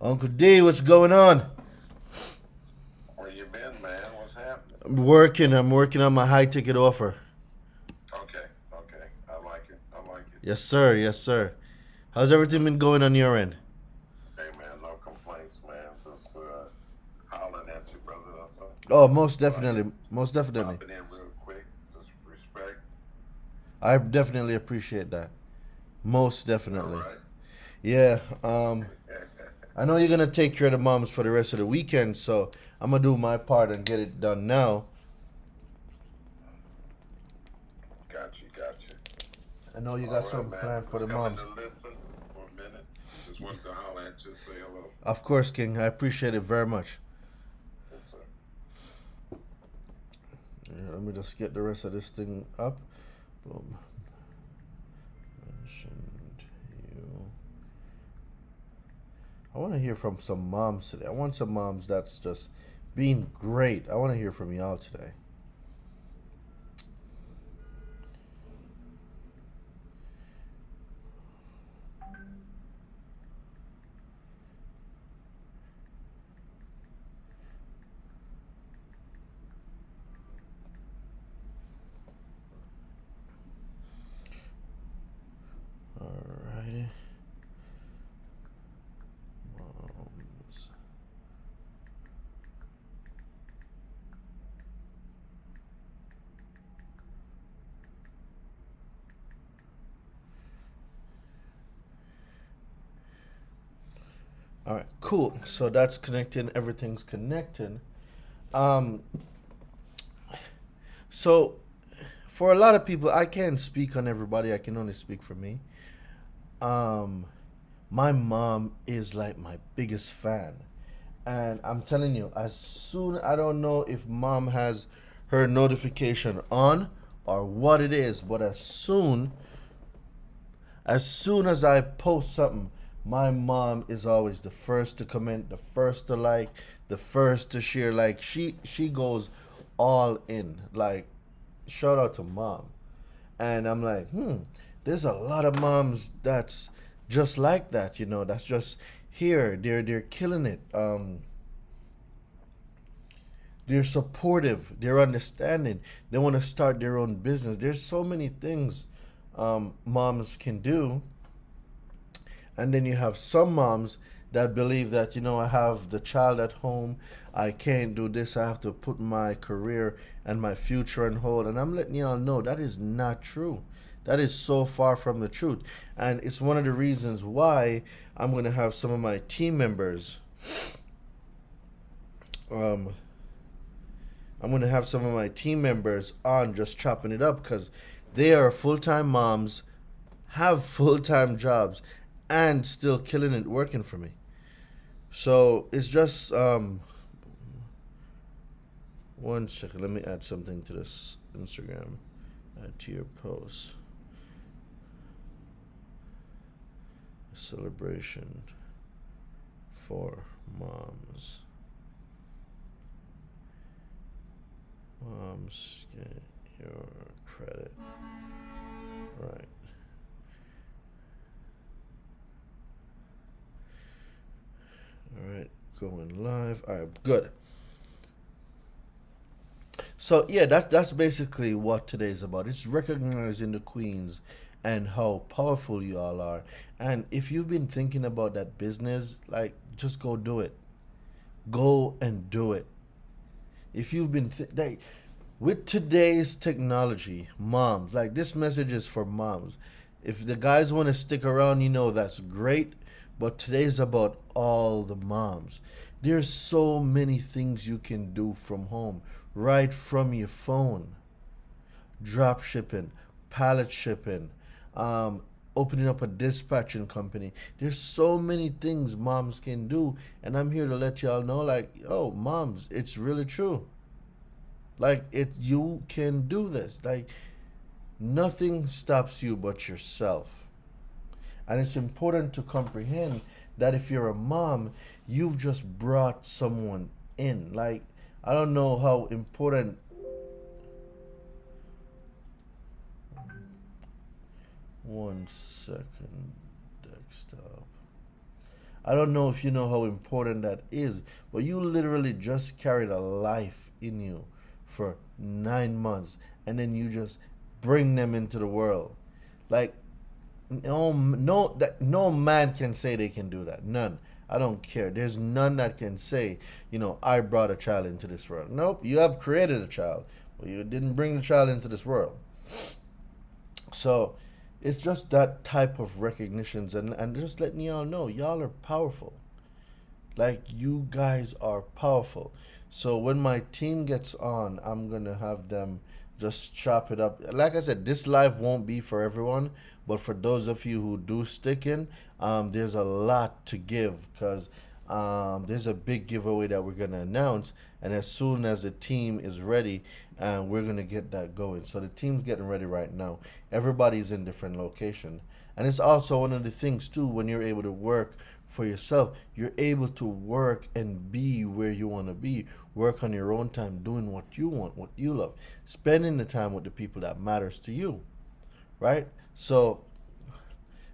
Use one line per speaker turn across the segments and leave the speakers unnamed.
Uncle D, what's going on?
Where you been, man? What's happening?
I'm working on my high ticket offer.
Okay, okay. I like it. I like it.
Yes, sir. Yes, sir. How's everything been going on your end?
Hey, man, no complaints, man. Just hollering at you, brother.
Oh, most
Thought I hit
definitely. Most definitely.
popping in real quick. Just respect.
I definitely appreciate that. Most
All
definitely.
right.
Yeah. I know you're gonna take care of the moms for the rest of the weekend, so I'm gonna do my part and get it done now.
Got you, got you.
I know you
All
got
right,
some
man.
planned for
Just
the
coming to
moms.
listen for a minute. Just wanted to holler at you, say hello.
Of course, King. I appreciate it very much.
Yes, sir.
Yeah, let me just get the rest of this thing up. Boom. Mentioned you. I want to hear from some moms today. I want some moms that's just being great. I want to hear from y'all today. Alrighty. Moms. All right, cool. So that's connecting. Everything's connecting. Um, so for a lot of people, I can't speak on everybody. I can only speak for me. Um, my mom is like my biggest fan. And I'm telling you, as soon, I don't know if mom has her notification on or what it is, but as soon as I post something, my mom is always the first to comment, the first to like, the first to share. Like she goes all in. Like shout out to mom. And I'm like, there's a lot of moms that's just like that, that's just here. They're killing it. They're supportive, they're understanding, they want to start their own business. There's so many things moms can do. And then you have some moms that believe that, I have the child at home, I can't do this, I have to put my career and my future on hold. And I'm letting y'all know that is not true. That is so far from the truth. And it's one of the reasons why I'm going to have some of my team members um, I'm going to have some of my team members on just chopping it up because they are full-time moms, have full-time jobs, and still killing it working for me. So it's just 1 second. Let me add something to this Instagram. Add to your post. A celebration for moms. Moms get your credit. Right. All right. Going live. All right. Good. So yeah, that's basically what today's about. It's recognizing the queens and how powerful you all are. And if you've been thinking about that business, like just go do it. Go and do it. If you've been like with today's technology, moms, like this message is for moms. If the guys want to stick around, that's great. But today's about all the moms. There's so many things you can do from home, right from your phone. Drop shipping, pallet shipping, um, opening up a dispatching company. There's so many things moms can do, and I'm here to let y'all know, like, oh, moms, it's really true. Like you can do this. Like nothing stops you but yourself. And it's important to comprehend that if you're a mom, you've just brought someone in. Like I don't know how important 1 second desktop. I don't know if you know how important that is, but you literally just carried a life in you for 9 months, and then you just bring them into the world. Like, no man can say they can do that. None. I don't care. There's none that can say, I brought a child into this world. Nope, you have created a child, but you didn't bring the child into this world. So it's just that type of recognitions, and just letting y'all know y'all are powerful. Like, you guys are powerful. So when my team gets on, I'm gonna have them just chop it up. Like I said, this live won't be for everyone, but for those of you who do stick in, there's a lot to give, because there's a big giveaway that we're gonna announce, and as soon as the team is ready, we're gonna get that going. So the team's getting ready right now. Everybody's in different location, and it's also one of the things too, when you're able to work for yourself, you're able to work and be where you want to be, work on your own time, doing what you want, what you love, spending the time with the people that matters to you, right? So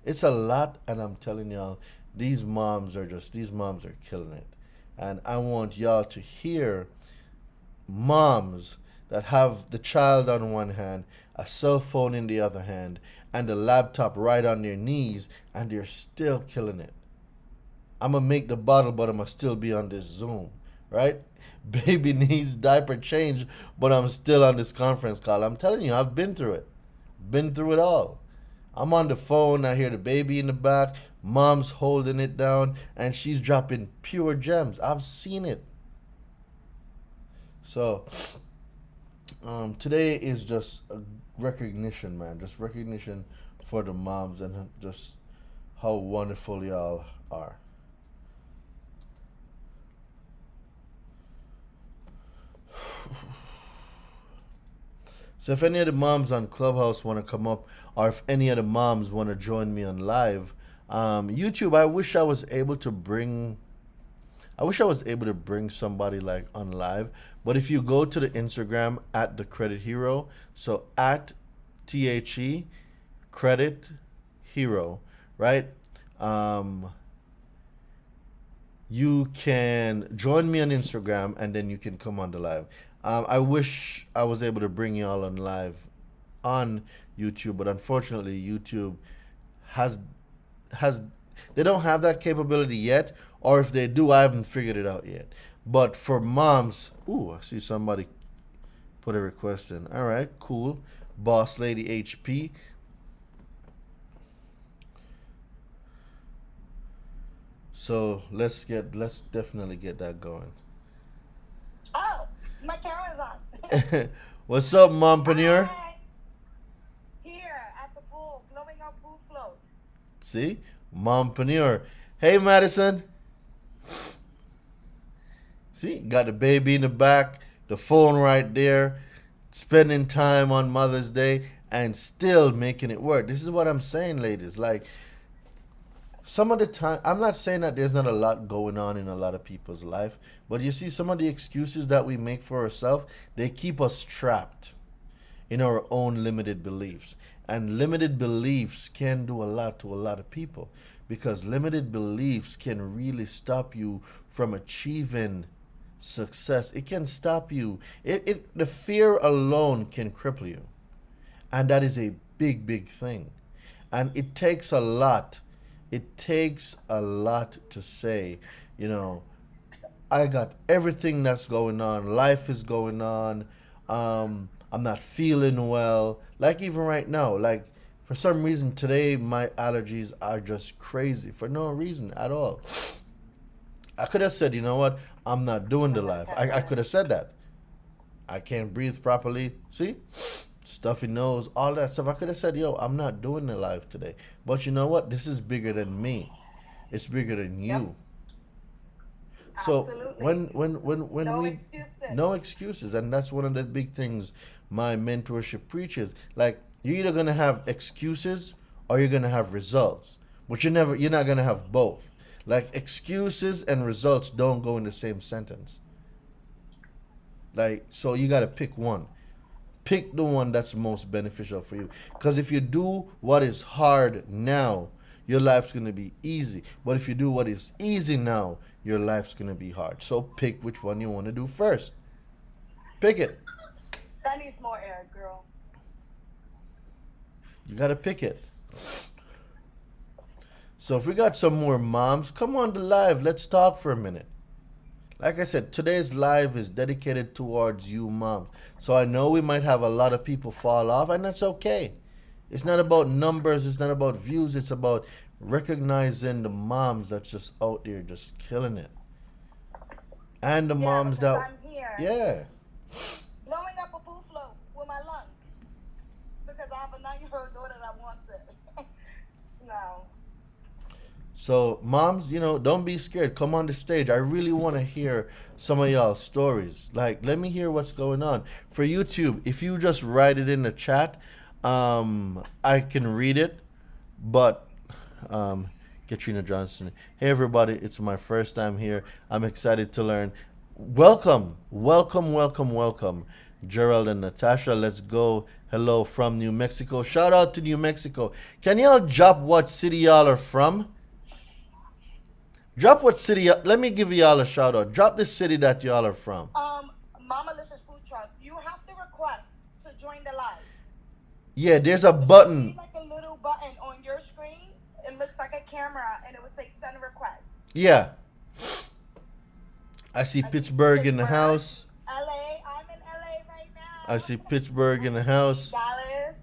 it's a lot, and I'm telling y'all, these moms are killing it. And I want y'all to hear moms that have the child on one hand, a cell phone in the other hand, and the laptop right on their knees, and they're still killing it. I'm gonna make the bottle, but I'm gonna still be on this Zoom, right? Baby needs diaper change, but I'm still on this conference call. I'm telling you, I've been through it. Been through it all. I'm on the phone, I hear the baby in the back, mom's holding it down, and she's dropping pure gems. I've seen it. So, today is just a recognition, man. Just recognition for the moms, and just how wonderful y'all are. So if any of the moms on Clubhouse want to come up, or if any of the moms want to join me on live, YouTube, I wish I was able to bring somebody like on live. But if you go to the Instagram at the Credit Hero, so at THE Credit Hero, right? Um, you can join me on Instagram, and then you can come on the live. I wish I was able to bring you all on live on YouTube, but unfortunately, YouTube has has they don't have that capability yet, or if they do, I haven't figured it out yet. But for moms, ooh, I see somebody put a request in. All right, cool. Boss Lady HP. So let's definitely get that going.
Oh, my camera's on.
What's up, mompreneur?
Hi. Here at the pool, blowing up pool float.
See, mompreneur. Hey, Madison. See, got the baby in the back, the phone right there, spending time on Mother's Day, and still making it work. This is what I'm saying, ladies. Like, some of the time, I'm not saying that there's not a lot going on in a lot of people's life, but you see, some of the excuses that we make for ourselves, they keep us trapped in our own limited beliefs. And limited beliefs can do a lot to a lot of people, because limited beliefs can really stop you from achieving success. It can stop you. The fear alone can cripple you. And that is a big, big thing. And it takes a lot. It takes a lot to say, you know, I got everything that's going on. Life is going on. I'm not feeling well. Like, even right now, like, for some reason today, my allergies are just crazy for no reason at all. I could have said, you know what, I'm not doing the live. I could have said that. I can't breathe properly. See? Stuffy nose, all that stuff. I could have said, yo, I'm not doing the live today. But you know what? This is bigger than me. It's bigger than
Yep,
you. So
absolutely.
when
No
we
excuses.
no excuses, and that's one of the big things my mentorship preaches. Like, you're either gonna have excuses or you're gonna have results, but you're not gonna have both. Like, excuses and results don't go in the same sentence. Like, so you gotta pick one. Pick the one that's most beneficial for you. Because if you do what is hard now, your life's gonna be easy. But if you do what is easy now, your life's gonna be hard. So pick which one you want to do first. Pick it.
That needs more air, girl.
You gotta pick it. So if we got some more moms, come on the live. Let's talk for a minute. Like I said, today's live is dedicated towards you moms. So I know we might have a lot of people fall off, and that's okay. It's not about numbers, it's not about views, it's about recognizing the moms that's just out there just killing it. And the
Yeah,
moms
because
that,
I'm here
yeah.
blowing up a poo float with my lungs because I have a 9-year-old daughter that wants it. No.
So, moms, don't be scared. Come on the stage. I really want to hear some of y'all's stories. Like, let me hear what's going on. For YouTube, if you just write it in the chat, I can read it. But, Katrina Johnson, hey everybody, it's my first time here. I'm excited to learn. Welcome, welcome, welcome, welcome. Gerald and Natasha, let's go. Hello from New Mexico. Shout out to New Mexico. Can y'all drop what city y'all are from? Drop what city. Let me give y'all a shout out. Drop the city that y'all are from.
Mama Licious Food Truck. You have to request to join the live.
Yeah, there's a
There should
button.
be like a little button on your screen. It looks like a camera, and it would say send a request.
Yeah. I see
I see
Pittsburgh in the
Pittsburgh,
house.
LA. I'm in LA right now.
I see Pittsburgh in the house.
Dallas.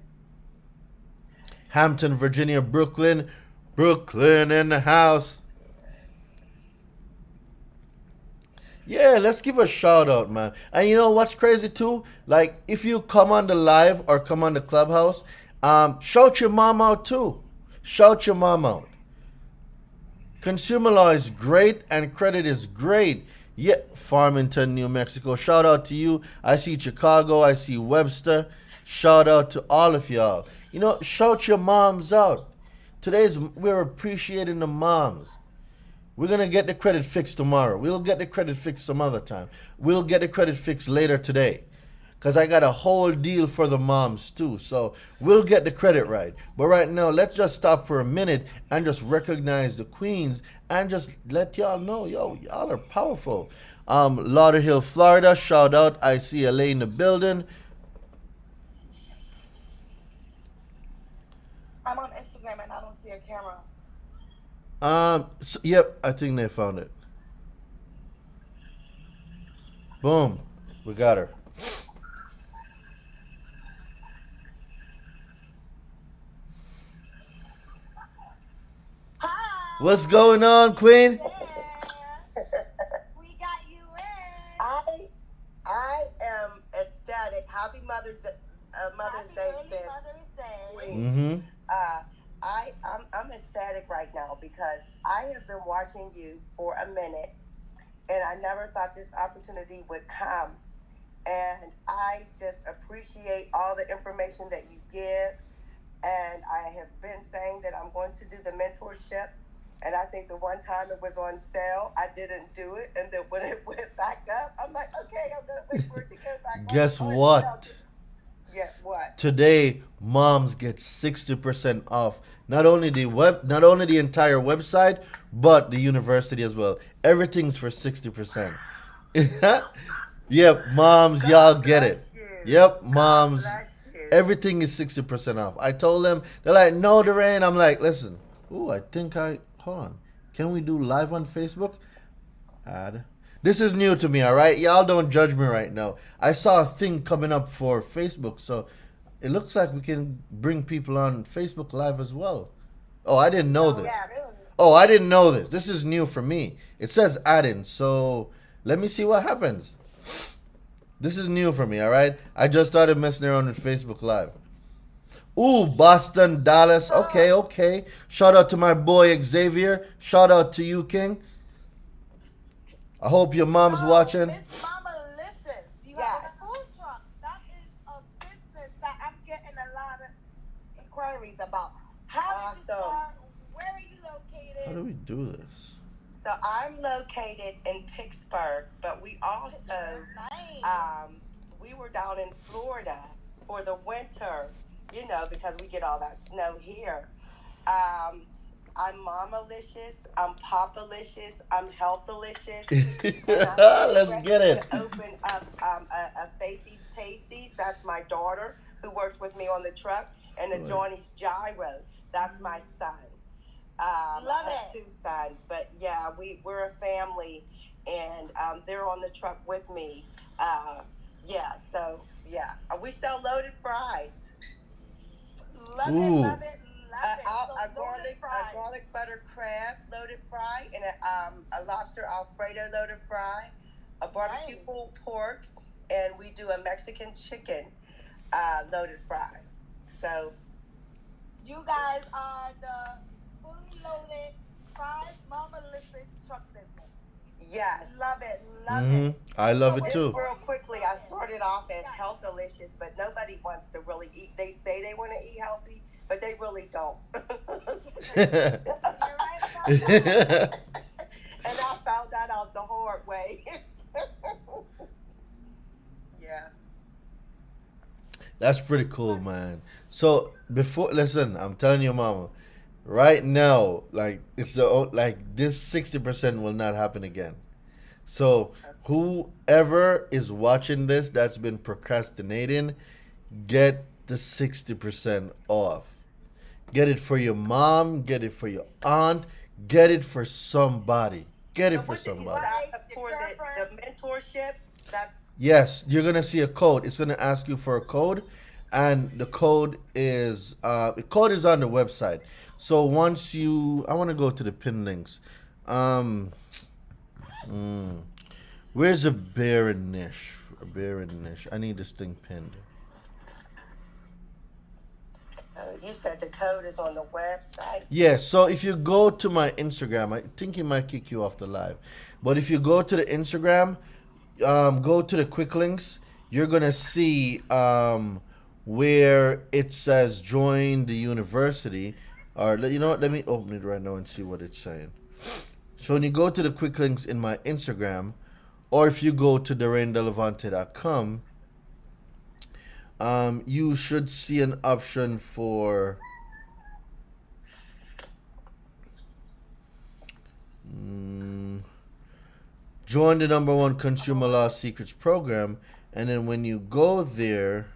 Hampton, Virginia, Brooklyn. Brooklyn in the house. Yeah, let's give a shout out, man. And you know what's crazy too? Like, if you come on the live or come on the clubhouse, shout your mom out too. Shout your mom out. Consumer law is great and credit is great. Yeah, Farmington, New Mexico. Shout out to you. I see Chicago. I see Webster. Shout out to all of y'all. Shout your moms out. We're appreciating the moms. We're going to get the credit fixed tomorrow. We'll get the credit fixed some other time. We'll get the credit fixed later today. Because I got a whole deal for the moms too. So we'll get the credit right. But right now, let's just stop for a minute and just recognize the queens and just let y'all know, y'all are powerful. Lauderhill, Florida, shout out. I see LA in the building.
I'm on Instagram and I don't see a camera.
Yep, I think they found it. Boom. We got her.
Hi.
What's going on, Queen?
We got you in.
I am ecstatic. Happy Mother's Day,
Happy early
sis.
Mother's Day.
Mm-hmm.
I'm ecstatic right now because I have been watching you for a minute, and I never thought this opportunity would come. And I just appreciate all the information that you give. And I have been saying that I'm going to do the mentorship. And I think the one time it was on sale, I didn't do it. And then when it went back up, I'm like, okay, I'm going to wait for it to go back
Guess
on.
what?
Yeah, what?
Today, moms get 60% off. Not only the entire website, but the university as well. Everything's for 60%. Yep, moms, y'all get it. Yep, moms. Everything is 60% off. I told them, they're like, no, there ain't. I'm like, listen. Ooh, hold on. Can we do live on Facebook? Add. This is new to me, all right? Y'all don't judge me right now. I saw a thing coming up for Facebook, so it looks like we can bring people on Facebook Live as well. Oh, I didn't know this.
Yes.
Oh, I didn't know this. This is new for me. It says add in, so let me see what happens. This is new for me, all right? I just started messing around with Facebook Live. Ooh, Boston, Dallas. Okay. Shout out to my boy Xavier. Shout out to you, King. I hope your mom's watching.
Miss Mama Licious. You have a food truck. That is a business that I'm getting a lot of inquiries about. How did you start? Where are you located?
How do we do this?
So I'm located in Pittsburgh, but we also, we were down in Florida for the winter, because we get all that snow here. I'm Mamalicious, I'm Papalicious, I'm Healthalicious, and I'm getting
Let's
ready
get
to
it.
open up a Faithy's Tasties. That's my daughter who works with me on the truck, and a
Right.
Johnny's Gyro. That's my son.
Love
I have
it.
2 sons, but yeah, we're a family, and they're on the truck with me. Yeah, so yeah, we sell loaded fries.
Love it,
Ooh.
love it, love it. So loaded
A
fries.
garlic butter crab loaded fry, and a lobster Alfredo loaded fry, a barbecue
Right.
pulled pork, and we do a Mexican chicken loaded fry. So
You guys are the fully loaded fries Mama Listen truck business.
yes.
Love it, love
Hmm.
it.
I
So
love it
what
Just
you
too.
real
doing?
quickly, I started off as health delicious, but nobody wants to really eat. They say they want to eat healthy, but they really don't.
You're right about that.
And I found that out the hard way. Yeah.
That's pretty cool, man. So before, listen, I'm telling you, mama, right now, like it's like this 60% will not happen again. So whoever is watching this that's been procrastinating, get the 60% off. Get it for your mom, get it for your aunt, get it for somebody. Get
So
it for
what did you
somebody.
sign up for the mentorship? That's
Yes, you're gonna see a code. It's gonna ask you for a code, and the code is on the website. So once you, I want to go to the pin links. Um, mm, where's a bear and niche? A bear and niche. I need this thing pinned.
you said the code is on the website.
Yeah. So if you go to my Instagram, I think it might kick you off the live. But if you go to the Instagram, go to the quick links, you're gonna see where it says join the university. Or you know what? Let me open it right now and see what it's saying. So when you go to the quick links in my Instagram, or if you go to DoreenDelevante.com, you should see an option for mm, join the number one consumer law secrets program, and then when you go there,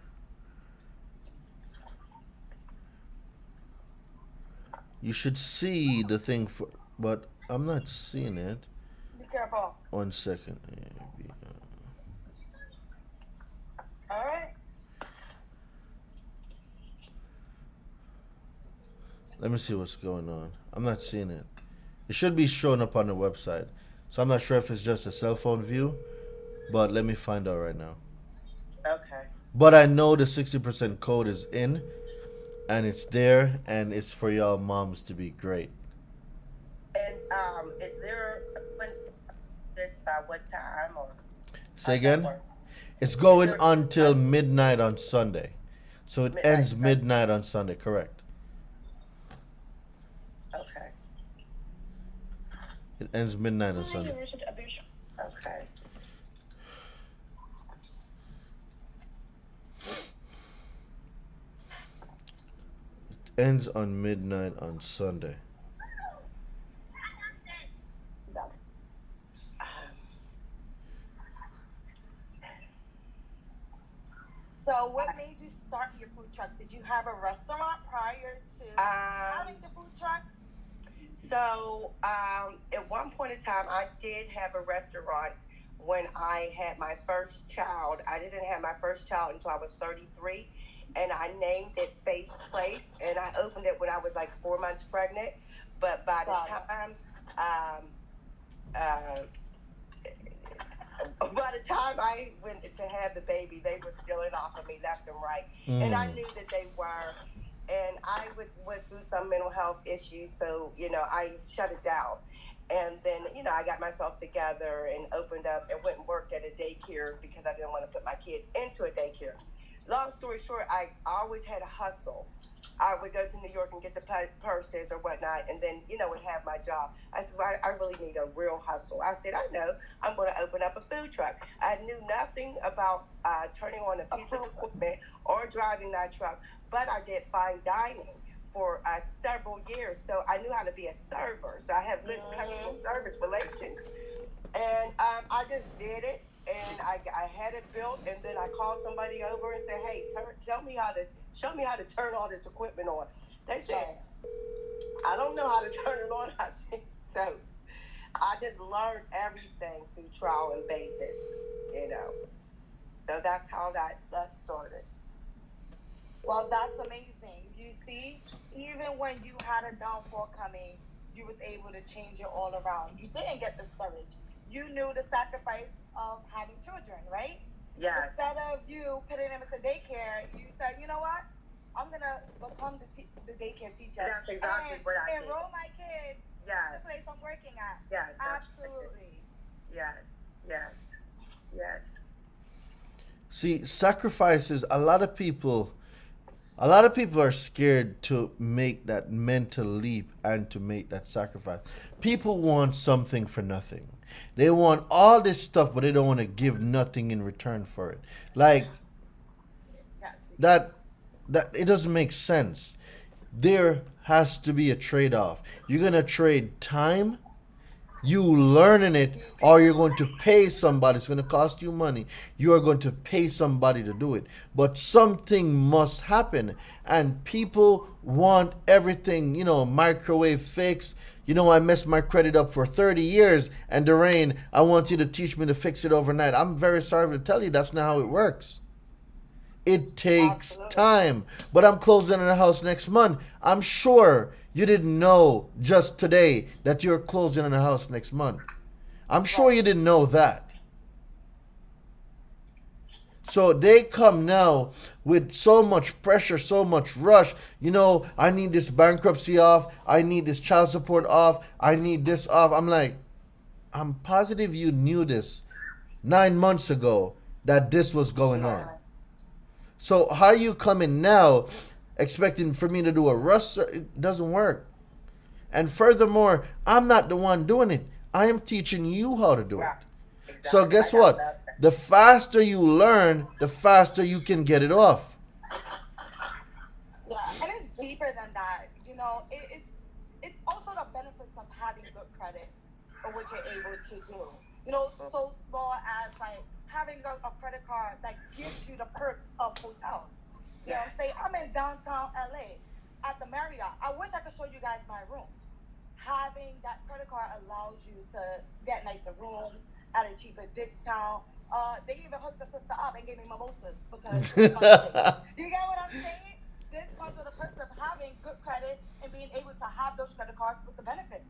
you should see the thing for, but I'm not seeing it.
Be careful.
1 second.
All right.
Let me see what's going on. I'm not seeing it. It should be showing up on the website. So I'm not sure if it's just a cell phone view, but let me find out right now.
Okay.
But I know the 60% code is in, and it's there, and it's for y'all moms to be great.
And is there when this by what time or
Say
how's that
again?
work?
It's
Is
going
there
until midnight on Sunday. So it
midnight
ends
Sunday?
midnight on Sunday, correct?
Okay.
It ends midnight on Sunday.
Okay.
It ends on midnight on Sunday.
So what made you start your food truck? Did you have a restaurant prior to having the food truck?
So at one point in time, I did have a restaurant when I had my first child. I didn't have my first child until I was 33, and I named it Face Place, and I opened it when I was like 4 months pregnant. But by the time I went to have the baby, they were stealing off of me left and right, and I knew that they were. And I went through some mental health issues, so I shut it down. And then I got myself together and opened up and went and worked at a daycare because I didn't want to put my kids into a daycare. Long story short, I always had a hustle. I would go to New York and get the purses or whatnot, and then would have my job. I said, well, I really need a real hustle. I said, I know, I'm going to open up a food truck. I knew nothing about turning on a piece of equipment or driving that truck, but I did fine dining for several years, so I knew how to be a server. So I have good customer service relations, and I just did it, and I had it built, and then I called somebody over and said, "Hey, show me how to turn all this equipment on." They said, "I don't know how to turn it on." I said, so I just learned everything through trial and basis, you know. So that's how that started.
Well, that's amazing. You see, even when you had a downfall coming, you was able to change it all around. You didn't get discouraged. You knew the sacrifice of having children, right?
Yes.
Instead of you putting them into daycare, you said, you know what? I'm gonna become the daycare teacher.
That's exactly what I did.
Enroll my kids.
Yes.
The place I'm working at.
Yes.
Absolutely.
Yes. Yes. Yes.
See, sacrifices, a lot of people are scared to make that mental leap and to make that sacrifice. People want something for nothing. They want all this stuff, but they don't want to give nothing in return for it. Like that it doesn't make sense. There has to be a trade-off. You're going to trade time, you learning it, or you're going to pay somebody. It's going to cost you money. You are going to pay somebody to do it. But something must happen. And people want everything, microwave fix. I messed my credit up for 30 years, and Doreen, I want you to teach me to fix it overnight. I'm very sorry to tell you that's not how it works. It takes time. But I'm closing on a house next month. I'm sure you didn't know just today that you're closing on a house next month. I'm sure you didn't know that. So they come now with so much pressure, so much rush. I need this bankruptcy off. I need this child support off. I need this off. I'm like, I'm positive you knew this 9 months ago that this was going on. So how are you coming now expecting for me to do a rush? It doesn't work. And furthermore, I'm not the one doing it. I am teaching you how to do it. Exactly. So guess what? The faster you learn, the faster you can get it off.
Yeah, and it's deeper than that. It's also the benefits of having good credit or what you're able to do. So small as like having a credit card that gives you the perks of hotel. You know what I'm saying? I'm in downtown LA at the Marriott. I wish I could show you guys my room. Having that credit card allows you to get nicer rooms at a cheaper discount. They even hooked the sister up and gave me mimosas because you get what I'm saying? This comes with the perks of having good credit and being able to have those credit cards with the benefit.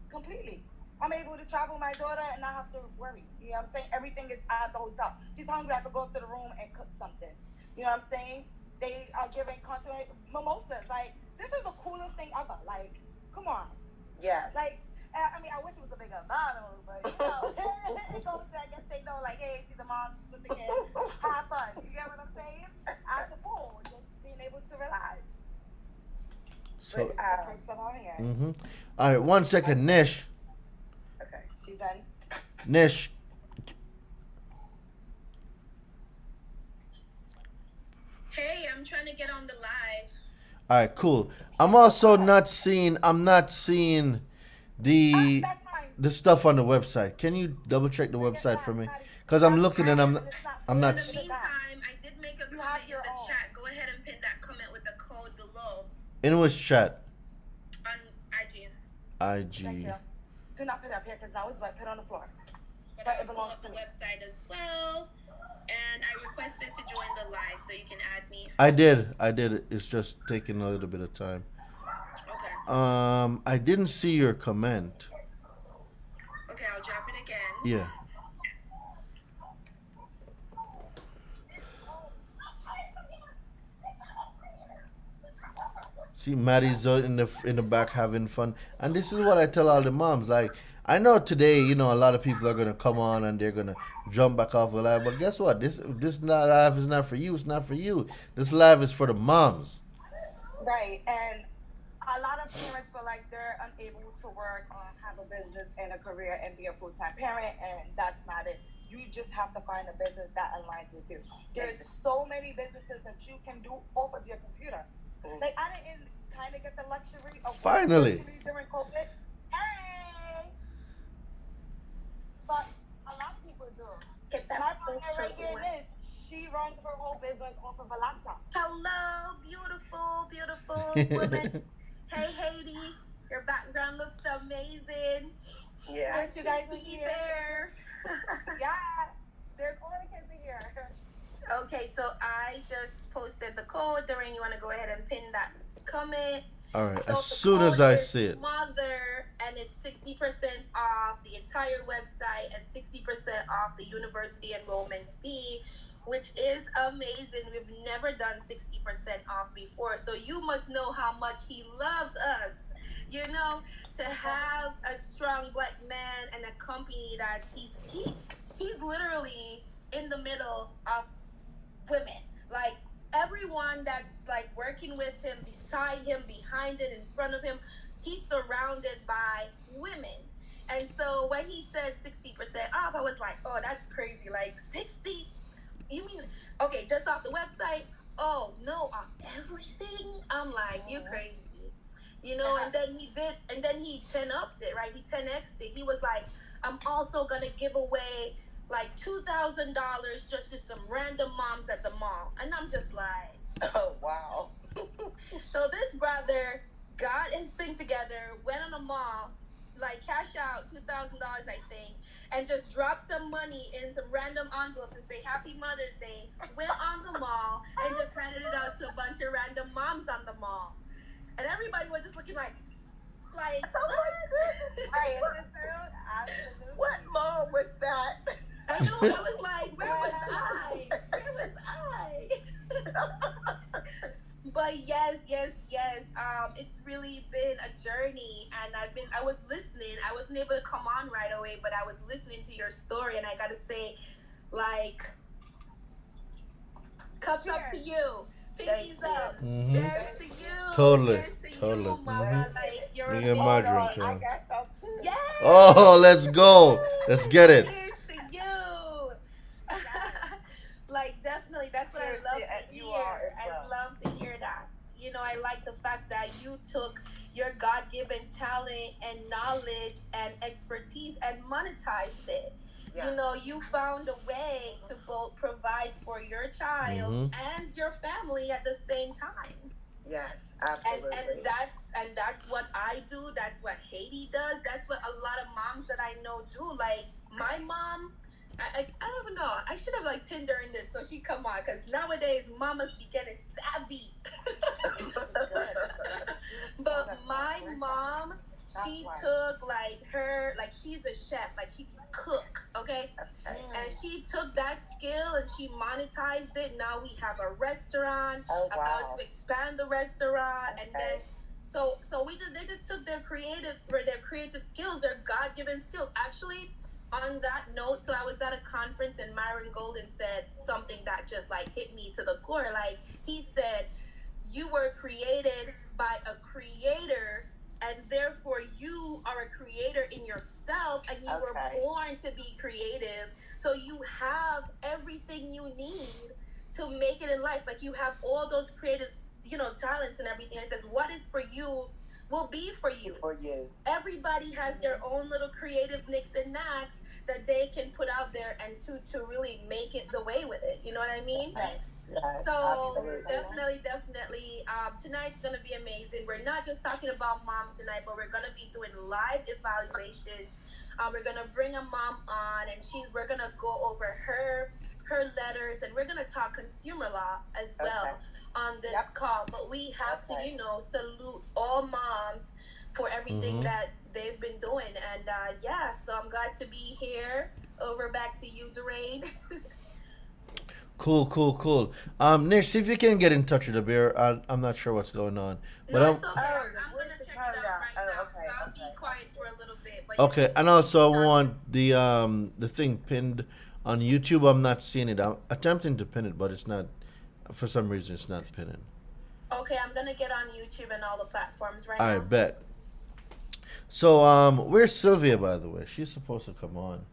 Completely. I'm able to travel with my daughter and not have to worry. You know what I'm saying? Everything is at the hotel. She's hungry, I could go up to the room and cook something. You know what I'm saying? They are giving continental mimosas. Like, this is the coolest thing ever. Like, come on.
Yes.
Like, I wish it was a bigger bottle, but it goes there. I guess they know, like, hey, she's a mom with the kids. Have fun. You get what I'm saying? At the pool, just being able to relax.
So,
but,
all right, 1 second, Nish.
Okay, she's done.
Nish.
Hey, I'm trying to get on the live.
All right, cool. I'm also not seeing the stuff on the website. Can you double check the website for me? Because I'm looking and I'm not.
In the meantime, I did make a comment in the chat. Go ahead and pin that comment with the code below.
In which chat?
On IG.
IG.
Do not put it up here because now it's wet. Put it on the floor.
But it belongs to the website as well. And I requested to join the live, so you can add me.
I did. It's just taking a little bit of time.
Okay.
I didn't see your comment.
Okay, I'll drop it again.
Yeah. See, Maddie's in the back having fun, and this is what I tell all the moms. Like, I know today, a lot of people are gonna come on and they're gonna jump back off the live, but guess what? This live is not for you. It's not for you. This live is for the moms.
Right, and a lot of parents feel like they're unable to work or have a business and a career and be a full-time parent, and that's not it. You just have to find a business that aligns with you. There's so many businesses that you can do off of your computer. Like I didn't kind of get the luxury of working
Finally.
virtually during COVID. Hey, but a lot of people do.
Get that
My partner right here,
away.
Liz, she runs her whole business off of a laptop.
Hello, beautiful, beautiful woman. Hey, Haiti, your background looks amazing.
Yeah.
Wish you guys were
Be
here.
there.
Yeah, there's all the kids in here.
Okay, so I just posted the code. Doreen, you want to go ahead and pin that comment?
All right.
So
As
the
soon as
code
I
is
see it.
Mother, and it's 60% off the entire website and 60% off the university enrollment fee, which is amazing. We've never done 60% off before, so you must know how much he loves us. You know, to have a strong black man and a company that he's literally in the middle of women. Like everyone that's like working with him, beside him, behind it, in front of him, he's surrounded by women. And so when he said 60% off, I was like, oh, that's crazy. Like 60? You mean, okay, just off the website? Oh, no, off everything? I'm like, you're crazy. You know, and then he 10-upped it, right? He 10x'd it. He was like, I'm also going to give away like $2,000 just to some random moms at the mall. And I'm just like,
oh, wow.
So this brother got his thing together, went on a mall, like cash out $2,000, I think, and just dropped some money in some random envelopes and say Happy Mother's Day, went on the mall and just handed it out to a bunch of random moms on the mall. And everybody was just looking like,
oh my goodness.
Right, is this true? Absolutely.
What mall was that?
I know, I was like, where was I? Where was I? But yes. It's really been a journey, and I was listening. I wasn't able to come on right away, but I was listening to your story, and I gotta say, like, cups up to you. Pinkies up.
Mhm.
Cheers to you.
Totally.
Cheers to
Totally.
you, mama.
Mhm.
Like, you're
Me and my
amazing.
drink,
I
yeah.
got some too.
Yes.
Oh, let's go. Let's get it.
Cheers to you. Like, definitely, that's what
Cheers
I love
to
to
you
hear.
all as well.
I love to hear that. You know, I like the fact that you took your God-given talent and knowledge and expertise and monetized it.
Yeah.
You know, you found a way to both provide for your child and your family at the same time.
Yes, absolutely.
And that's what I do. That's what Haiti does. That's what a lot of moms that I know do. Like my mom, I don't even know. I should have like pinned her in this so she'd come on, because nowadays mamas be getting savvy. But my mom, she took like she's a chef, like she can cook, okay? And she took that skill and she monetized it. Now we have a restaurant, about to expand the restaurant, and then so they just took their creative skills, their God-given skills. Actually, on that note, so I was at a conference and Myron Golden said something that just like hit me to the core. Like he said, you were created by a creator, and therefore you are a creator in yourself, and you were born to be creative. So you have everything you need to make it in life. Like you have all those creative, talents and everything. It says, what is for you will be for you. Everybody has their own little creative nicks and knacks that they can put out there and to really make it the way with it. You know what I mean? So definitely. Tonight's gonna be amazing. We're not just talking about moms tonight, but we're gonna be doing live evaluation. We're gonna bring a mom on, and we're gonna go over her letters, and we're gonna talk consumer law as well on this call. But we have to, salute all moms for everything that they've been doing. And so I'm glad to be here. Over back to you, Doreen.
Cool. Nish, see if you can get in touch with the bear. I'm not sure what's going on. But
No, it's okay. I'm gonna check it out right now. So I'll be quiet for a little bit. But
okay, and also I want the thing pinned on YouTube. I'm not seeing it. I'm attempting to pin it, but it's not. For some reason, it's not pinning.
Okay, I'm gonna get on YouTube and all the platforms right now.
I bet. So where's Sylvia, by the way? She's supposed to come on.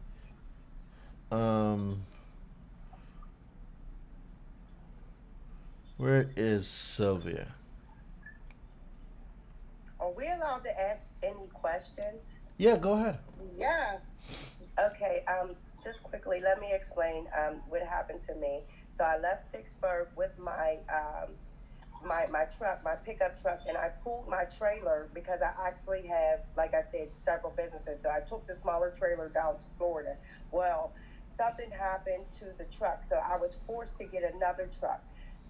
Where is Sylvia?
Are we allowed to ask any questions?
Yeah, go ahead.
Yeah.
Okay, just quickly, let me explain what happened to me. So I left Pittsburgh with my truck, my pickup truck, and I pulled my trailer because I actually have, like I said, several businesses. So I took the smaller trailer down to Florida. Well, something happened to the truck, so I was forced to get another truck.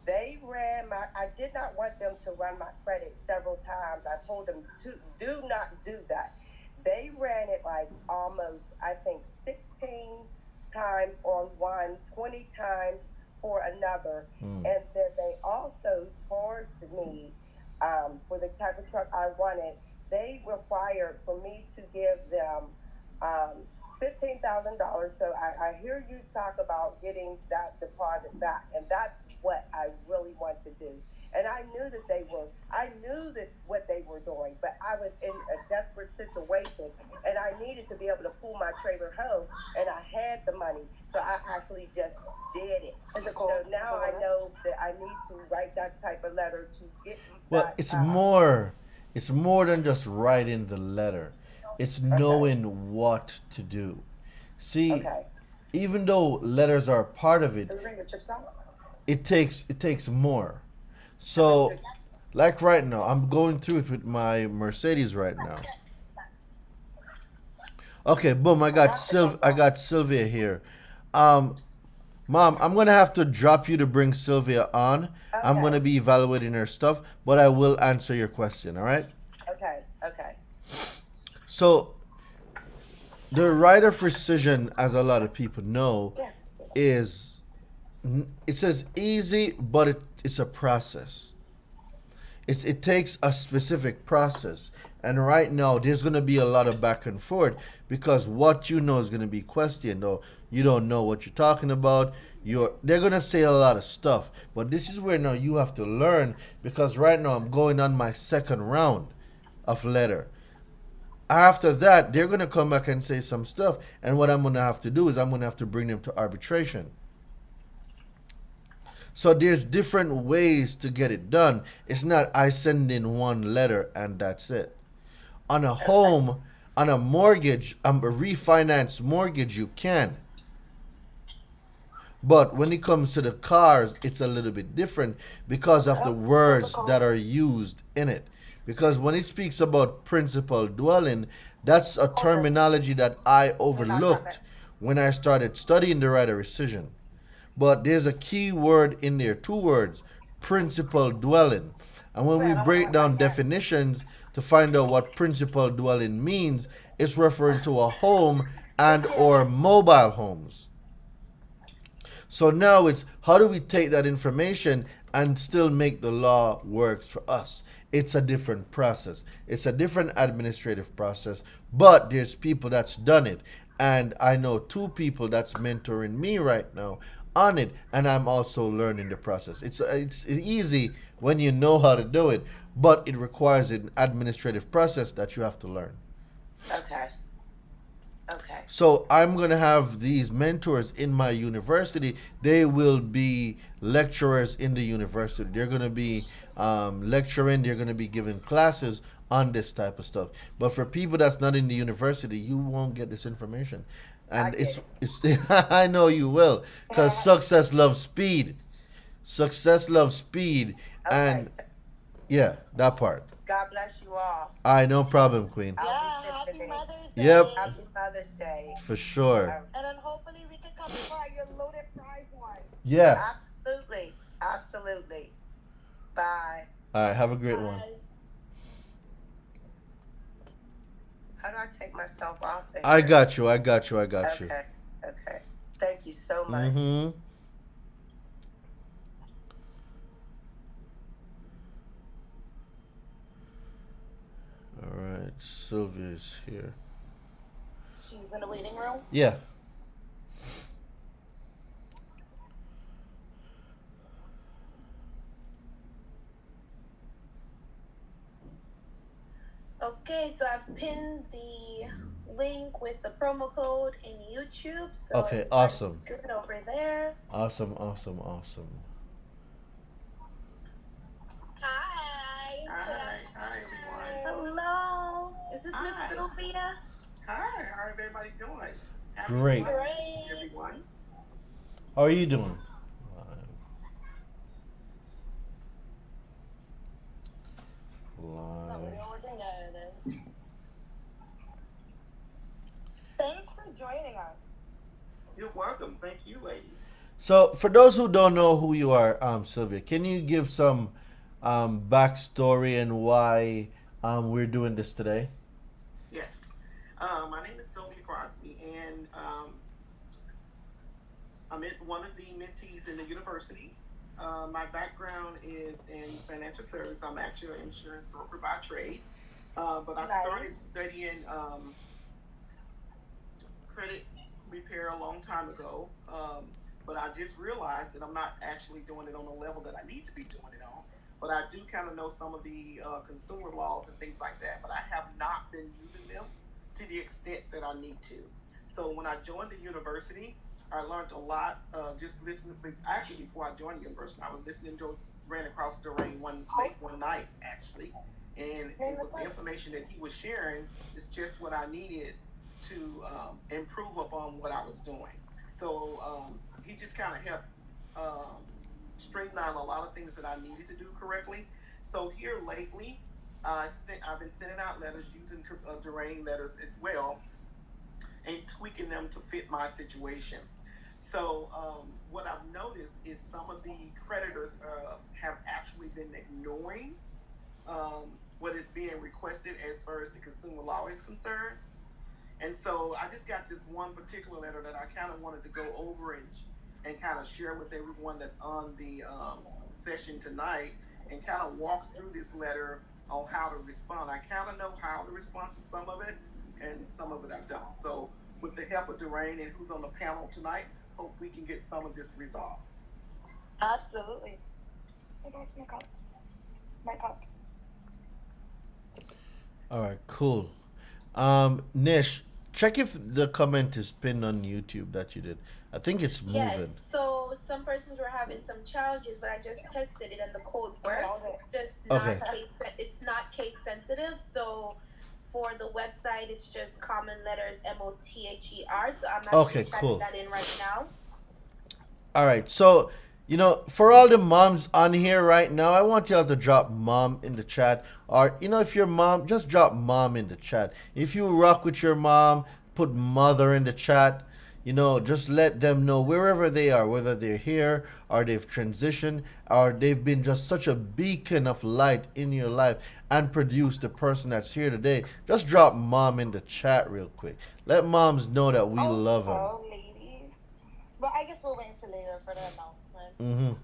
They ran I did not want them to run my credit several times. I told them to do not do that. They ran it like almost, I think, 16 times on one, 20 times for another. And then they also charged me for the type of truck I wanted. They required for me to give them $15,000. So I hear you talk about getting that deposit back, and that's what I really want to do. And I knew that what they were doing, but I was in a desperate situation, and I needed to be able to pull my trailer home, and I had the money, so I actually just did it. So now I know that I need to write that type of letter to get.
Well, it's more. It's more than just writing the letter. It's knowing what to do. See,
Okay.
even though letters are part of it,
Are we bringing the chips out?
it takes more. So, like right now, I'm going through it with my Mercedes right now. Okay, boom. I got Sylvia here. Um, Mom, I'm gonna have to drop you to bring Sylvia on. I'm gonna
Okay.
be evaluating her stuff, but I will answer your question. All right.
Okay. Okay.
So the right of rescission, as a lot of people know,
Yeah.
is it says easy, but it's a process. It takes a specific process, and right now there's going to be a lot of back and forth because what you know is going to be questioned, or you don't know what you're talking about. They're going to say a lot of stuff, but this is where now you have to learn, because right now I'm going on my second round of letter. After that, they're going to come back and say some stuff, and what I'm going to have to do is I'm going to have to bring them to arbitration. So there's different ways to get it done. It's not I send in one letter and that's it. On a home, on a mortgage, a refinance mortgage, you can. But when it comes to the cars, it's a little bit different because of the words that are used in it. Because when it speaks about principal dwelling, that's a terminology that I overlooked when I started studying the right of rescission. But there's a key word in there, two words, principal dwelling. And when we break down definitions to find out what principal dwelling means, it's referring to a home and or mobile homes. So now it's how do we take that information and still make the law works for us? It's a different process. It's a different administrative process, but there's people that's done it. And I know two people that's mentoring me right now on it, and I'm also learning the process. It's easy when you know how to do it, but it requires an administrative process that you have to learn.
Okay. Okay.
So I'm going to have these mentors in my university. They will be lecturers in the university. They're going to be lecturing. They're going to be giving classes on this type of stuff. But for people that's not in the university, you won't get this information. And it's I know you will, because success loves speed. Success loves speed. And yeah, that part.
God bless you all.
No problem, Queen.
Yeah, happy Mother's Day.
Yep.
Happy Mother's Day.
For sure.
And then hopefully we can come by your loaded prize one.
Yeah.
Absolutely. Absolutely. Bye.
All right, have a great one.
How do I take myself off there?
I got you.
Okay. Okay. Thank you so much.
Mm-hmm. All right, Sylvia's here.
She's in the waiting room.
Yeah.
Okay, so I've pinned the link with the promo code in YouTube. So
Okay, awesome.
it's good over there.
Awesome.
Hi.
Hi, everyone.
Hello. Is this Miss
Hi.
Sylvia?
Hi, how is everybody doing? Happy
Great.
Monday,
Great.
everyone.
How are you doing? Live.
Thanks for joining us.
You're welcome. Thank you, ladies.
So, for those who don't know who you are, Sylvia, can you give some backstory and why we're doing this today?
Yes. My name is Sylvia Crosby, and I'm one of the mentees in the university. My background is in financial service. I'm actually an insurance broker by trade, but I started studying credit repair a long time ago. But I just realized that I'm not actually doing it on the level that I need to be doing it on. But I do kind of know some of the consumer laws and things like that. But I have not been using them to the extent that I need to. So when I joined the university, I learned a lot. Just listening. Actually, before I joined the university, I was listening to ran across Dwayne one night actually, and it was the information that he was sharing. It's just what I needed to improve upon what I was doing. So he just kind of helped streamline a lot of things that I needed to do correctly. So here lately, I've been sending out letters using Dwayne letters as well, and tweaking them to fit my situation. So what I've noticed is some of the creditors have actually been ignoring what is being requested as far as the consumer law is concerned. And so I just got this one particular letter that I kind of wanted to go over and kind of share with everyone that's on the session tonight, and kind of walk through this letter on how to respond. I kind of know how to respond to some of it, and some of it I don't. So with the help of Dwayne and who's on the panel tonight, hope we can get some of this resolved.
Absolutely. Hey guys, my cup.
All right, cool. Nish, check if the comment is pinned on YouTube that you did. I think it's moving.
Yes. So some persons were having some challenges, but I just tested it and the code works. It's just not
Okay.
it's not case sensitive. So for the website, it's just common letters MOTHER. So I'm actually
Okay,
typing
cool.
that in right now.
All right, so for all the moms on here right now, I want y'all to drop mom in the chat, or if your mom, just drop mom in the chat. If you rock with your mom, put mother in the chat. Just let them know wherever they are, whether they're here or they've transitioned or they've been just such a beacon of light in your life and produced the person that's here today. Just drop mom in the chat real quick. Let moms know that we love them.
Also, ladies. But I guess we'll wait until later for the announcement.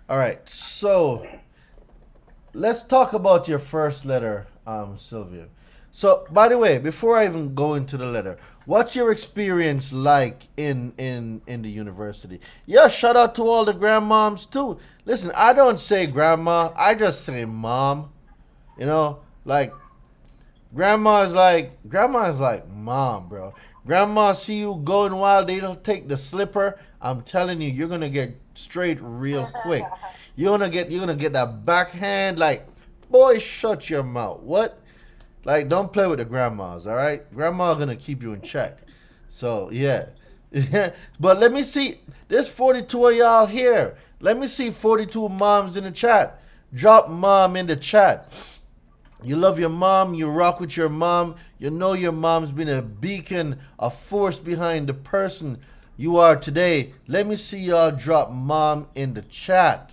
All right, so let's talk about your first letter, Sylvia. So, by the way, before I even go into the letter, what's your experience like in the university? Yeah, shout out to all the grandmoms too. Listen, I don't say grandma, I just say mom. Like grandma is like mom, bro. Grandma see you going wild, they don't take the slipper. I'm telling you, you're gonna get straight real quick. You're gonna get that backhand. Like, boy, shut your mouth. What? Like, don't play with the grandmas, all right? Grandma gonna keep you in check. So yeah. But let me see. There's 42 of y'all here. Let me see 42 moms in the chat. Drop mom in the chat. You love your mom, you rock with your mom, you know your mom's been a beacon, a force behind the person you are today. Let me see y'all drop mom in the chat.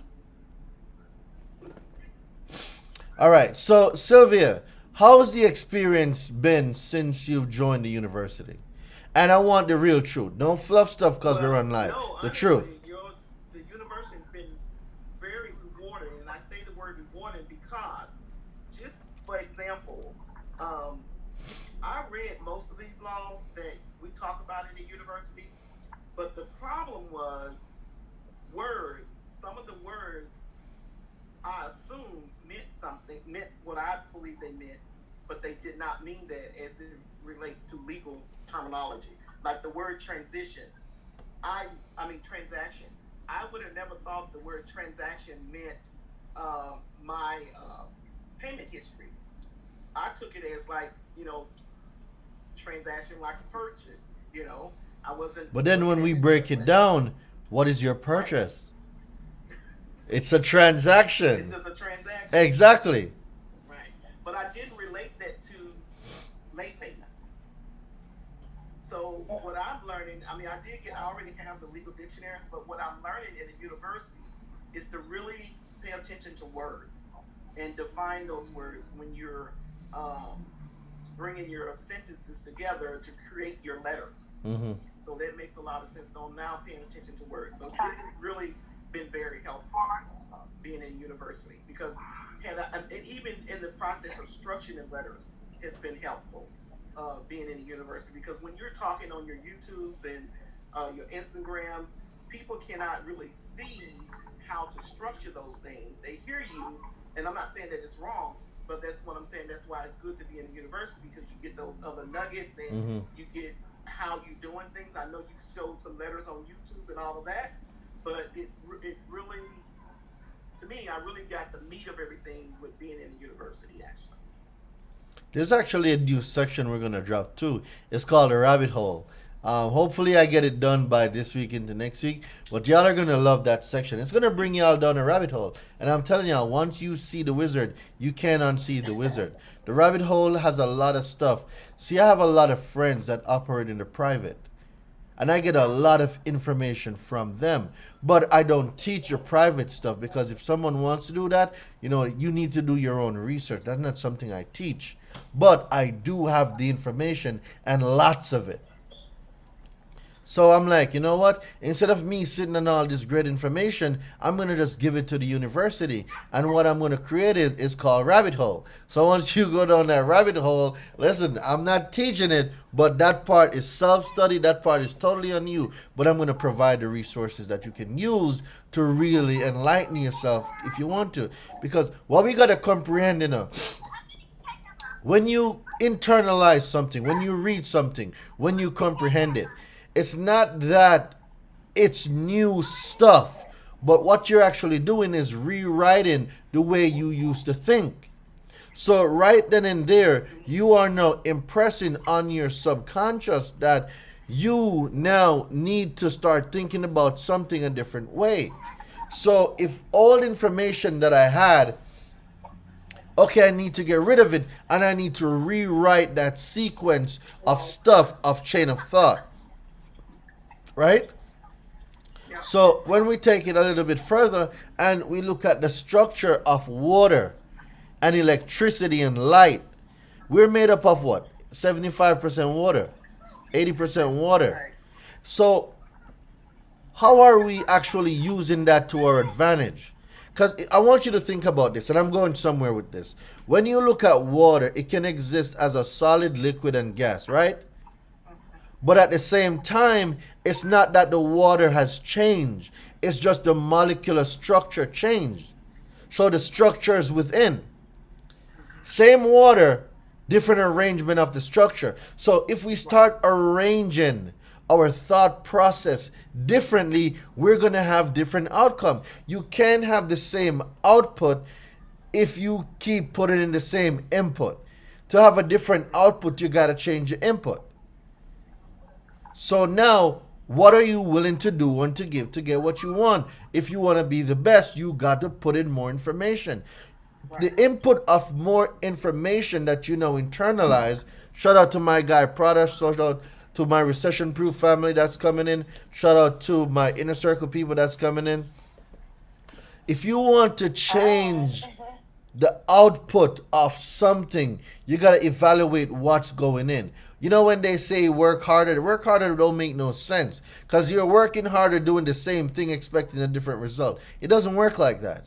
All right, so Sylvia, how's the experience been since you've joined the university? And I want the real truth. Don't fluff stuff because we're on live.
No,
the
honestly,
truth.
the university has been very rewarding, and I say the word rewarding because, just for example, I read most of these laws that we talk about in the university, but the problem was words. Some of the words I assumed meant what I believe they meant, but they did not mean that as it relates to legal terminology. Like the word transition. I mean transaction. I would have never thought the word transaction meant my payment history. I took it as like, transaction like a purchase. I wasn't.
But then when we break it down, what is your
Right.
purchase? It's a transaction.
It's just a transaction.
Exactly.
Right. But I didn't relate that to late payments. So what I'm learning, I already have the legal dictionaries, but what I'm learning in the university is to really pay attention to words and define those words when you're bringing your sentences together to create your letters.
Mm-hmm.
So that makes a lot of sense. So I'm now paying attention to words. So this has really been very helpful being in university, because and even in the process of structuring letters has been helpful being in the university, because when you're talking on your YouTubes and your Instagrams, people cannot really see how to structure those things. They hear you, and I'm not saying that it's wrong, but that's what I'm saying. That's why it's good to be in the university, because you get those other nuggets and you get how you doing things. I know you showed some letters on YouTube and all of that, but it really, to me, I really got the meat of everything with being in the university, actually.
There's actually a new section we're gonna drop too. It's called a rabbit hole. Hopefully, I get it done by this week into next week. But y'all are gonna love that section. It's gonna bring y'all down a rabbit hole. And I'm telling y'all, once you see the wizard, you can't unsee the wizard. The rabbit hole has a lot of stuff. See, I have a lot of friends that operate in the private, and I get a lot of information from them. But I don't teach your private stuff, because if someone wants to do that, you need to do your own research. That's not something I teach. But I do have the information, and lots of it. So I'm like, you know what? Instead of me sitting on all this great information, I'm going to just give it to the university. And what I'm going to create is called rabbit hole. So once you go down that rabbit hole, listen, I'm not teaching it, but that part is self-study. That part is totally on you. But I'm going to provide the resources that you can use to really enlighten yourself if you want to. Because what we got to comprehend, when you internalize something, when you read something, when you comprehend it, it's not that it's new stuff, but what you're actually doing is rewriting the way you used to think. So right then and there, you are now impressing on your subconscious that you now need to start thinking about something a different way. So if all information that I had, okay, I need to get rid of it, and I need to rewrite that sequence of stuff, of chain of thought. Right?
Yeah.
So when we take it a little bit further and we look at the structure of water and electricity and light, we're made up of what? 75% water, 80% water.
Right.
So how are we actually using that to our advantage? Because I want you to think about this, and I'm going somewhere with this. When you look at water, it can exist as a solid, liquid, and gas, right? But at the same time, it's not that the water has changed. It's just the molecular structure changed. So the structure is within. Same water, different arrangement of the structure. So if we start arranging our thought process differently, we're going to have different outcome. You can't have the same output if you keep putting in the same input. To have a different output, you got to change your input. So now, what are you willing to do and to give to get what you want? If you want to be the best, you got to put in more information. Right. The input of more information that you now internalize. Shout out to my guy Prada. Shout out to my recession-proof family that's coming in. Shout out to my inner circle people that's coming in. If you want to change the output of something, you got to evaluate what's going in. You know, when they say work harder don't make no sense, because you're working harder doing the same thing expecting a different result. It doesn't work like that.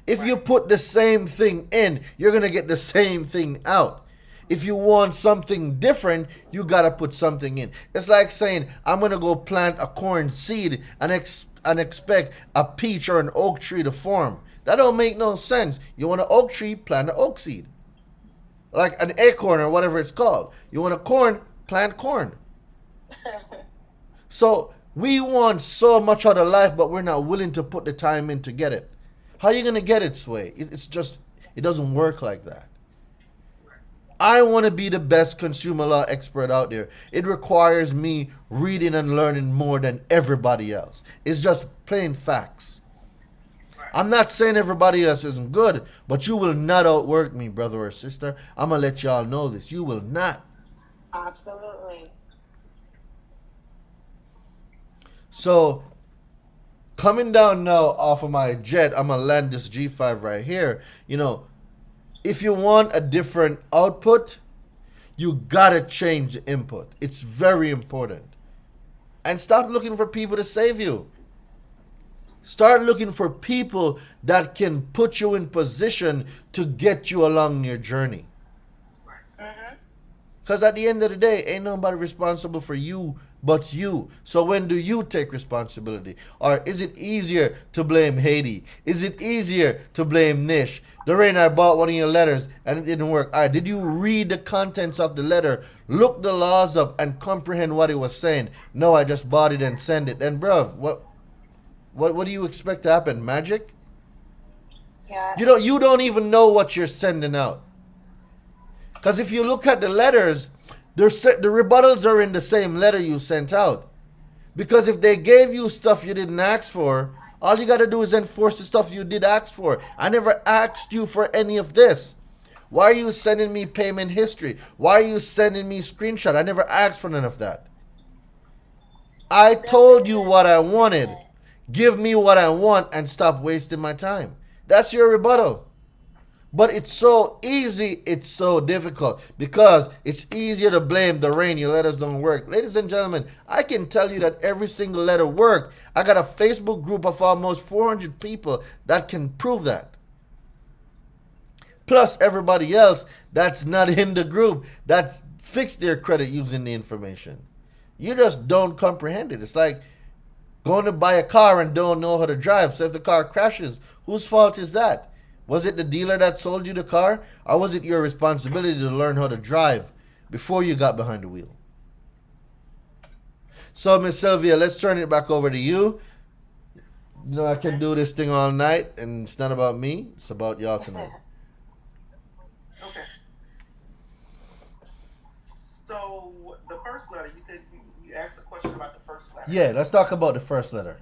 If you put the same thing in, you're going to get the same thing out. If you want something different, you got to put something in. It's like saying, I'm going to go plant a corn seed and expect a peach or an oak tree to form. That don't make no sense. You want an oak tree, plant an oak seed. Like an acorn or whatever it's called. You want a corn, plant corn. So we want so much out of life, but we're not willing to put the time in to get it. How are you going to get it, Sway? It doesn't work like that. I want to be the best consumer law expert out there. It requires me reading and learning more than everybody else. It's just plain facts. I'm not saying everybody else isn't good, but you will not outwork me, brother or sister. I'm going to let y'all know this. You will not.
Absolutely.
So, coming down now off of my jet, I'm going to land this G5 right here. You know, if you want a different output, you got to change the input. It's very important. And stop looking for people to save you. Start looking for people that can put you in position to get you along your journey. Because at the end of the day, ain't nobody responsible for you but you. So when do you take responsibility? Or is it easier to blame Haiti? Is it easier to blame Nish? Doreen, I bought one of your letters and it didn't work. All right, did you read the contents of the letter, look the laws up, and comprehend what it was saying? No, I just bought it and sent it. Then, bruv, what do you expect to happen? Magic?
Yeah.
You don't even know what you're sending out. Because if you look at the letters, the rebuttals are in the same letter you sent out. Because if they gave you stuff you didn't ask for, all you got to do is enforce the stuff you did ask for. I never asked you for any of this. Why are you sending me payment history? Why are you sending me screenshot? I never asked for none of that. I told you what I wanted. Give me what I want and stop wasting my time. That's your rebuttal. But it's so easy, it's so difficult. Because it's easier to blame the rain, your letters don't work. Ladies and gentlemen, I can tell you that every single letter worked. I got a Facebook group of almost 400 people that can prove that. Plus everybody else that's not in the group that's fixed their credit using the information. You just don't comprehend it. It's like going to buy a car and don't know how to drive. So if the car crashes, whose fault is that? Was it the dealer that sold you the car? Or was it your responsibility to learn how to drive before you got behind the wheel? So, Miss Sylvia, let's turn it back over to you. You know, I can do this thing all night, and it's not about me. It's about y'all tonight.
Okay. So the first letter, you said you asked a question about the first letter.
Yeah, let's talk about the first letter.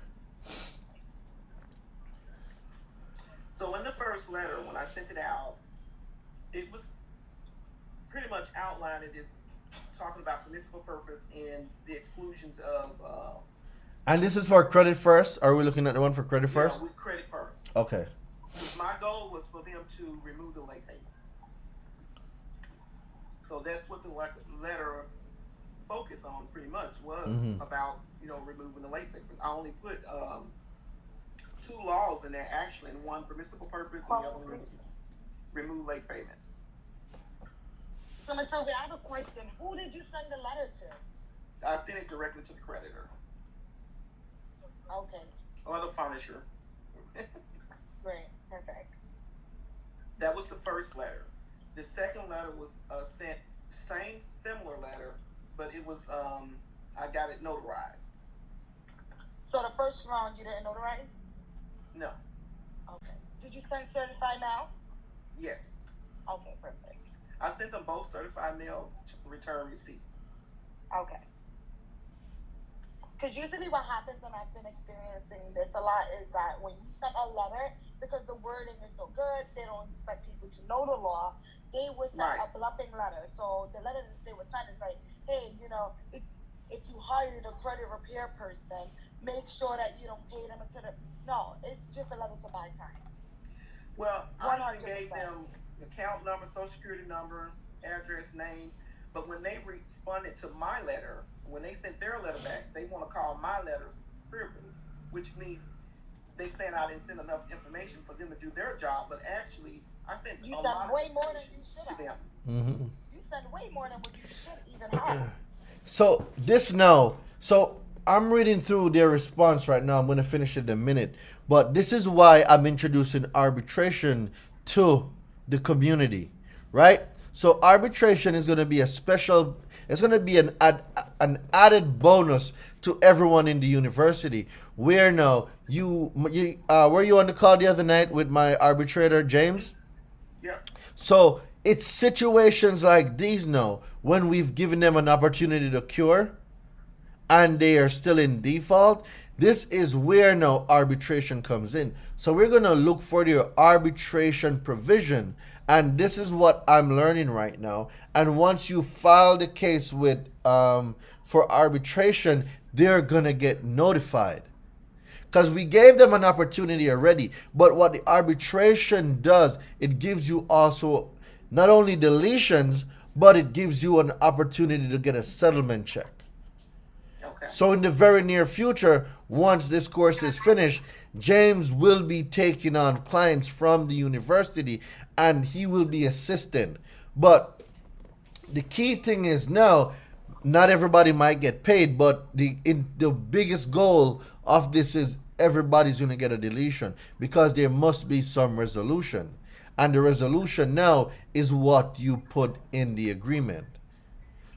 So in the first letter, when I sent it out, it was pretty much outlined. It is talking about permissible purpose and the exclusions of.
And this is for credit first? Are we looking at the one for credit first?
Yeah, with credit first.
Okay.
My goal was for them to remove the late payment. So that's what the letter focused on pretty much was about, removing the late payment. I only put two laws in there actually, and one permissible purpose and the other one remove late payments.
So, Ms. Sylvia, I have a question. Who did you send the letter to?
I sent it directly to the creditor
Okay,
or the furnisher.
great, perfect.
That was the first letter. The second letter was sent, similar letter, but it was, I got it notarized.
So the first round you didn't notarize?
No.
Okay. Did you send certified mail?
Yes.
Okay, perfect.
I sent them both certified mail return receipt.
Okay. Because usually what happens, and I've been experiencing this a lot, is that when you send a letter, because the wording is so good, they don't expect people to know the law, they would send a bluffing letter. So the letter that they would send is like, hey, it's if you hired a credit repair person, make sure that you don't pay them until no, it's just a letter to buy time.
Well, I even
100%.
gave them account number, social security number, address, name. But when they responded to my letter, when they sent their letter back, they want to call my letters frivolous, which means they saying I didn't send enough information for them to do their job. But actually, I sent
You
a
sent
lot
way
of
more than
information
you should
to
have.
them.
You send way more than what you should even have.
So I'm reading through their response right now. I'm going to finish it in a minute. But this is why I'm introducing arbitration to the community, right? So arbitration is going to be it's going to be an added bonus to everyone in the university. Where now, were you on the call the other night with my arbitrator, James?
Yeah.
So It's situations like these now when we've given them an opportunity to cure and they are still in default. This is where now arbitration comes in. So we're going to look for the arbitration provision. And this is what I'm learning right now. And once you file the case with for arbitration, they're going to get notified. Because we gave them an opportunity already. But what the arbitration does, it gives you also not only deletions, but it gives you an opportunity to get a settlement check.
Okay.
So in the very near future, once this course is finished, James will be taking on clients from the university and he will be assisting. But the key thing is now, not everybody might get paid, but the biggest goal of this is everybody's going to get a deletion because there must be some resolution. And the resolution now is what you put in the agreement.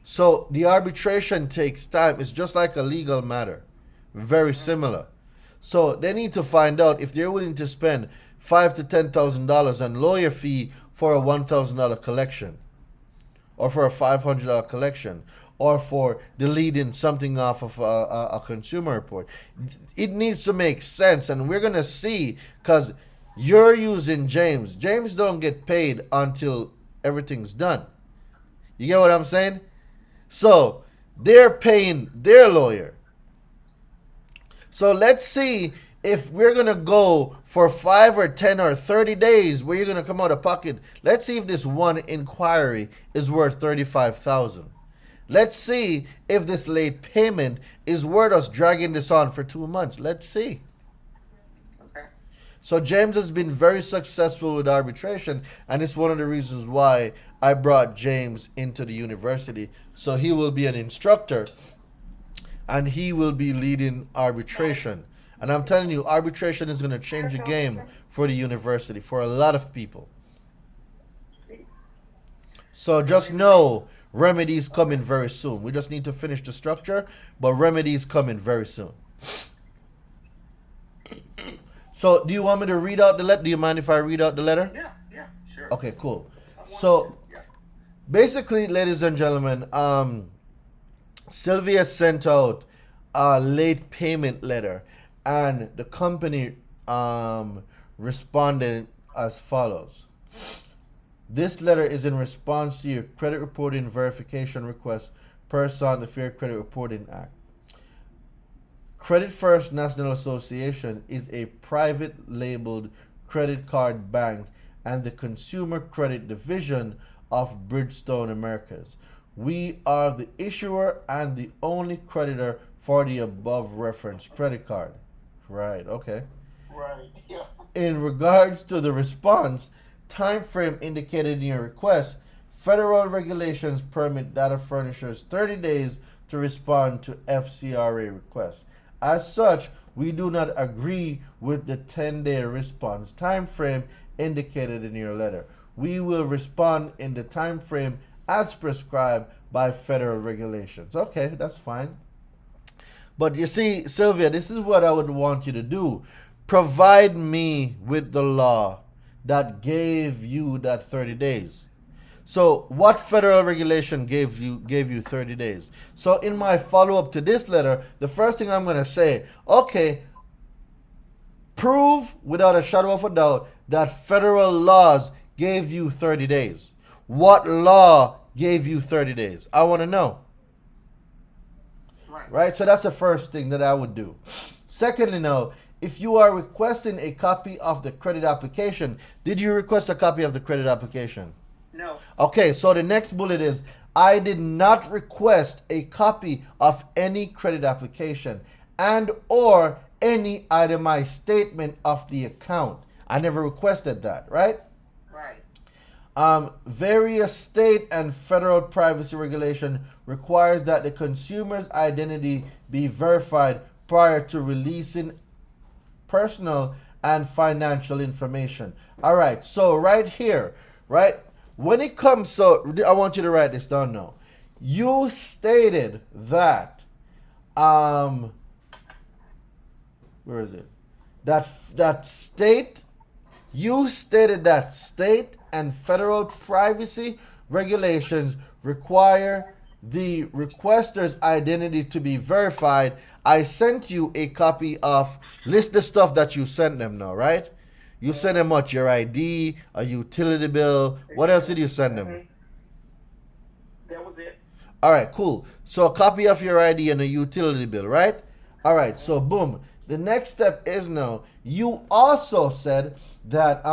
So the arbitration takes time. It's just like a legal matter. Very similar. So they need to find out if they're willing to spend $5,000 to $10,000 on lawyer fee for a $1,000 collection, or for a $500 collection, or for deleting something off of a consumer report. It needs to make sense, and we're gonna see, because you're using James. James don't get paid until everything's done. You get what I'm saying? So they're paying their lawyer. So let's see if we're going to go for 5 or 10 or 30 days where you're going to come out of pocket. Let's see if this one inquiry is worth $35,000. Let's see if this late payment is worth us dragging this on for 2 months. Let's see.
Okay.
So James has been very successful with arbitration, and it's one of the reasons why I brought James into the university. So he will be an instructor, and he will be leading arbitration. And I'm telling you, arbitration is going to change the game for the university, for a lot of people. So just know, remedies coming very soon. We just need to finish the structure, but remedies coming very soon. So do you want me to read out the letter? Do you mind if I read out the letter?
Yeah, sure.
Okay, cool. So basically, ladies and gentlemen, Sylvia sent out a late payment letter, and the company responded as follows. This letter is in response to your credit reporting verification request pursuant to the Fair Credit Reporting Act. Credit First National Association is a private labeled credit card bank and the consumer credit division of Bridgestone Americas. We are the issuer and the only creditor for the above referenced credit card. Right, okay.
Right, yeah.
In regards to the response time frame indicated in your request, federal regulations permit data furnishers 30 days to respond to FCRA requests. As such, we do not agree with the 10-day response time frame indicated in your letter. We will respond in the time frame as prescribed by federal regulations. Okay, that's fine. But you see, Sylvia, this is what I would want you to do. Provide me with the law that gave you that 30 days. So what federal regulation gave you 30 days? So in my follow-up to this letter, the first thing I'm going to say, okay, prove without a shadow of a doubt that federal laws gave you 30 days. What law gave you 30 days? I want to know. Right? So that's the first thing that I would do. Secondly, now, if you are requesting a copy of the credit application, did you request a copy of the credit application?
No.
Okay, so the next bullet is, I did not request a copy of any credit application and or any itemized statement of the account. I never requested that, right?
Right.
Various state and federal privacy regulation requires that the consumer's identity be verified prior to releasing personal and financial information. All right, so right here, right, when it comes, so I want you to write this down now. You stated that, where is it? That state, you stated that state and federal privacy regulations require the requester's identity to be verified. I sent you a copy of list the stuff that you sent them now, right? You sent them what? Your ID, a utility bill. What else did you send them?
That was it.
All right, cool. So a copy of your ID and a utility bill, right? All right, so boom. The next step is now you also said that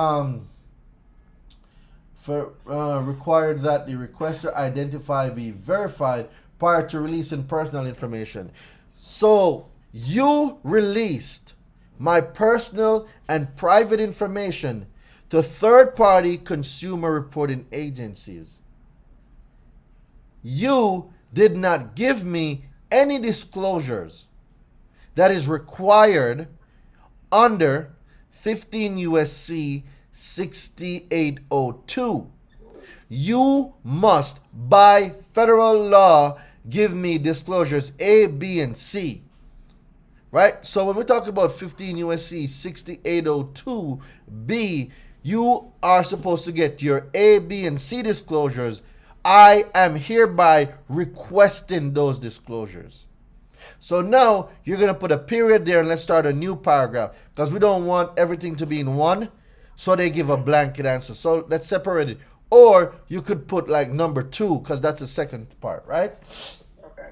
required that the requester identify be verified prior to releasing personal information. So you released my personal and private information to third-party consumer reporting agencies. You did not give me any disclosures that is required under 15 USC 6802. You must, by federal law, give me disclosures A, B, and C. Right? So when we talk about 15 USC 6802B, you are supposed to get your A, B, and C disclosures. I am hereby requesting those disclosures. So now you're going to put a period there and let's start a new paragraph because we don't want everything to be in one. So they give a blanket answer. So let's separate it. Or you could put like number 2 because that's the second part, right?
Okay.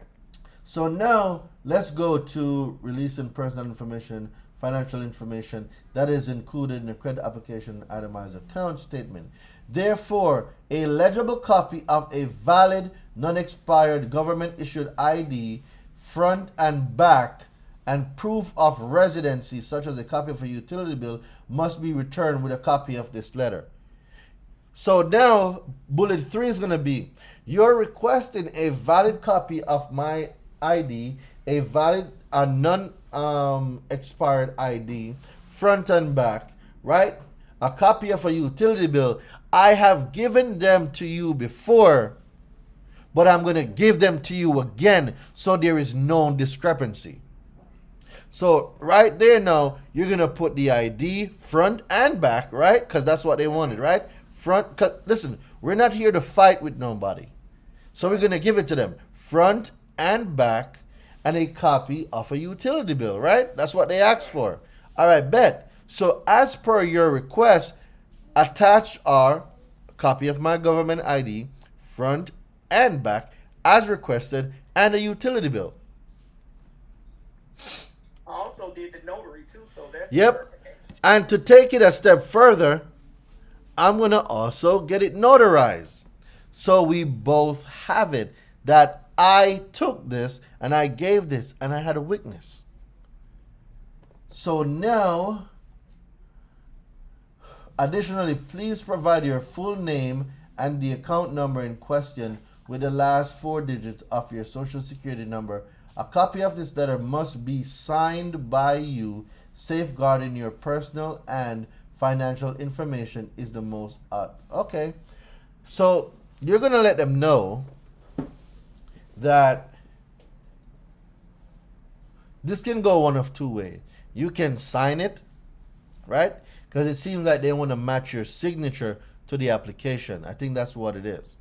So now let's go to releasing personal information, financial information that is included in the credit application itemized account statement. Therefore, a legible copy of a valid, non-expired government-issued ID, front and back, and proof of residency, such as a copy of a utility bill, must be returned with a copy of this letter. So now, bullet 3 is going to be, you're requesting a valid copy of my ID, a valid, non-expired ID, front and back, right? A copy of a utility bill. I have given them to you before, but I'm going to give them to you again so there is no discrepancy. So right there now, you're going to put the ID front and back, right? Because that's what they wanted, right? Front, listen, we're not here to fight with nobody. So we're going to give it to them. Front and back and a copy of a utility bill, right? That's what they asked for. All right, bet. So as per your request, attach our copy of my government ID, front and back, as requested, and a utility bill.
I also did the notary too, so that's
Yep.
perfect.
And to take it a step further, I'm going to also get it notarized. So we both have it that I took this and I gave this and I had a witness. So now, additionally, please provide your full name and the account number in question with the last 4 digits of your social security number. A copy of this letter must be signed by you, safeguarding your personal and financial information is the most okay. So you're going to let them know that this can go one of 2 ways. You can sign it, right? Because it seems like they want to match your signature to the application. I think that's what it is.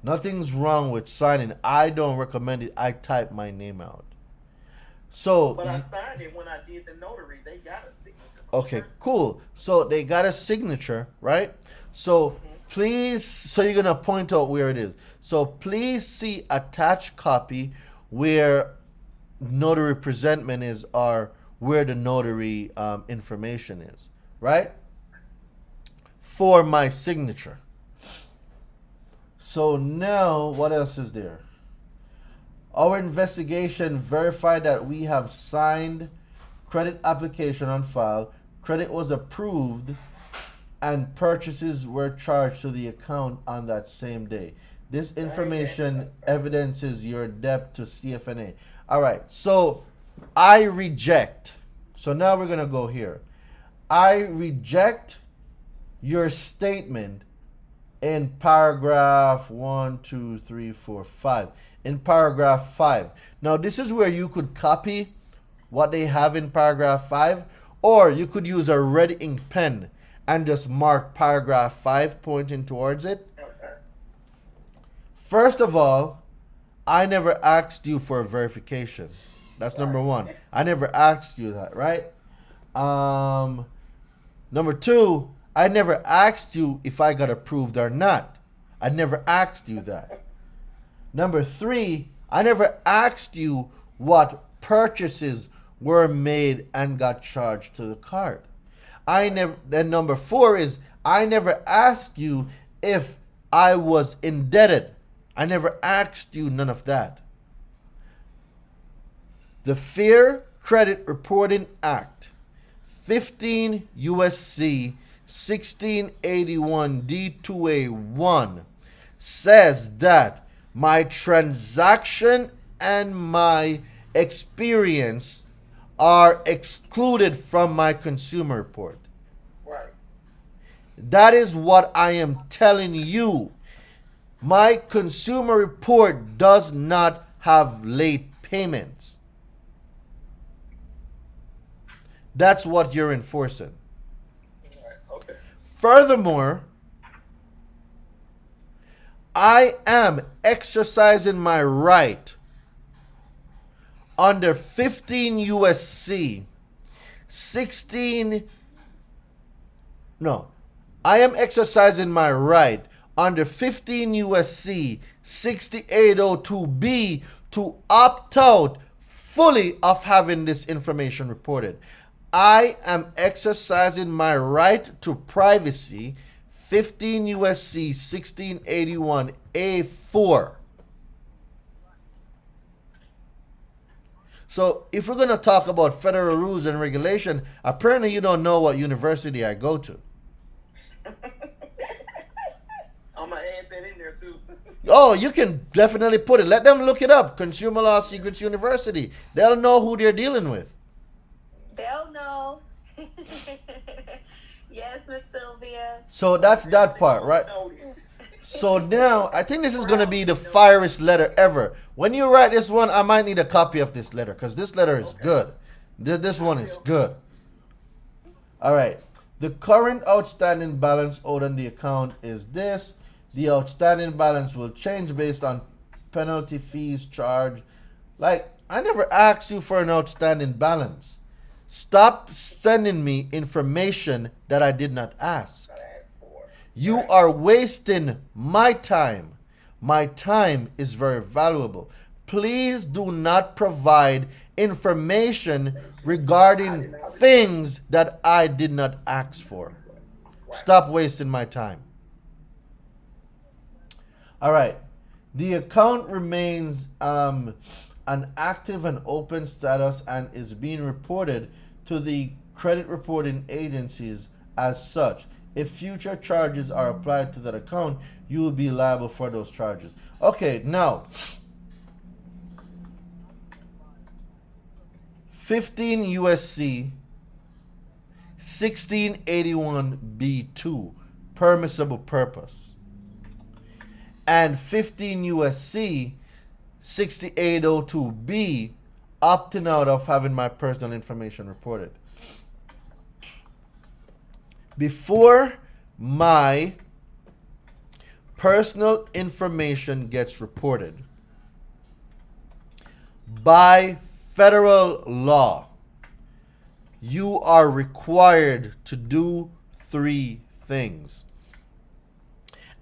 Nothing's wrong with signing. I don't recommend it. I type my name out. So,
But I signed it when I did the notary. They got a signature.
okay, cool. So they got a signature, right? So please, so you're gonna point out where it is. So please see attached copy where notary presentment is, or where the notary information is, right? For my signature. So now, what else is there? Our investigation verified that we have signed credit application on file. Credit was approved and purchases were charged to the account on that same day. This information evidences your debt to CFNA. All right, so I reject. So now we're going to go here. I reject your statement in paragraph 1, 2, 3, 4, 5. In paragraph 5. Now, this is where you could copy what they have in paragraph 5, or you could use a red ink pen and just mark paragraph 5 pointing towards it.
Okay.
First of all, I never asked you for a verification. That's number one. I never asked you that, right? Number two, I never asked you if I got approved or not. I never asked you that. Number three, I never asked you what purchases were made and got charged to the card. Then number four is I never asked you if I was indebted. I never asked you none of that. The Fair Credit Reporting Act, 15 USC 1681 D2A1 says that my transaction and my experience are excluded from my consumer report.
Right.
That is what I am telling you. My consumer report does not have late payments. That's what you're enforcing.
Right. Okay.
Furthermore, I am exercising my right under 15 USC 16 no I am exercising my right under 15 USC 6802B to opt out fully of having this information reported. I am exercising my right to privacy, 15 USC 1681 A4. So if we're going to talk about federal rules and regulation, apparently you don't know what university I go to.
I'm going to add that in there too.
Oh, you can definitely put it. Let them look it up. Consumer Law Secrets University. They'll know who they're dealing with.
They'll know. Yes, Miss Sylvia.
So that's that part, right? So now, I think this is going to be the fieriest letter ever. When you write this one, I might need a copy of this letter because this letter is good. This one is good. All right. The current outstanding balance owed on the account is this. The outstanding balance will change based on penalty fees charged. Like, I never asked you for an outstanding balance. Stop sending me information that I did not ask. You are wasting my time. My time is very valuable. Please do not provide information regarding things that I did not ask for. Stop wasting my time. All right. The account remains an active and open status and is being reported to the credit reporting agencies as such. If future charges are applied to that account, you will be liable for those charges. Okay, now 15 USC 1681B2, permissible purpose, and 15 USC 6802B, opting out of having my personal information reported. Before my personal information gets reported by federal law, you are required to do 3 things.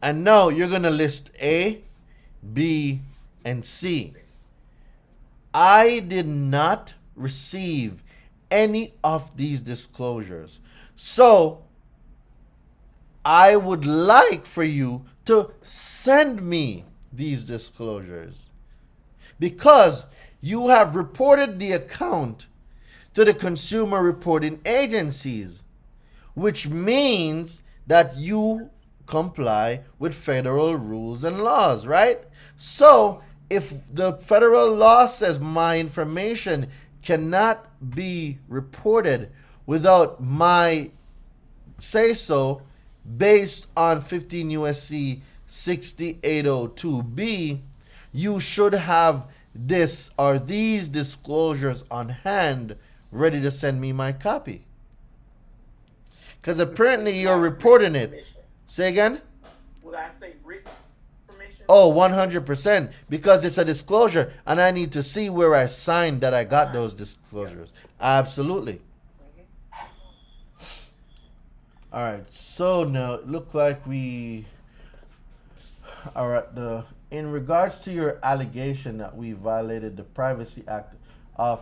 And now you're going to list A, B, and C. I did not receive any of these disclosures. So I would like for you to send me these disclosures because you have reported the account to the consumer reporting agencies, which means that you comply with federal rules and laws, right? So if the federal law says my information cannot be reported without my say so, based on 15 USC 6802B, you should have this or these disclosures on hand ready to send me my copy. Because apparently you're reporting it.
Permission.
Say again?
Would I say written permission?
Oh, 100%. Because it's a disclosure, and I need to see where I signed that I got those disclosures. Absolutely. All right. So now it looked like we are at the. In regards to your allegation that we violated the Privacy Act of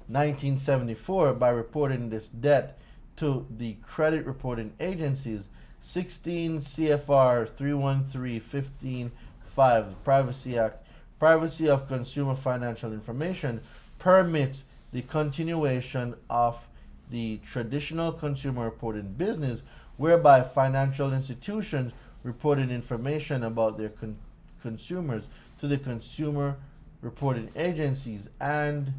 1974 by reporting this debt to the credit reporting agencies, 16 CFR 313.15.5 Privacy Act, Privacy of Consumer Financial Information, permits the continuation of the traditional consumer reporting business whereby financial institutions reporting information about their consumers to the consumer reporting agencies, and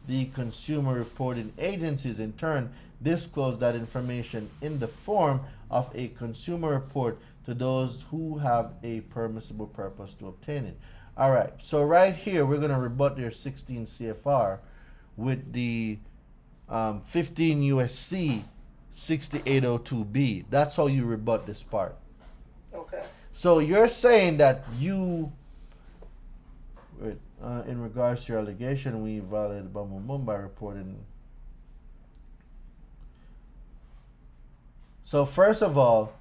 the consumer reporting agencies in turn disclose that information in the form of a consumer report to those who have a permissible purpose to obtain it. All right, so right here we're going to rebut their 16 CFR with the 15 USC 6802B. That's how you rebut this part.
Okay.
So you're saying that you, in regards to your allegation, we violated by reporting. So first of all,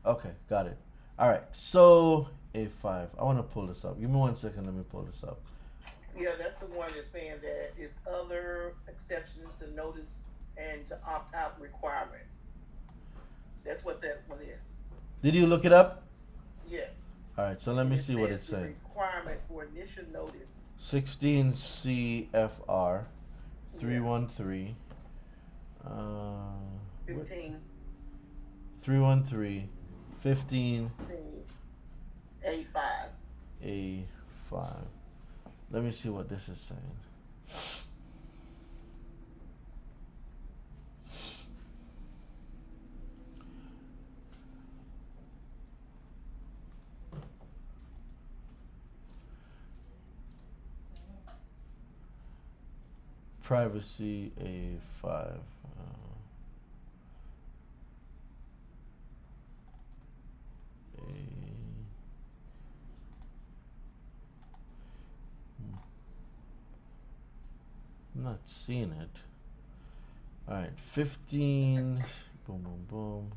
okay, got it. All right. So A5. I want to pull this up. Give me 1 second. Let me pull this up.
Yeah, that's the one that's saying that it's other exceptions to notice and to opt out requirements. That's what that one is.
Did you look it up?
Yes.
All right. So let me see what
says
it's
the
saying.
Requirements for initial notice.
16 CFR 313.
15.
313 15
A5.
A5. Let me see what this is saying. Privacy A5. I'm not seeing it. All right, 15. Boom, boom, boom.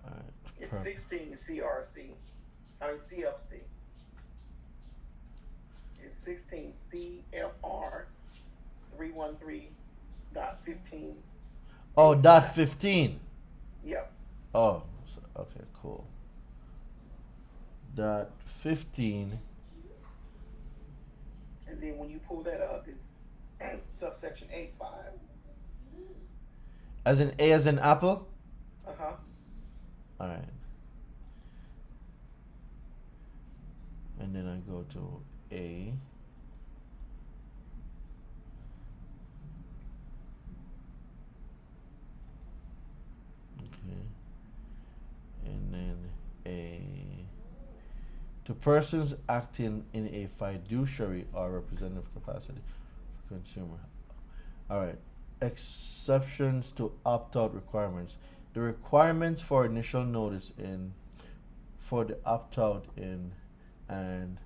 All right.
It's 16 CRC. I mean CFC. It's 16 CFR 313.15.
Oh, dot 15.
Yep.
Oh, okay, cool. Dot 15.
And then when you pull that up, it's subsection A5.
As in A as in apple?
Uh-huh.
All right. And then I go to A. Okay. And then A. To persons acting in a fiduciary or representative capacity for consumer. All right. Exceptions to opt-out requirements. The requirements for initial notice for the opt-out in and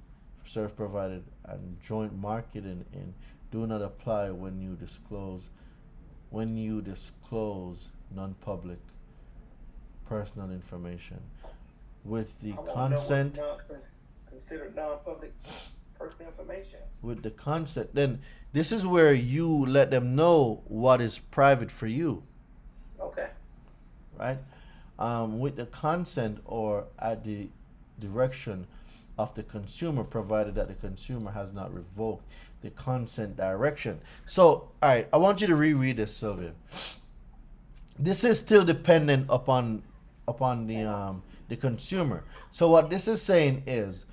service provided and joint marketing in do not apply when you disclose non-public personal information with the consent.
Considered non-public personal information.
With the consent, then this is where you let them know what is private for you.
Okay.
Right? With the consent or at the direction of the consumer, provided that the consumer has not revoked the consent direction. So, all right, I want you to reread this, Sylvia. This is still dependent upon the consumer. So what this is saying is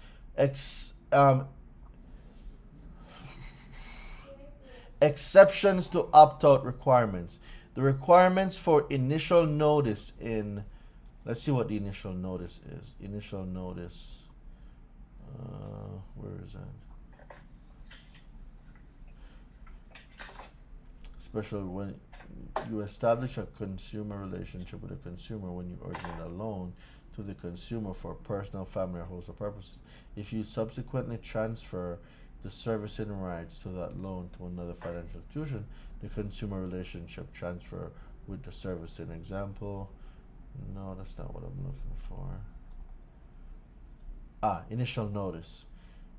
exceptions to opt-out requirements. The requirements for initial notice in, let's see what the initial notice is. Initial notice, where is that? especially when you establish a consumer relationship with a consumer when you originate a loan to the consumer for personal, family, or household purposes. If you subsequently transfer the servicing rights to that loan to another financial institution, the consumer relationship transfer with the servicing. Example, no, that's not what I'm looking for. Initial notice.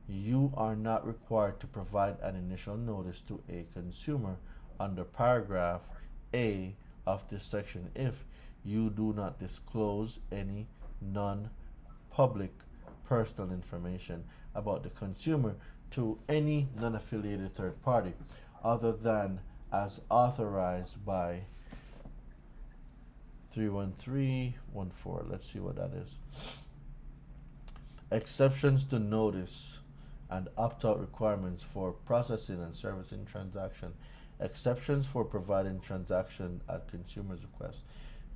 You are not required to provide an initial notice to a consumer under paragraph A of this section if you do not disclose any non-public personal information about the consumer to any non-affiliated third party other than as authorized by 31314. Let's see what that is. Exceptions to notice and opt-out requirements for processing and servicing transaction. Exceptions for providing transaction at consumer's request.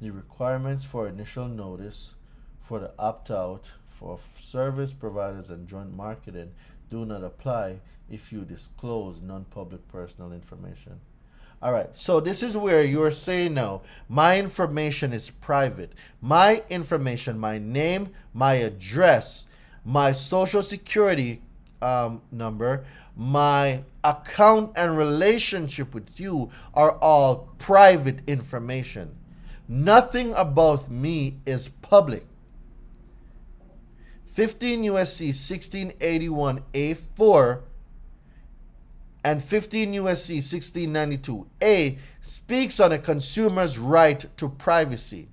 The requirements for initial notice for the opt-out for service providers and joint marketing do not apply if you disclose non-public personal information. All right, so this is where you're saying now, my information is private. My information, my name, my address, my social security number, my account and relationship with you are all private information. Nothing about me is public. 15 USC 1681 A4 and 15 USC 1692 A speaks on a consumer's right to privacy.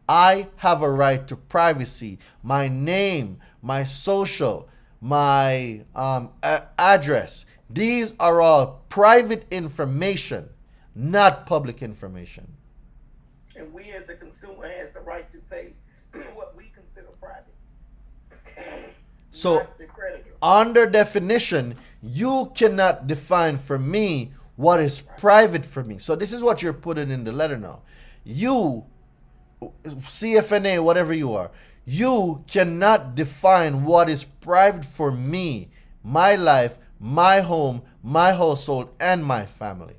I have a right to privacy. My name, my social, my address, these are all private information, not public information.
And we as a consumer has the right to say what we consider private.
So, under definition, you cannot define for me what is private for me. So this is what you're putting in the letter now. You, CFNA, whatever you are, you cannot define what is private for me, my life, my home, my household, and my family.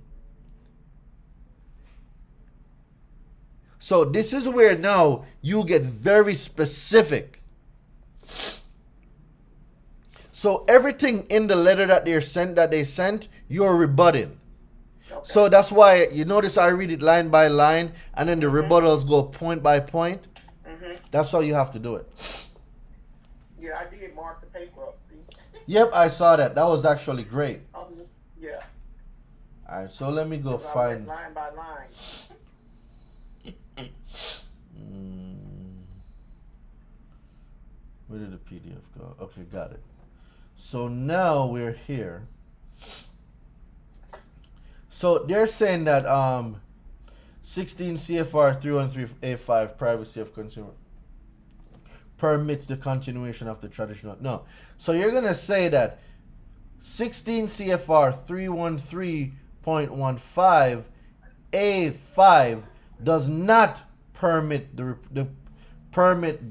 So this is where now you get very specific. So everything in the letter that they sent, you're rebutting. Okay. So that's why you notice I read it line by line, and then the rebuttals go point by point. That's how you have to do it.
Yeah, I did mark the paper up. See.
Yep, I saw that. That was actually great.
Yeah.
All right, so let me go find
line by line.
Where did the PDF go? Okay, got it. So now we're here. So they're saying that 16 CFR 313A5 privacy of consumer permits the continuation of the traditional. No. So you're going to say that 16 CFR 313.15 A5 does not permit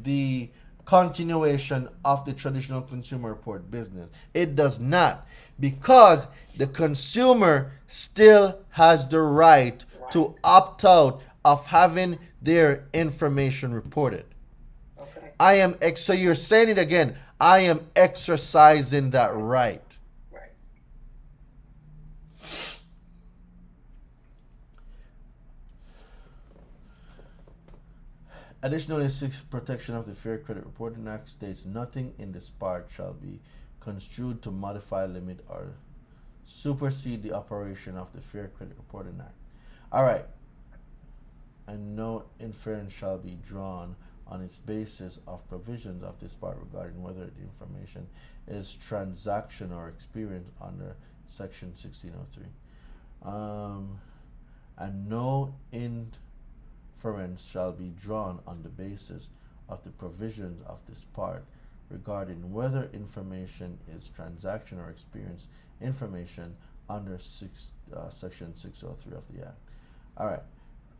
the continuation of the traditional consumer report business. It does not, because the consumer still has the right to opt out of having their information reported. Okay. So you're saying it again. I am exercising that right. Additionally, 6 Protection of the Fair Credit Reporting Act states nothing in this part shall be construed to modify, limit, or supersede the operation of the Fair Credit Reporting Act. All right. And no inference shall be drawn on its basis of provisions of this part regarding whether the information is transaction or experience under Section 1603. And no inference shall be drawn on the basis of the provisions of this part regarding whether information is transaction or experience information under Section 603 of the Act. All right.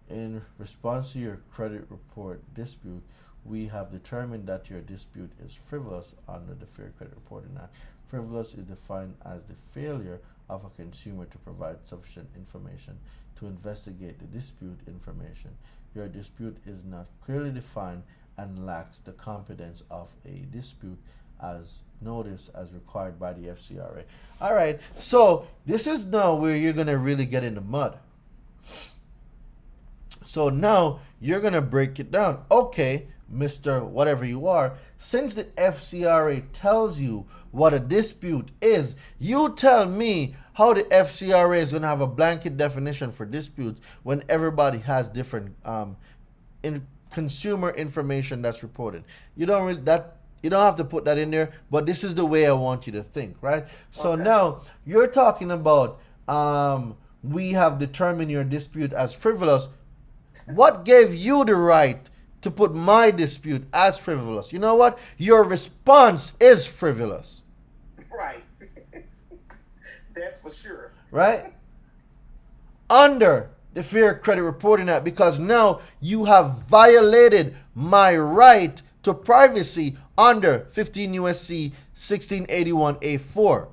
In response to your credit report dispute, we have determined that your dispute is frivolous under the Fair Credit Reporting Act. Frivolous is defined as the failure of a consumer to provide sufficient information to investigate the dispute information. Your dispute is not clearly defined and lacks the competence of a dispute as notice as required by the FCRA. All right, so this is now where you're going to really get in the mud. So now you're going to break it down. Okay, Mr. Whatever you are, since the FCRA tells you what a dispute is, you tell me how the FCRA is going to have a blanket definition for disputes when everybody has different consumer information that's reported. You don't have to put that in there, but this is the way I want you to think, right? So now you're talking about we have determined your dispute as frivolous. What gave you the right to put my dispute as frivolous? You know what? Your response is frivolous.
Right. That's for sure.
Right? Under the Fair Credit Reporting Act, because now you have violated my right to privacy under 15 USC 1681A4.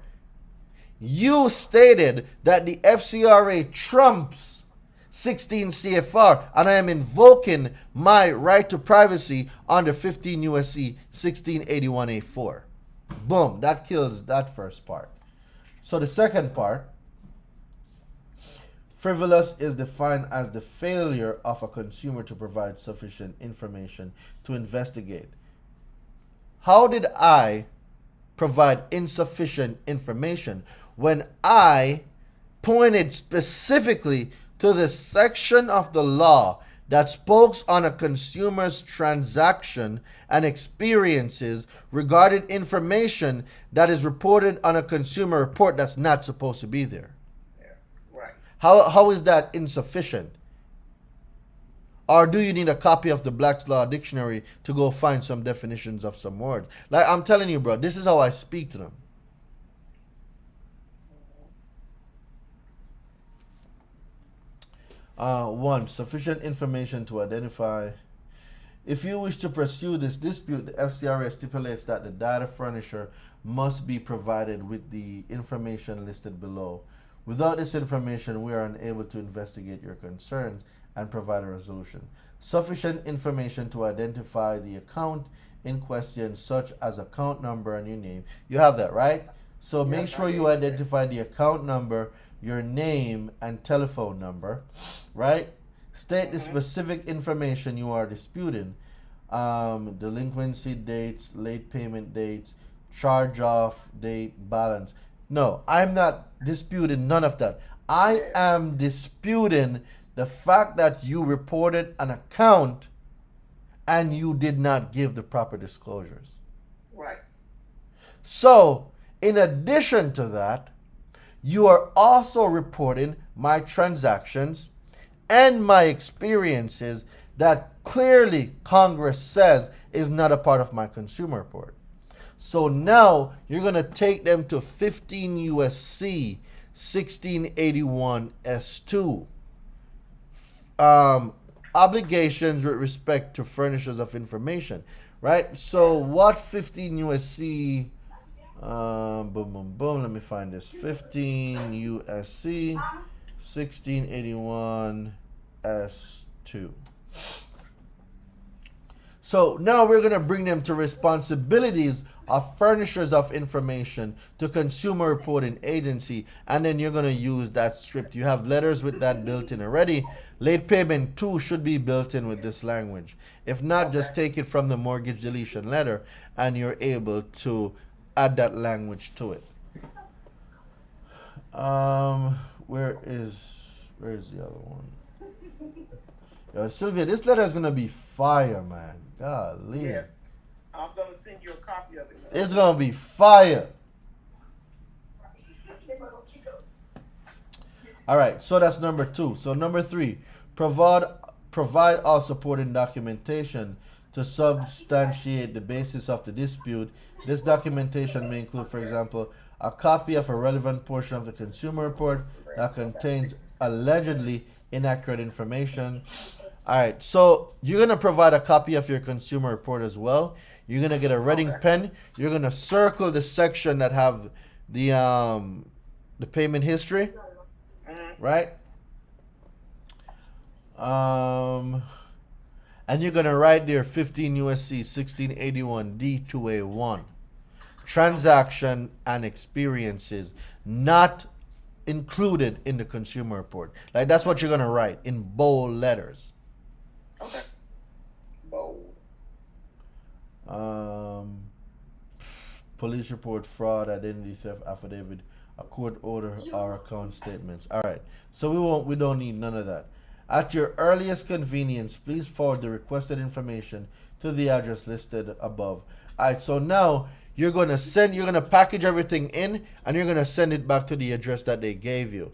You stated that the FCRA trumps 16 CFR, and I am invoking my right to privacy under 15 USC 1681A4. Boom, that kills that first part. So the second part, frivolous is defined as the failure of a consumer to provide sufficient information to investigate. How did I provide insufficient information when I pointed specifically to the section of the law that spoke on a consumer's transaction and experiences regarding information that is reported on a consumer report that's not supposed to be there?
Yeah, right.
How is that insufficient? Or do you need a copy of the Black's Law Dictionary to go find some definitions of some words? Like I'm telling you, bro, this is how I speak to them. One, sufficient information to identify. If you wish to pursue this dispute, the FCRA stipulates that the data furnisher must be provided with the information listed below. Without this information, we are unable to investigate your concerns and provide a resolution. Sufficient information to identify the account in question, such as account number and your name. You have that, right? So make sure you identify the account number, your name, and telephone number, right? State the specific information you are disputing. Delinquency dates, late payment dates, charge-off date, balance. No, I'm not disputing none of that. I am disputing the fact that you reported an account and you did not give the proper disclosures.
Right.
So, in addition to that, you are also reporting my transactions and my experiences that clearly Congress says is not a part of my consumer report. So now you're going to take them to 15 USC 1681 S2. Obligations with respect to furnishers of information, right? So what 15 USC, boom, boom, boom, let me find this. 15 USC 1681 S2. So now we're going to bring them to responsibilities of furnishers of information to consumer reporting agency, and then you're going to use that script. You have letters with that built in already. Late payment 2 should be built in with this language. If not, just take it from the mortgage deletion letter and you're able to add that language to it. Where is the other one? Yo, Sylvia, this letter is going to be fire, man. Golly.
Yes. I'm going to send you a copy of it.
It's going to be fire. All right, so that's number 2. So number 3, provide all supporting documentation to substantiate the basis of the dispute. This documentation may include, for example, a copy of a relevant portion of the consumer report that contains allegedly inaccurate information. All right, so you're going to provide a copy of your consumer report as well. You're going to get a writing pen. You're going to circle the section that have the the payment history, right? And you're gonna write there 15 USC 1681 D2A1 transaction and experiences not included in the consumer report. Like that's what you're gonna write in bold letters.
Okay. Bold.
Police report, fraud, identity theft affidavit, a court order, or account statements. All right. So we don't need none of that. At your earliest convenience, please forward the requested information to the address listed above. All right. So now you're gonna package everything in, and you're gonna send it back to the address that they gave you.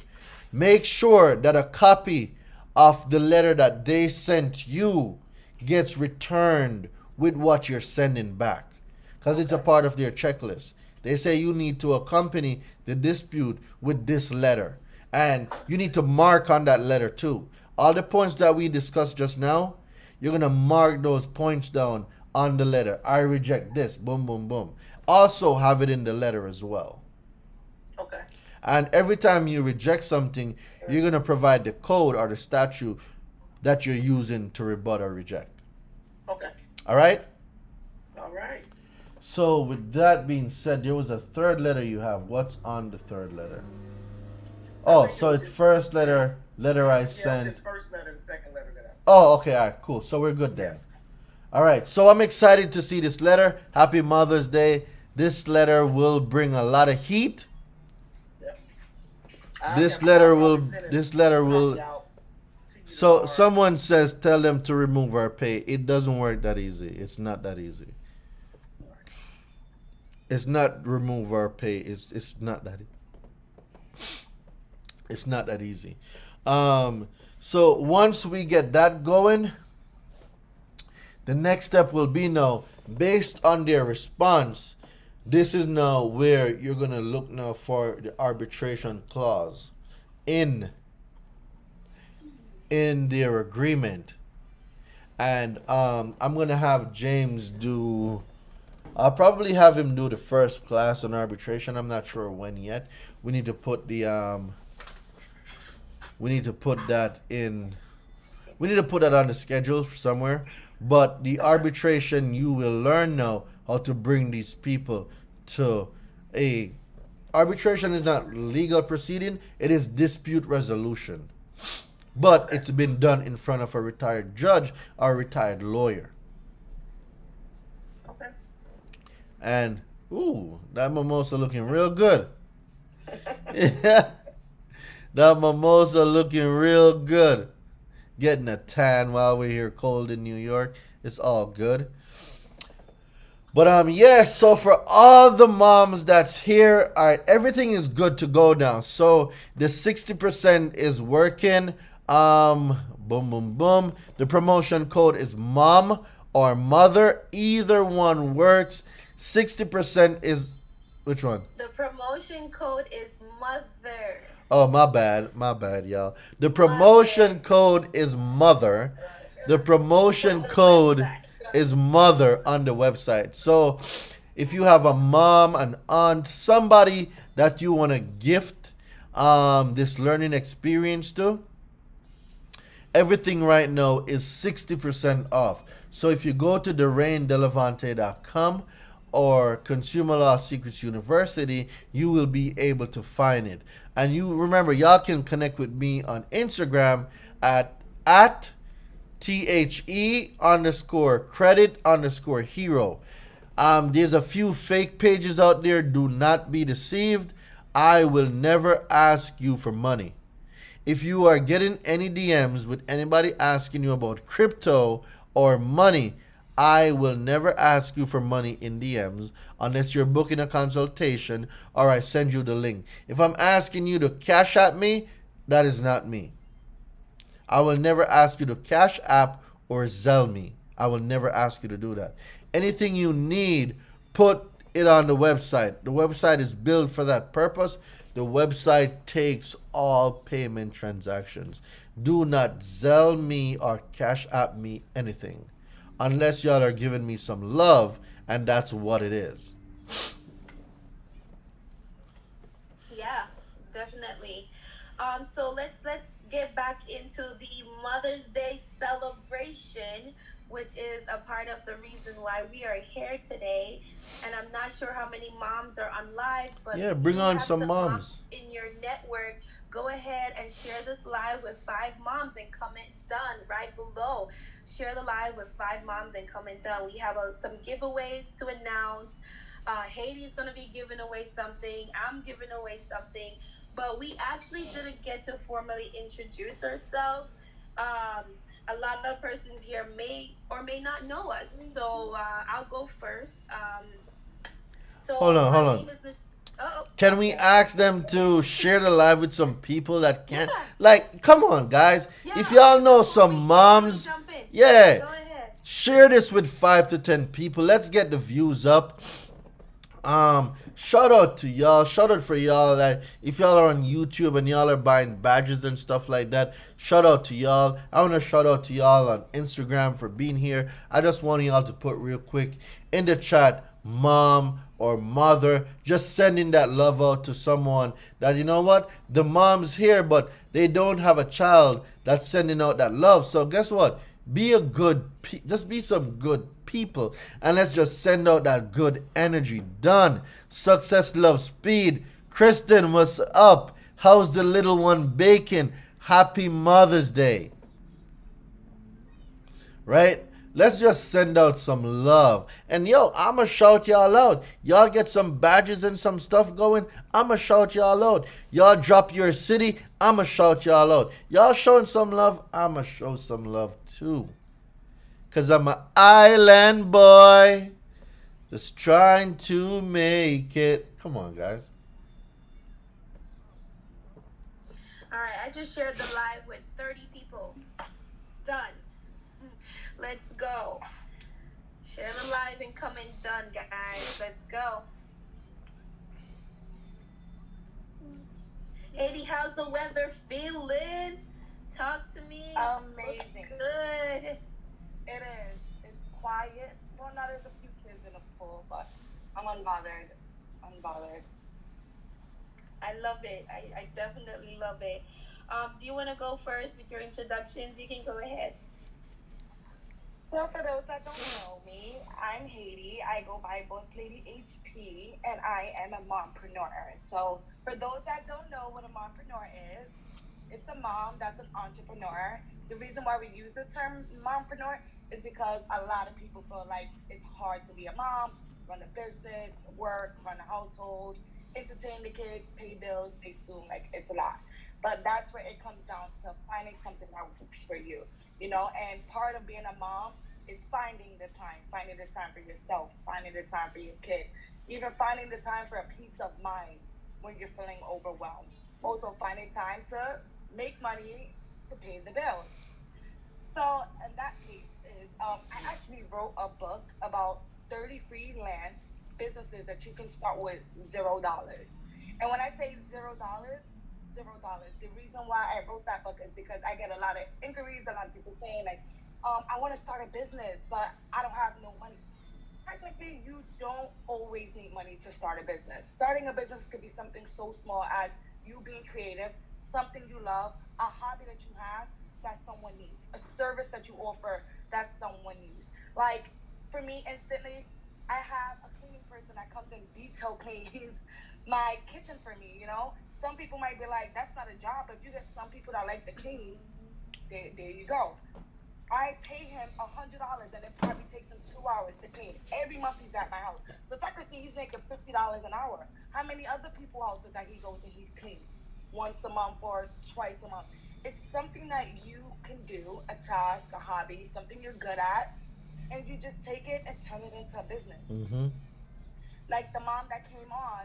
Make sure that a copy of the letter that they sent you gets returned with what you're sending back, because it's a part of their checklist. They say you need to accompany the dispute with this letter, and you need to mark on that letter too. All the points that we discussed just now, you're gonna mark those points down on the letter. I reject this. Boom, boom, boom. Also have it in the letter as well.
Okay.
And every time you reject something, you're gonna provide the code or the statute that you're using to rebut or reject.
Okay.
All right.
All right.
So with that being said, there was a third letter you have. What's on the third letter? Oh, so it's first letter I sent.
This first letter and second letter that I sent.
Oh, okay, all right, cool. So we're good then. All right, so I'm excited to see this letter. Happy Mother's Day. This letter will bring a lot of heat.
Yep.
This letter will. So someone says, tell them to remove our pay. It doesn't work that easy. It's not that easy. It's not remove our pay. It's not that. It's not that easy. So once we get that going, the next step will be now, based on their response, this is now where you're gonna look now for the arbitration clause in their agreement. And I'm gonna have James do. I'll probably have him do the first class on arbitration. I'm not sure when yet. We need to put the we need to put that in. We need to put that on the schedule somewhere. But the arbitration, you will learn now how to bring these people to a. Arbitration is not legal proceeding. It is dispute resolution. But it's been done in front of a retired judge or a retired lawyer.
Okay.
And, ooh, that mimosa looking real good. Yeah. That mimosa looking real good. Getting a tan while we're here cold in New York. It's all good. But yeah, so for all the moms that's here, all right, everything is good to go now. So the 60% is working. Boom, boom, boom. The promotion code is mom or mother. Either one works. 60% is, which one?
The promotion code is mother.
Oh, my bad, y'all. The promotion code is mother. The promotion code is mother on the website. So if you have a mom, an aunt, somebody that you want to gift this learning experience to, everything right now is 60% off. So if you go to DoreenDelevante.com or Consumer Law Secrets University, you will be able to find it. And you remember, y'all can connect with me on Instagram at THE_credit_hero. There's a few fake pages out there. Do not be deceived. I will never ask you for money. If you are getting any DMs with anybody asking you about crypto or money, I will never ask you for money in DMs unless you're booking a consultation or I send you the link. If I'm asking you to cash at me, that is not me. I will never ask you to cash app or Zelle me. I will never ask you to do that. Anything you need, put it on the website. The website is built for that purpose. The website takes all payment transactions. Do not Zelle me or cash app me anything. Unless y'all are giving me some love, and that's what it is.
Yeah, definitely. So let's get back into the Mother's Day celebration, which is a part of the reason why we are here today. And I'm not sure how many moms are on live, but
Yeah,
if
bring
you
on
have
some
some
moms.
moms in your network, go ahead and share this live with 5 moms and comment done right below. Share the live with 5 moms and comment done. We have some giveaways to announce. Haiti's gonna be giving away something. I'm giving away something, but we actually didn't get to formally introduce ourselves. A lot of persons here may or may not know us, so I'll go first.
Hold
So
on, hold
my
on.
name is. Oh,
Can we
okay.
ask them to share the live with some people that can't?
Yeah.
Like, come on, guys.
Yeah,
If y'all know
before
some
we
moms,
jump in,
yeah,
go ahead.
share this with 5 to 10 people. Let's get the views up. Shout out to y'all. Shout out for y'all that if y'all are on YouTube and y'all are buying badges and stuff like that. Shout out to y'all. I want to shout out to y'all on Instagram for being here. I just want y'all to put real quick in the chat, mom or mother, just sending that love out to someone that, you know what, the mom's here but they don't have a child, that's sending out that love. So guess what, be a good just be some good people, and let's just send out that good energy. Done. Success, love, speed. Kristen, what's up? How's the little one baking? Happy Mother's Day. Right? Let's just send out some love. And yo, I'ma shout y'all out. Y'all get some badges and some stuff going, I'ma shout y'all out. Y'all drop your city, I'ma shout y'all out. Y'all showing some love, I'ma show some love too. Cause I'm an island boy, just trying to make it. Come on, guys.
All right, I just shared the live with 30 people. Done. Let's go. Share the live and comment done, guys. Let's go. Haiti, how's the weather feeling? Talk to me.
Amazing.
Looks good.
It is. It's quiet. Well, not there's a few kids in the pool, but I'm unbothered. Unbothered.
I love it. I definitely love it. Do you want to go first with your introductions? You can go ahead.
Well, for those that don't know me, I'm Haiti. I go by Boss Lady HP, and I am a mompreneur. So, for those that don't know what a mompreneur is, it's a mom that's an entrepreneur. The reason why we use the term mompreneur is because a lot of people feel like it's hard to be a mom, run a business, work, run a household, entertain the kids, pay bills. They assume like it's a lot. But that's where it comes down to finding something that works for you, you know. And part of being a mom is finding the time for yourself, finding the time for your kid, even finding the time for a peace of mind when you're feeling overwhelmed. Also finding time to make money to pay the bills. So in that case is I actually wrote a book about 30 freelance businesses that you can start with $0. And when I say $0, $0. The reason why I wrote that book is because I get a lot of inquiries, a lot of people saying like, I want to start a business, but I don't have no money. Technically, you don't always need money to start a business. Starting a business could be something so small as you being creative, something you love, a hobby that you have that someone needs, a service that you offer that someone needs. Like for me, instantly, I have a cleaning person that comes and detail cleans my kitchen for me. You know, some people might be like, "That's not a job." But if you get some people that like to clean, there you go. I pay him $100, and it probably takes him 2 hours to clean. Every month he's at my house, so technically he's making $50 an hour. How many other people houses that he goes and he cleans once a month or twice a month? It's something that you can do, a task, a hobby, something you're good at, and you just take it and turn it into a business.
Mm-hmm.
Like the mom that came on,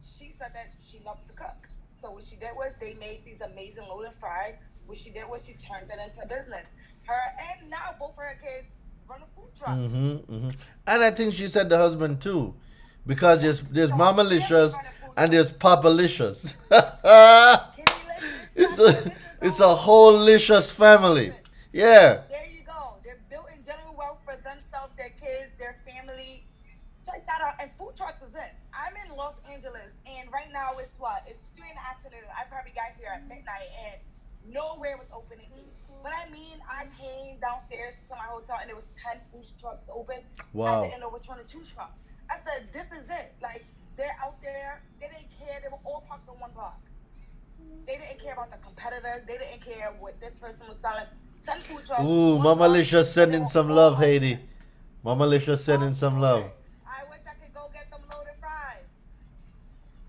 she said that she loves to cook. So what she did was they made these amazing loaded fried. What she did was she turned it into a business. Her and now both of her kids run a food truck.
Mm-hmm. Mm-hmm. And I think she said the husband too, because there's
So
Mama
they're
Licious
running food
and
truck.
there's Papa Licious.
Kitty Licious,
it's
Papa
a
Licious,
it's
all
a whole Licious family.
listen.
Yeah.
There you go. They're building general wealth for themselves, their kids, their family. Check that and food trucks is in. I'm in Los Angeles, and right now it's what? It's 3 in the afternoon. I probably got here at midnight, and nowhere was open to eat. But I mean, I came downstairs to my hotel, and there was 10 food trucks open.
Wow.
I didn't know which one to choose from. I said, this is it. Like, they're out there. They didn't care. They were all parked on one block. They didn't care about the competitors. They didn't care what this person was selling. 10 food trucks.
Ooh,
one
Mama
block,
Lisha
and
sending
they
some
were
love,
all
Haiti.
open.
Mama Lisha sending some love.
I wish I could go get them loaded fries.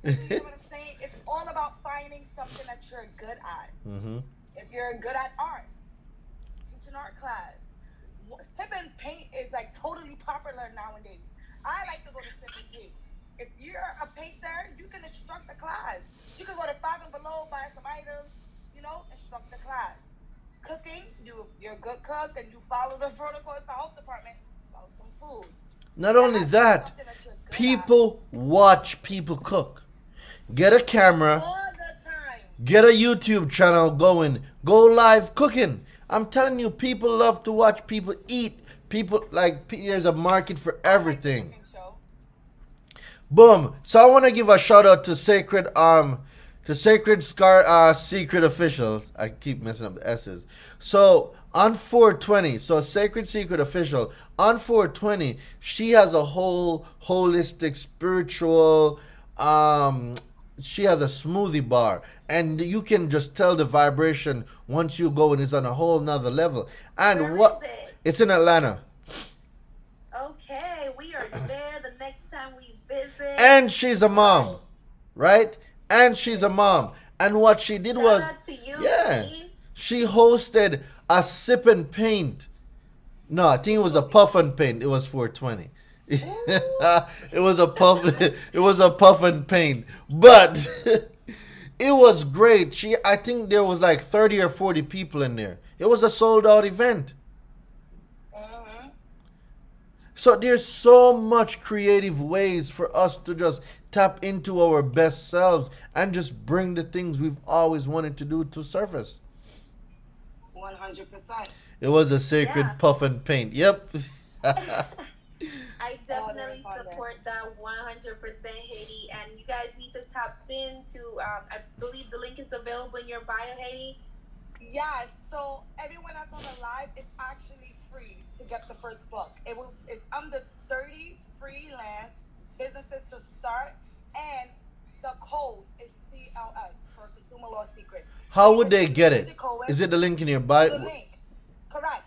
You know what I'm saying? It's all about finding something that you're good at.
Mm-hmm.
If you're good at art, teach an art class. Sip and paint is like totally popular nowadays. I like to go to sip and paint. If you're a painter, you can instruct the class. You can go to Five and Below, buy some items, instruct the class. Cooking, you're a good cook and you follow the protocols of the health department, sell some food.
Not only that, people watch people cook. Get a camera,
All the time.
get a YouTube channel going, go live cooking. I'm telling you, people love to watch people eat. People there's a market for everything. Boom. So I want to give a shout out to Sacred Secret Officials. I keep messing up the S's. So on 420, so Sacred Secret Official on 420, she has a whole holistic spiritual. She has a smoothie bar, and you can just tell the vibration once you go, and it's on a whole nother level. And
Where is it?
It's in Atlanta.
Okay, we are there the next time we visit.
And she's a mom, right? And she's a mom. And what she did was,
Shout out to you,
yeah,
Queen.
she hosted a sip and paint. No, I think it was a puff and paint. It was 420. It was a puff. It was a puff and paint, but it was great. I think there was like 30 or 40 people in there. It was a sold out event. So there's so much creative ways for us to just tap into our best selves and just bring the things we've always wanted to do to surface.
100%.
It was a sacred puff and paint. Yep.
I definitely support that 100%, Haiti. And you guys need to tap into, I believe the link is available in your bio, Haiti.
Yes, so everyone that's on the live, it's actually free to get the first book. It's under 30 freelance businesses to start, and the code is CLS for Consumer Law Secret.
How would they get it? Is it the link in your bio?
The link, correct.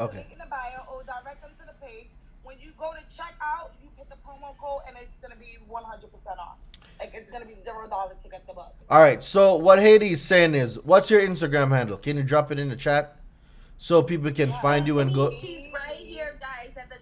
Okay.
The link in the bio or direct them to the page. When you go to check out, you hit the promo code, and it's gonna be 100% off. Like, it's gonna be $0 to get the book.
All right. So what Haiti is saying is, what's your Instagram handle? Can you drop it in the chat so people can find you and go?
She's right here, guys, at the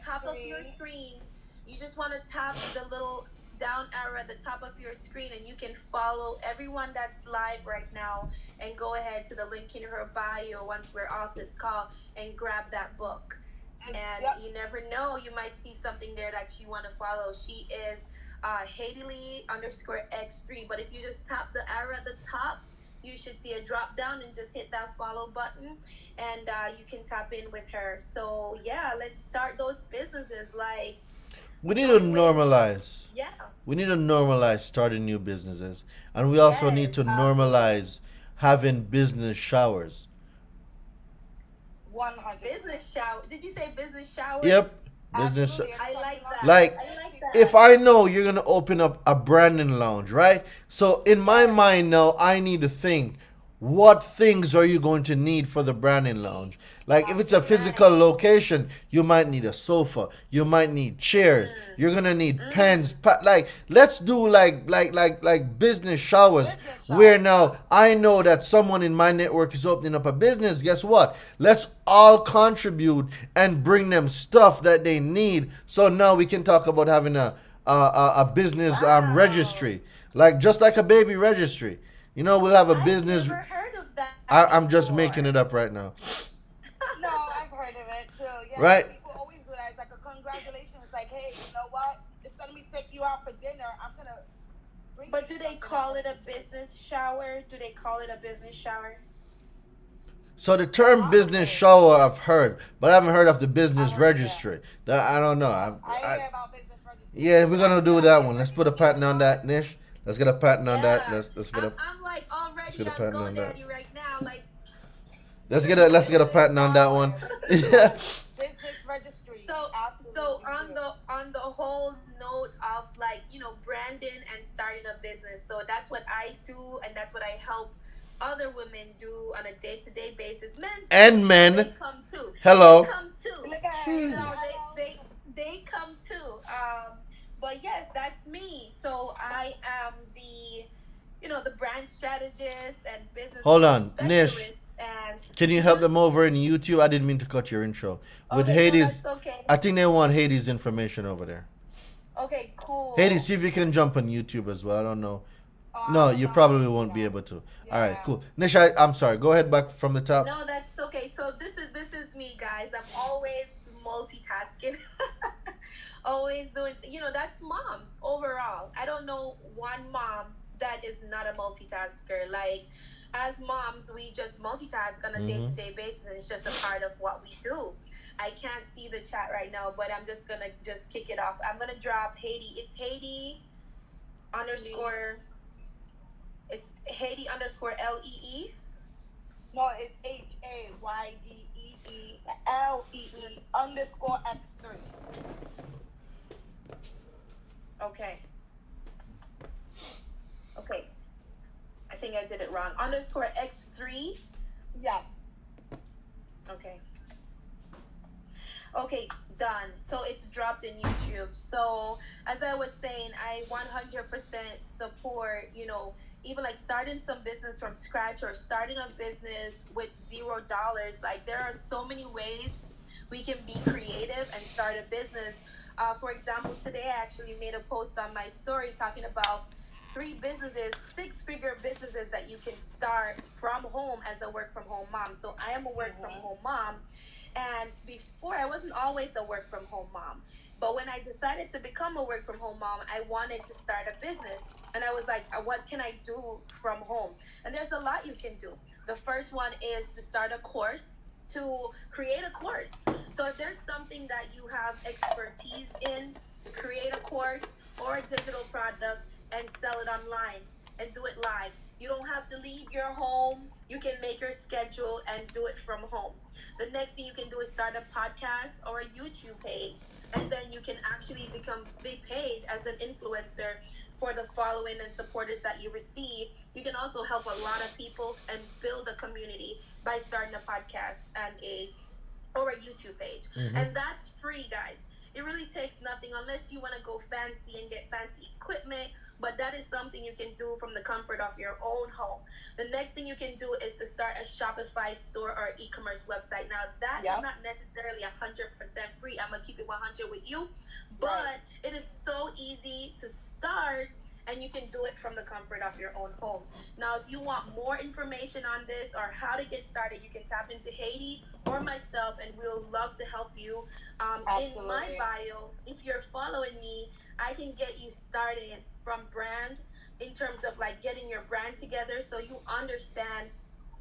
top of your screen. You just want to tap the little down arrow at the top of your screen, and you can follow everyone that's live right now, and go ahead to the link in her bio once we're off this call and grab that book. And you never know, you might see something there that you want to follow. She is HaidieLee_X3. But if you just tap the arrow at the top, you should see a drop down and just hit that follow button, and you can tap in with her. So yeah, let's start those businesses. Like,
we need to normalize.
Yeah.
We need to normalize starting new businesses, and we also need to normalize having business showers.
100.
Business shower. Did you say business showers?
Yep. Business.
I like that.
Like,
I like that.
if I know you're gonna open up a branding lounge, right? So in my mind now, I need to think, what things are you going to need for the branding lounge? Like, if it's a physical location, you might need a sofa, you might need chairs, you're gonna need pens. Like, let's do like business showers, where now I know that someone in my network is opening up a business. Guess what? Let's all contribute and bring them stuff that they need. So now we can talk about having a business registry, like just like a baby registry. You know, we'll have a business.
I've never heard of that.
I'm just making it up right now.
No, I've heard of it too. Yeah,
right?
People always do that. It's like a congratulations. Like, hey, you know what? Instead of me take you out for dinner, I'm gonna bring.
But do they call it a business shower? Do they call it a business shower?
So the term business shower I've heard, but I haven't heard of the business registry. I don't know.
I hear about business
Yeah, we're gonna do that one. Let's put a patent on that, Nish. Let's get a patent on that.
Yeah,
Let's get
I'm like
let's
already
get a
on
patent on that.
GoDaddy right now. Like,
Let's get a patent on that one. Yeah.
Business registry.
so
Absolutely.
on the whole note of like, branding and starting a business. So that's what I do, and that's what I help other women do on a day-to-day basis. Men too,
And men.
they come too.
Hello.
They come too.
Look at
You
her.
know, they come too. But yes, that's me. So I am the brand strategist and business
Hold
growth
on, Nish.
specialist. And
Can you help them over in YouTube? I didn't mean to cut your intro. With
okay, no,
Hades,
that's okay.
I think they want Hades information over there.
Okay, cool.
Hades, see if you can jump on YouTube as well. I don't know.
Oh,
No,
I
you
don't
probably
know.
won't be
Yeah.
able to.
Yeah.
All right, cool. Nish, I'm sorry. Go ahead back from the top.
No, that's okay. So this is me, guys. I'm always multitasking. Always doing, that's moms overall. I don't know one mom that is not a multitasker. Like, as moms, we just multitask on a day-to-day basis, and it's just a part of what we do. I can't see the chat right now, but I'm just gonna kick it off. I'm gonna drop Haiti. It's Haiti underscore. It's Haiti underscore LEE.
No, it's HAYDEELEE underscore X3.
Okay. Okay. I think I did it wrong. Underscore X3.
Yes.
Okay. Okay, done. So it's dropped in YouTube. So as I was saying, I 100% support, even like starting some business from scratch or starting a business with $0. Like, there are so many ways we can be creative and start a business. For example, today I actually made a post on my story talking about 3 businesses, 6-figure businesses that you can start from home as a work from home mom. So I am a work from home mom. And before, I wasn't always a work from home mom. But when I decided to become a work from home mom, I wanted to start a business. And I was like, what can I do from home? And there's a lot you can do. The first one is to start a course, to create a course. So if there's something that you have expertise in, create a course or a digital product and sell it online and do it live. You don't have to leave your home. You can make your schedule and do it from home. The next thing you can do is start a podcast or a YouTube page, and then you can actually be paid as an influencer for the following and supporters that you receive. You can also help a lot of people and build a community by starting a podcast and or a YouTube page. And that's free, guys. It really takes nothing unless you want to go fancy and get fancy equipment, but that is something you can do from the comfort of your own home. The next thing you can do is to start a Shopify store or e-commerce website. Now, that is not necessarily 100% free. I'm going to keep it 100 with you, but it is so easy to start, and you can do it from the comfort of your own home. Now, if you want more information on this or how to get started, you can tap into Haiti or myself, and we'll love to help you. In my bio, if you're following me, I can get you started from brand in terms of like getting your brand together so you understand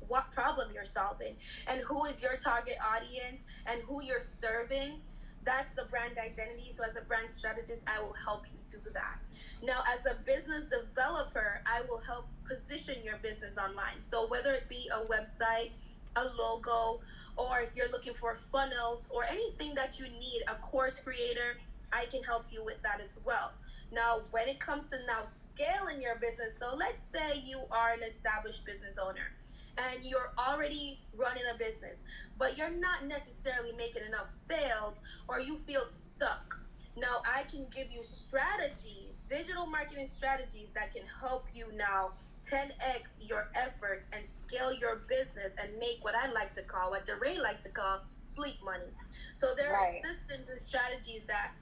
what problem you're solving and who is your target audience and who you're serving. That's the brand identity. So as a brand strategist, I will help you do that. Now, as a business developer, I will help position your business online. So whether it be a website, a logo, or if you're looking for funnels or anything that you need, a course creator, I can help you with that as well. Now, when it comes to now scaling your business, so let's say you are an established business owner and you're already running a business, but you're not necessarily making enough sales or you feel stuck. Now, I can give you strategies, digital marketing strategies that can help you now 10x your efforts and scale your business and make what I like to call, what DeRay like to call, sleep money. So there are systems and strategies that,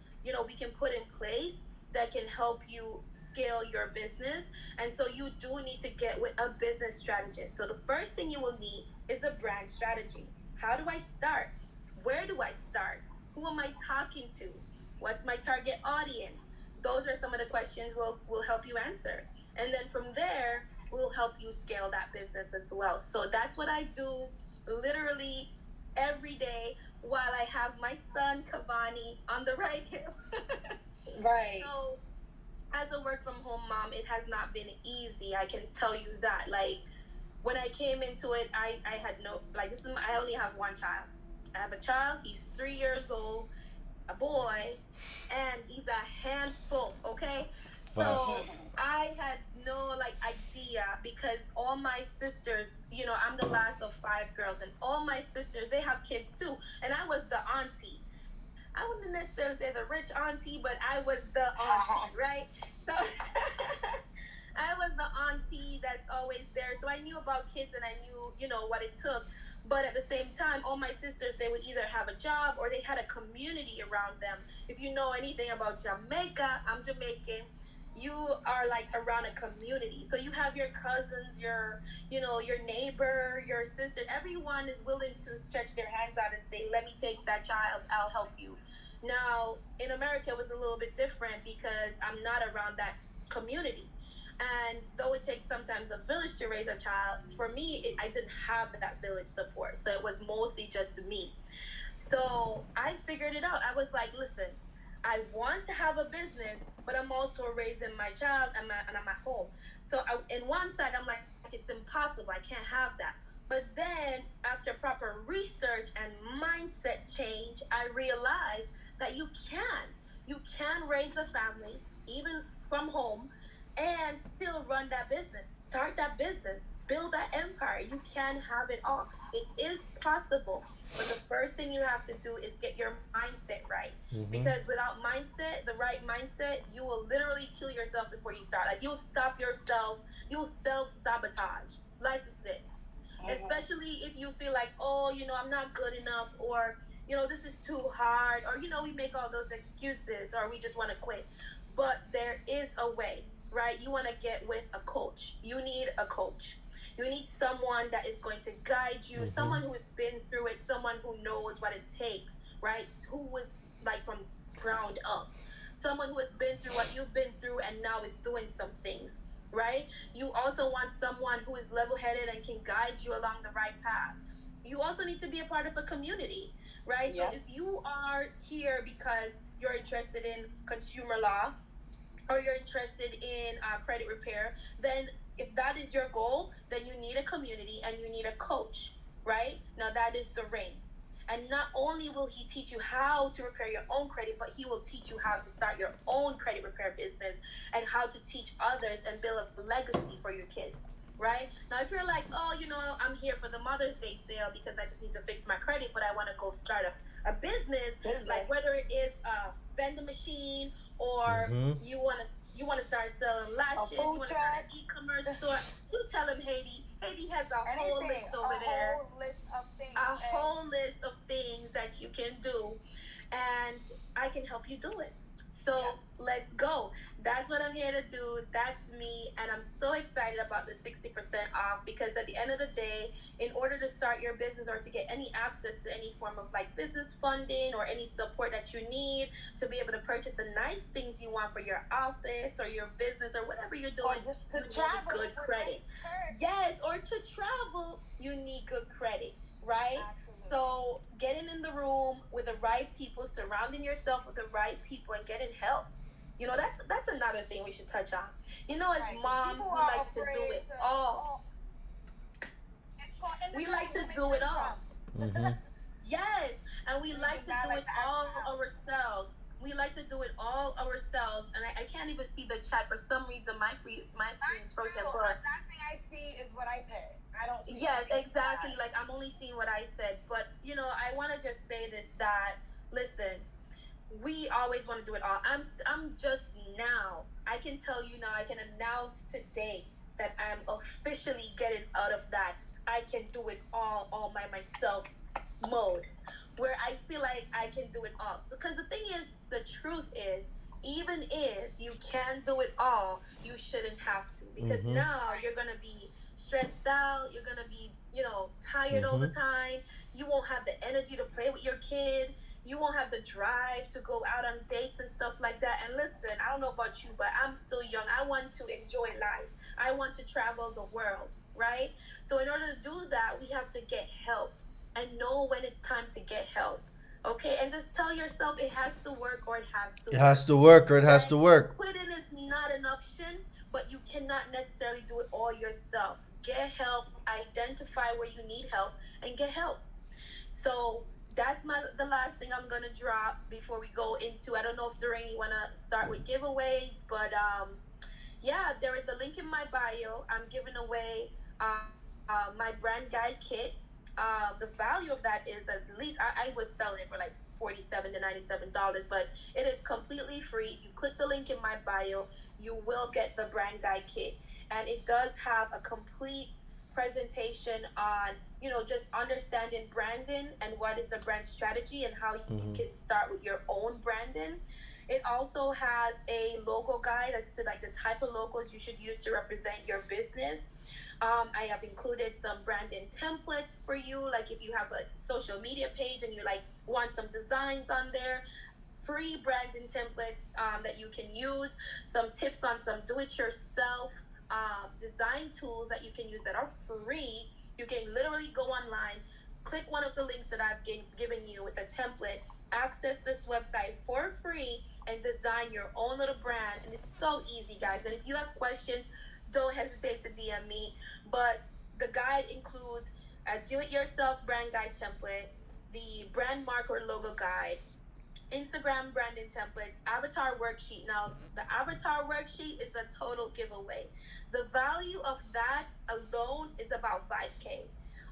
we can put in place that can help you scale your business. And so you do need to get with a business strategist. So the first thing you will need is a brand strategy. How do I start? Where do I start? Who am I talking to? What's my target audience? Those are some of the questions we'll help you answer. And then from there, we'll help you scale that business as well. So that's what I do literally every day while I have my son Cavani on the right hip.
Right.
So as a work from home mom, it has not been easy. I can tell you that. Like when I came into it, I had no, like, this is I only have one child. I have a child. He's 3 years old, a boy, and he's a handful. Okay, so
Facts.
I had no like idea because all my sisters, I'm the last of 5 girls, and all my sisters they have kids too, and I was the auntie. I wouldn't necessarily say the rich auntie, but I was the auntie, right? So I was the auntie that's always there. So I knew about kids and I knew, what it took. But at the same time, all my sisters, they would either have a job or they had a community around them. If you know anything about Jamaica, I'm Jamaican. You are like around a community. So you have your cousins, your neighbor, your sister. Everyone is willing to stretch their hands out and say, let me take that child. I'll help you. Now, in America, it was a little bit different because I'm not around that community. And though it takes sometimes a village to raise a child, for me, I didn't have that village support. So it was mostly just me. So I figured it out. I was like, listen, I want to have a business, but I'm also raising my child and I'm at home. So in one side, I'm like, it's impossible. I can't have that. But then after proper research and mindset change, I realized that you can. You can raise a family, even from home, and still run that business, start that business, build that empire. You can have it all. It is possible. But the first thing you have to do is get your mindset right. Because without mindset, the right mindset, you will literally kill yourself before you start. Like you'll stop yourself, you'll self-sabotage. Let's just say. Especially if you feel like, oh, I'm not good enough, or, this is too hard, or, we make all those excuses, or we just want to quit. But there is a way, right? You want to get with a coach. You need a coach. You need someone that is going to guide you, someone who has been through it, someone who knows what it takes, right? Who was like from ground up. Someone who has been through what you've been through and now is doing some things, right? You also want someone who is level-headed and can guide you along the right path. You also need to be a part of a community, right?
Yep.
So if you are here because you're interested in consumer law or you're interested in credit repair, then if that is your goal, then you need a community and you need a coach, right? Now that is the ring. And not only will he teach you how to repair your own credit, but he will teach you how to start your own credit repair business and how to teach others and build a legacy for your kids, right? Now, if you're like, oh, I'm here for the Mother's Day sale because I just need to fix my credit, but I want to go start a business, like whether it is a vending machine or you want to start selling lashes, you want to start an e-commerce store, you tell him Haiti has a whole list over there.
A whole list of things.
A whole list of things that you can do, and I can help you do it. So let's go. That's what I'm here to do. That's me. And I'm so excited about the 60% off because at the end of the day, in order to start your business or to get any access to any form of like business funding or any support that you need to be able to purchase the nice things you want for your office or your business or whatever you're doing,
or just to
you need
travel
good credit. Yes, or to travel, you need good credit. Right?
Absolutely.
So getting in the room with the right people, surrounding yourself with the right people and getting help. That's another thing we should touch on. As moms, we like to do it all. We like to do it all. Yes, and we like to do it all ourselves. We like to do it all ourselves, and I can't even see the chat for some reason. My screen's frozen.
The last thing I see is what I pay. I don't see.
Yes, exactly. Like I'm only seeing what I said, but I want to just say this: that listen, we always want to do it all. I'm just now. I can tell you now. I can announce today that I'm officially getting out of that. I can do it all by myself mode, where I feel like I can do it all. So, because the thing is, the truth is, even if you can do it all, you shouldn't have to, because now you're gonna be stressed out. You're gonna be, tired all the time. You won't have the energy to play with your kid. You won't have the drive to go out on dates and stuff like that. And listen, I don't know about you, but I'm still young. I want to enjoy life. I want to travel the world, right? So in order to do that, we have to get help and know when it's time to get help. Okay, and just tell yourself it has to work or it has to
It
work.
has to work or it has
Right?
to work.
Quitting is not an option, but you cannot necessarily do it all yourself. Get help, identify where you need help, and get help. So that's the last thing I'm gonna drop before we go into. I don't know if Doreen you wanna start with giveaways, but yeah, there is a link in my bio. I'm giving away my brand guide kit. The value of that is at least I was selling it for like $47 to $97, but it is completely free. If you click the link in my bio, you will get the brand guide kit, and it does have a complete presentation on just understanding branding and what is a brand strategy and how you can start with your own branding. It also has a logo guide as to like the type of logos you should use to represent your business. I have included some branding templates for you, like if you have a social media page and you like want some designs on there, free branding templates that you can use, some tips on some do-it-yourself design tools that you can use that are free. You can literally go online, click one of the links that I've given you with a template, access this website for free, and design your own little brand. And it's so easy, guys. And if you have questions, don't hesitate to DM me. But the guide includes a do-it-yourself brand guide template, the brand mark or logo guide, Instagram branding templates, avatar worksheet. Now, the avatar worksheet is a total giveaway. The value of that alone is about 5K.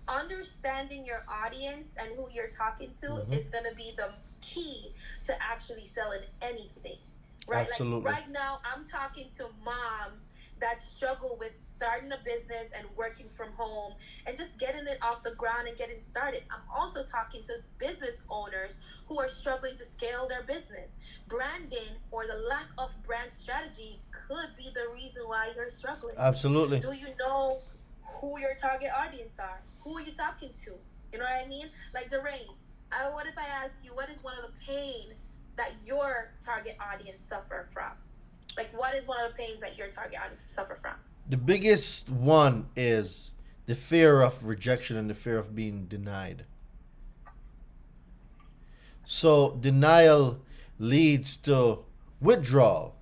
Understanding your audience and who you're talking to is going to be the key to actually selling anything. Right?
Absolutely.
Like right now, I'm talking to moms that struggle with starting a business and working from home and just getting it off the ground and getting started. I'm also talking to business owners who are struggling to scale their business. Branding or the lack of brand strategy could be the reason why you're struggling.
Absolutely.
Do you know who your target audience are? Who are you talking to? You know what I mean? Like Doreen, what if I ask you, what is one of the pain that your target audience suffer from? Like, what is one of the pains that your target audience suffer from?
The biggest one is the fear of rejection and the fear of being denied. So denial leads to withdrawal.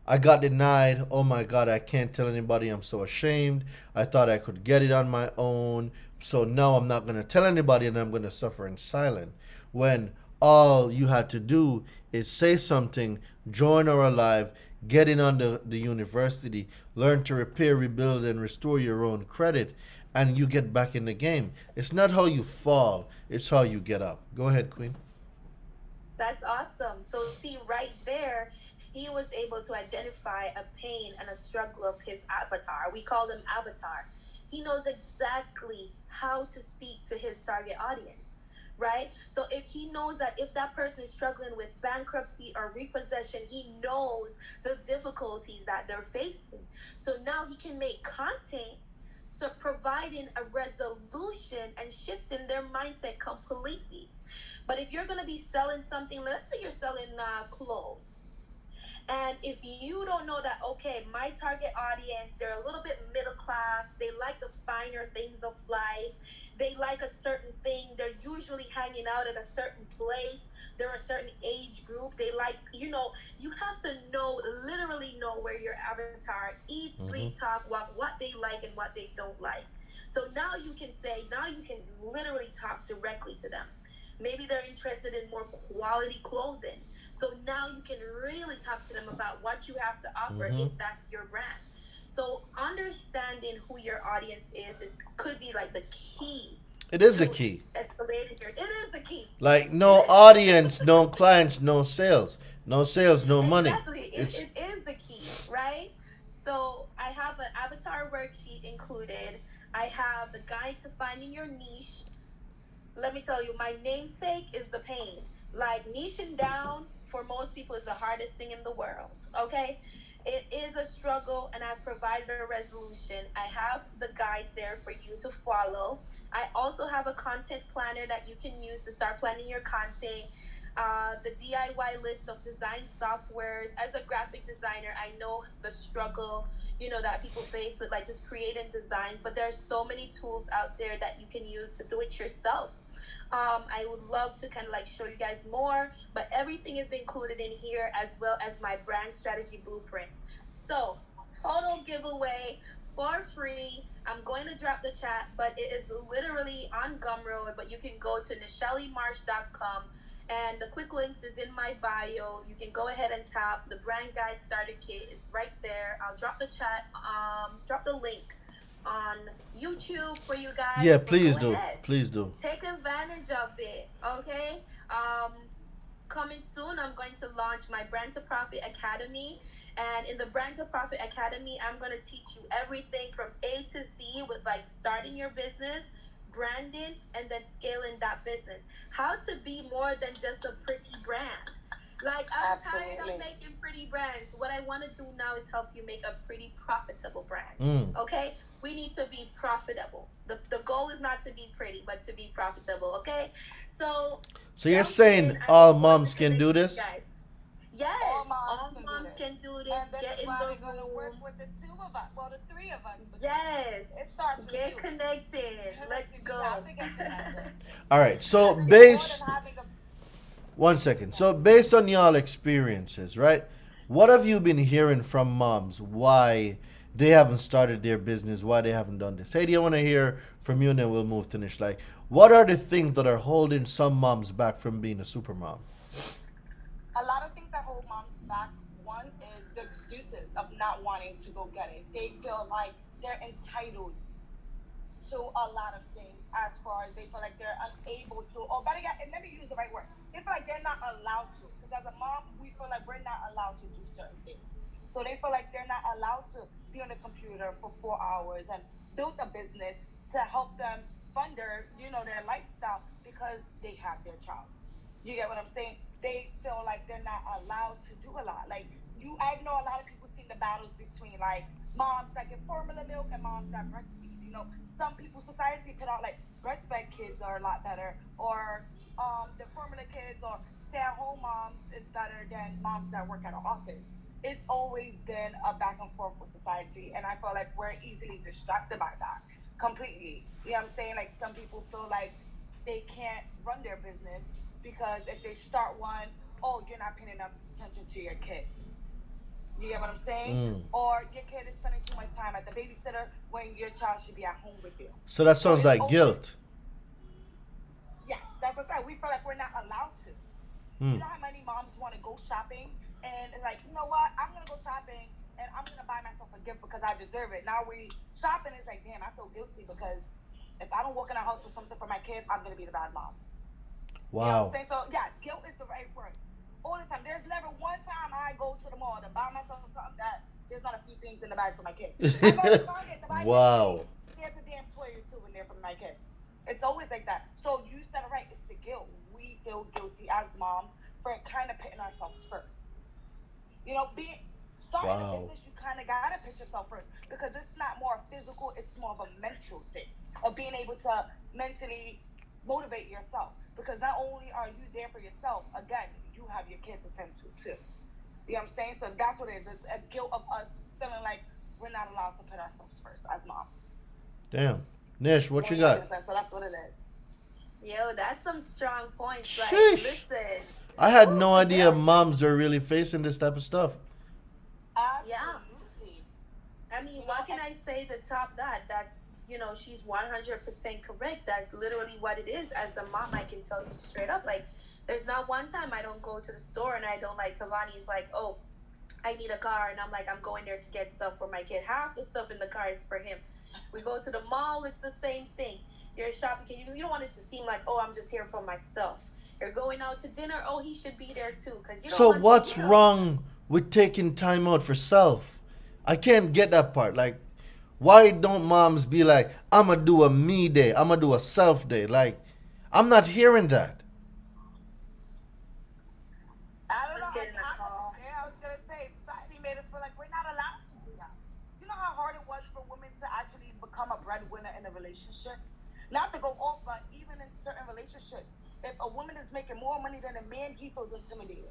I got denied. Oh my God, I can't tell anybody. I'm so ashamed. I thought I could get it on my own. So now I'm not going to tell anybody and I'm going to suffer in silence. When all you had to do is say something, join our live, get in on the university, learn to repair, rebuild, and restore your own credit, and you get back in the game. It's not how you fall, it's how you get up. Go ahead, Queen.
That's awesome. So see right there, he was able to identify a pain and a struggle of his avatar. We call them avatar. He knows exactly how to speak to his target audience, right? So if he knows that if that person is struggling with bankruptcy or repossession, he knows the difficulties that they're facing. So now he can make content so providing a resolution and shifting their mindset completely. But if you're going to be selling something, let's say you're selling clothes, and if you don't know that, okay, my target audience, they're a little bit middle class, they like the finer things of life, they like a certain thing, they're usually hanging out at a certain place, they're a certain age group, they like, you have to literally know where your avatar eats, sleep, talk, walk, what they like and what they don't like. So now you can literally talk directly to them. Maybe they're interested in more quality clothing. So now you can really talk to them about what you have to offer if that's your brand. So understanding who your audience could be like the key.
It is the key.
Escalating your, it is the key.
Like no audience, no clients, no sales. No sales, no money.
Exactly. It is the key, right? So I have an avatar worksheet included. I have the guide to finding your niche. Let me tell you, my namesake is the pain. Like niching down for most people is the hardest thing in the world. Okay? It is a struggle and I've provided a resolution. I have the guide there for you to follow. I also have a content planner that you can use to start planning your content. the DIY list of design softwares. As a graphic designer, I know the struggle, that people face with like just creating designs, but there are so many tools out there that you can use to do it yourself. I would love to kind of like show you guys more, but everything is included in here as well as my brand strategy blueprint. So, total giveaway for free. I'm going to drop the chat, but it is literally on Gumroad, but you can go to NichelleMarsh.com and the quick links is in my bio. You can go ahead and tap the brand guide starter kit is right there. I'll drop the chat, drop the link on YouTube for you guys.
Yeah,
But
please
go
do.
ahead.
Please do.
Take advantage of it, okay? Coming soon, I'm going to launch my Brand to Profit Academy. And in the Brand to Profit Academy, I'm going to teach you everything from A to Z with like starting your business, branding, and then scaling that business. How to be more than just a pretty brand. Like, I'm tired
Absolutely.
of making pretty brands. What I want to do now is help you make a pretty profitable brand. Okay? We need to be profitable. The goal is not to be pretty, but to be profitable. Okay? So
you're
jump
saying
in. I
all
want
moms
to
can
connect
do
with you
this?
guys. Yes,
All
all
moms
moms
can
can do this.
And this
Get
is
in
why
the
we're going to work
room.
with the two of us. Well, the three of us. It
Yes.
starts with
Get
you.
connected. Let's
You
go.
have to get connected.
All right. So
Because it's more
based
than having a
one second. So based on y'all experiences, right? What have you been hearing from moms? Why they haven't started their business? Why they haven't done this? Sadie, I want to hear from you, and then we'll move to Nish. Like, what are the things that are holding some moms back from being a super mom?
a lot of things that hold moms back. One is the excuses of not wanting to go get it. They feel like they're entitled to a lot of things as far as they feel like they're unable to, or better yet, and let me use the right word. They feel like they're not allowed to. Because as a mom, we feel like we're not allowed to do certain things. So they feel like they're not allowed to be on the computer for 4 hours and build a business to help them fund their lifestyle because they have their child. You get what I'm saying? They feel like they're not allowed to do a lot. Like I know a lot of people seen the battles between like moms that get formula milk and moms that breastfeed. Some people society put out like breastfed kids are a lot better, or the formula kids or stay-at-home moms is better than moms that work at an office. It's always been a back and forth with society, and I feel like we're easily distracted by that completely. You know what I'm saying? Like some people feel like they can't run their business because if they start one, oh, you're not paying enough attention to your kid. You get what I'm saying? Or your kid is spending too much time at the babysitter when your child should be at home with you.
So that sounds like guilt.
Yes, that's what I said. We feel like we're not allowed to. You know how many moms want to go shopping and it's like, you know what? I'm going to go shopping and I'm going to buy myself a gift because I deserve it. Now we shopping is like, damn, I feel guilty because if I don't walk in the house with something for my kid, I'm going to be the bad mom.
Wow.
You know what I'm saying? So, yes, guilt is the right word. All the time. There's never one time I go to the mall to buy myself something that there's not a few things in the bag for my kid. I go to Target to buy
wow.
There's a damn toy or two in there for my kid. It's always like that. So you said it right. It's the guilt. We feel guilty as mom for kind of putting ourselves first. Starting a business, you kind of got to put yourself first because it's not more physical. It's more of a mental thing of being able to mentally motivate yourself. Because not only are you there for yourself, again, you have your kids to tend to too. You know what I'm saying? So that's what it is. It's a guilt of us feeling like we're not allowed to put ourselves first as moms.
Damn. Nish, what you got?
So that's what it is.
Yo, that's some strong points. Like,
Sheesh.
listen.
I had no idea moms are really facing this type of stuff.
Absolutely.
I mean, what can I say to top that? That's, she's 100% correct. That's literally what it is. As a mom, I can tell you straight up. Like, there's not one time I don't go to the store and I don't like, Cavani's like, oh, I need a car. And I'm like, I'm going there to get stuff for my kid. Half the stuff in the car is for him. We go to the mall, it's the same thing. You're shopping, you don't want it to seem like, oh, I'm just here for myself. You're going out to dinner, oh, he should be there too. Because you don't
So
want
what's
to,
wrong with taking time out for self? I can't get that part. Like, why don't moms be like, I'm going to do a me day. I'm going to do a self day. Like, I'm not hearing that.
I don't know.
I
was going to say, society made us feel like we're not allowed to do that. You know how hard it was for women to actually become a breadwinner in a relationship? Not to go off, but even in certain relationships, If a woman is making more money than a man, he feels intimidated.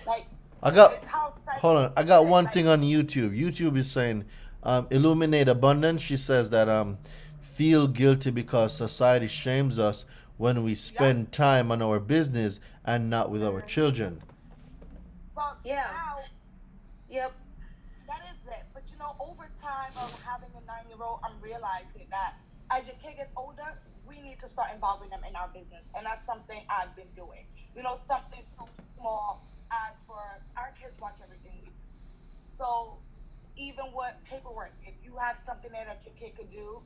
Like,
I got
it's how society
hold on. I got
is.
one
Like,
thing on YouTube. YouTube is saying, illuminate abundance. She says that feel guilty because society shames us when we
yep.
spend time on our business and not with our children.
But
Yeah.
now
Yep.
that is it. But over time of having a 9-year-old, I'm realizing that as your kid gets older, we need to start involving them in our business. And that's something I've been doing. Something so small as for our kids watch everything we do. So even with paperwork, if you have something that your kid could do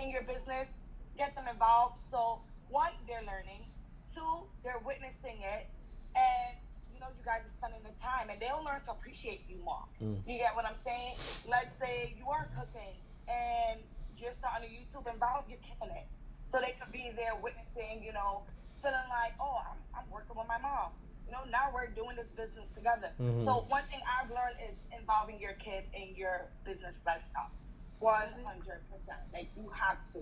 in your business, get them involved. So one, they're learning. Two, they're witnessing it. And you guys are spending the time and they'll learn to appreciate you more. You get what I'm saying? Let's say you are cooking and you're starting a YouTube involved, you're killing it. So they could be there witnessing, feeling like, oh, I'm working with my mom. Now we're doing this business together. So one thing I've learned is involving your kid in your business lifestyle. 100%. Like, you have to.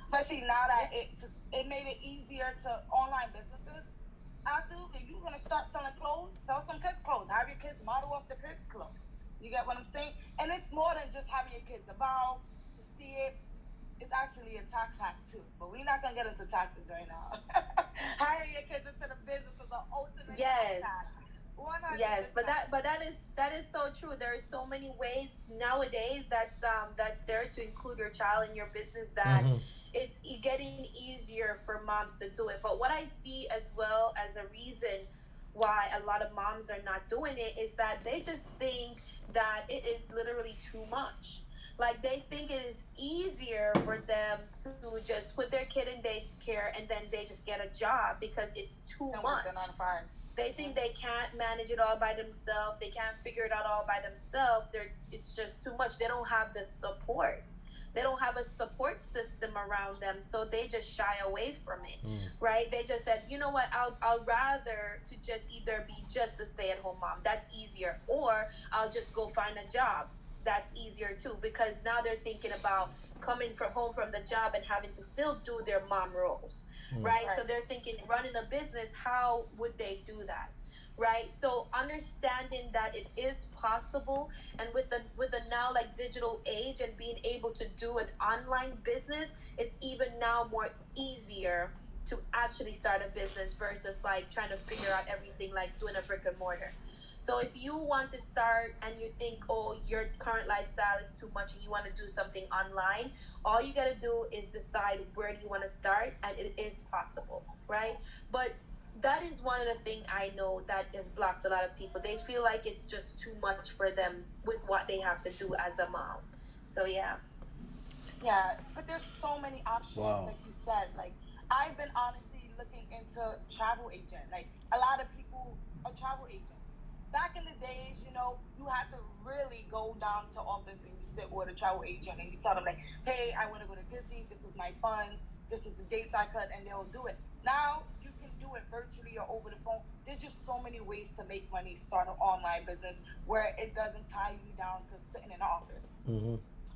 Especially now that it made it easier to online businesses. Absolutely. You're going to start selling clothes, sell some kids' clothes, have your kids model off the kids' clothes. You get what I'm saying? And it's more than just having your kids evolve to see it. It's actually a tax hack too. But we're not going to get into taxes right now. Hiring your kids into the business is the ultimate
Yes.
tax hack. 100%.
Yes, but that is so true. There are so many ways nowadays that's there to include your child in your business that it's getting easier for moms to do it. But what I see as well as a reason why a lot of moms are not doing it is that they just think that it is literally too much. Like, they think it is easier for them to just put their kid in daycare and then they just get a job because it's too much. They think they can't manage it all by themselves. They can't figure it out all by themselves. It's just too much. They don't have the support. They don't have a support system around them, so they just shy away from it, right? They just said, you know what, I'll rather to just either be just a stay-at-home mom. That's easier. Or I'll just go find a job. That's easier too, because now they're thinking about coming from home from the job and having to still do their mom roles, right? So they're thinking running a business, how would they do that, right? So understanding that it is possible, and with the now like digital age and being able to do an online business, it's even now more easier to actually start a business versus like trying to figure out everything like doing a brick and mortar. So if you want to start and you think, oh, your current lifestyle is too much and you want to do something online, all you got to do is decide where do you want to start, and it is possible, right? But that is one of the things I know that has blocked a lot of people. They feel like it's just too much for them with what they have to do as a mom. So yeah.
Yeah, but there's so many options,
Wow.
like you said. Like, I've been honestly looking into travel agent. Like, a lot of people are travel agents. Back in the days, you had to really go down to office and you sit with a travel agent and you tell them like, hey, I want to go to Disney. This is my funds. This is the dates I cut, and they'll do it. Now you can do it virtually or over the phone. There's just so many ways to make money, start an online business where it doesn't tie you down to sitting in the office.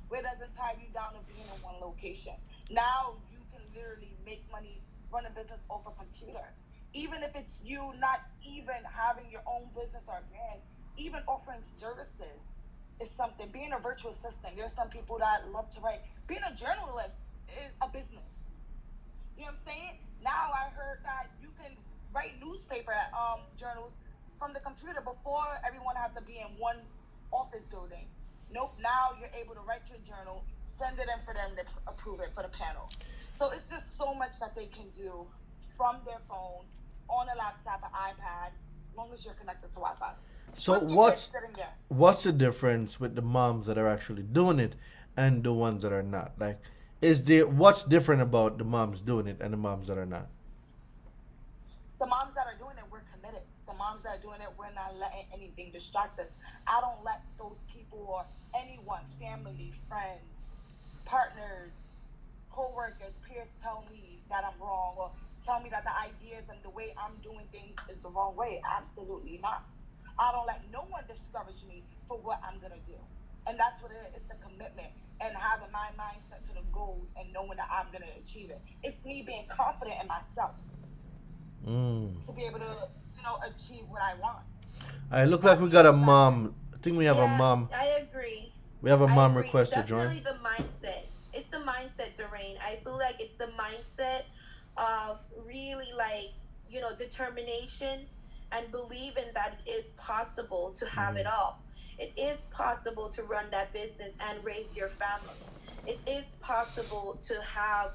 Where it doesn't tie you down to being in one location. Now you can literally make money, run a business off a computer. Even if it's you not even having your own business or brand, even offering services is something. Being a virtual assistant, there's some people that love to write. Being a journalist is a business. You know what I'm saying? Now I heard that you can write newspaper journals from the computer. Before, everyone had to be in one office building. Nope. Now you're able to write your journal, send it in for them to approve it for the panel. So it's just so much that they can do from their phone, on a laptop, an iPad, as long as you're connected to Wi-Fi.
So
With your
what's
kids sitting there.
what's the difference with the moms that are actually doing it and the ones that are not? Like, is there what's different about the moms doing it and the moms that are not?
The moms that are doing it, we're committed. The moms that are doing it, we're not letting anything distract us. I don't let those people or anyone, family, friends, partners, co-workers, peers tell me that I'm wrong or tell me that the ideas and the way I'm doing things is the wrong way. Absolutely not. I don't let no one discourage me for what I'm going to do. And that's what it is. It's the commitment and having my mindset to the goals and knowing that I'm gonna achieve it. It's me being confident in myself to be able to, achieve what I want.
I look like we got a mom. I think we have a
Yeah,
mom.
I agree.
We have a
I
mom
agree. It's
request to join.
definitely the mindset. It's the mindset, Doreen. I feel like it's the mindset of really determination and believing that it is possible to have it all. It is possible to run that business and raise your family. It is possible to have,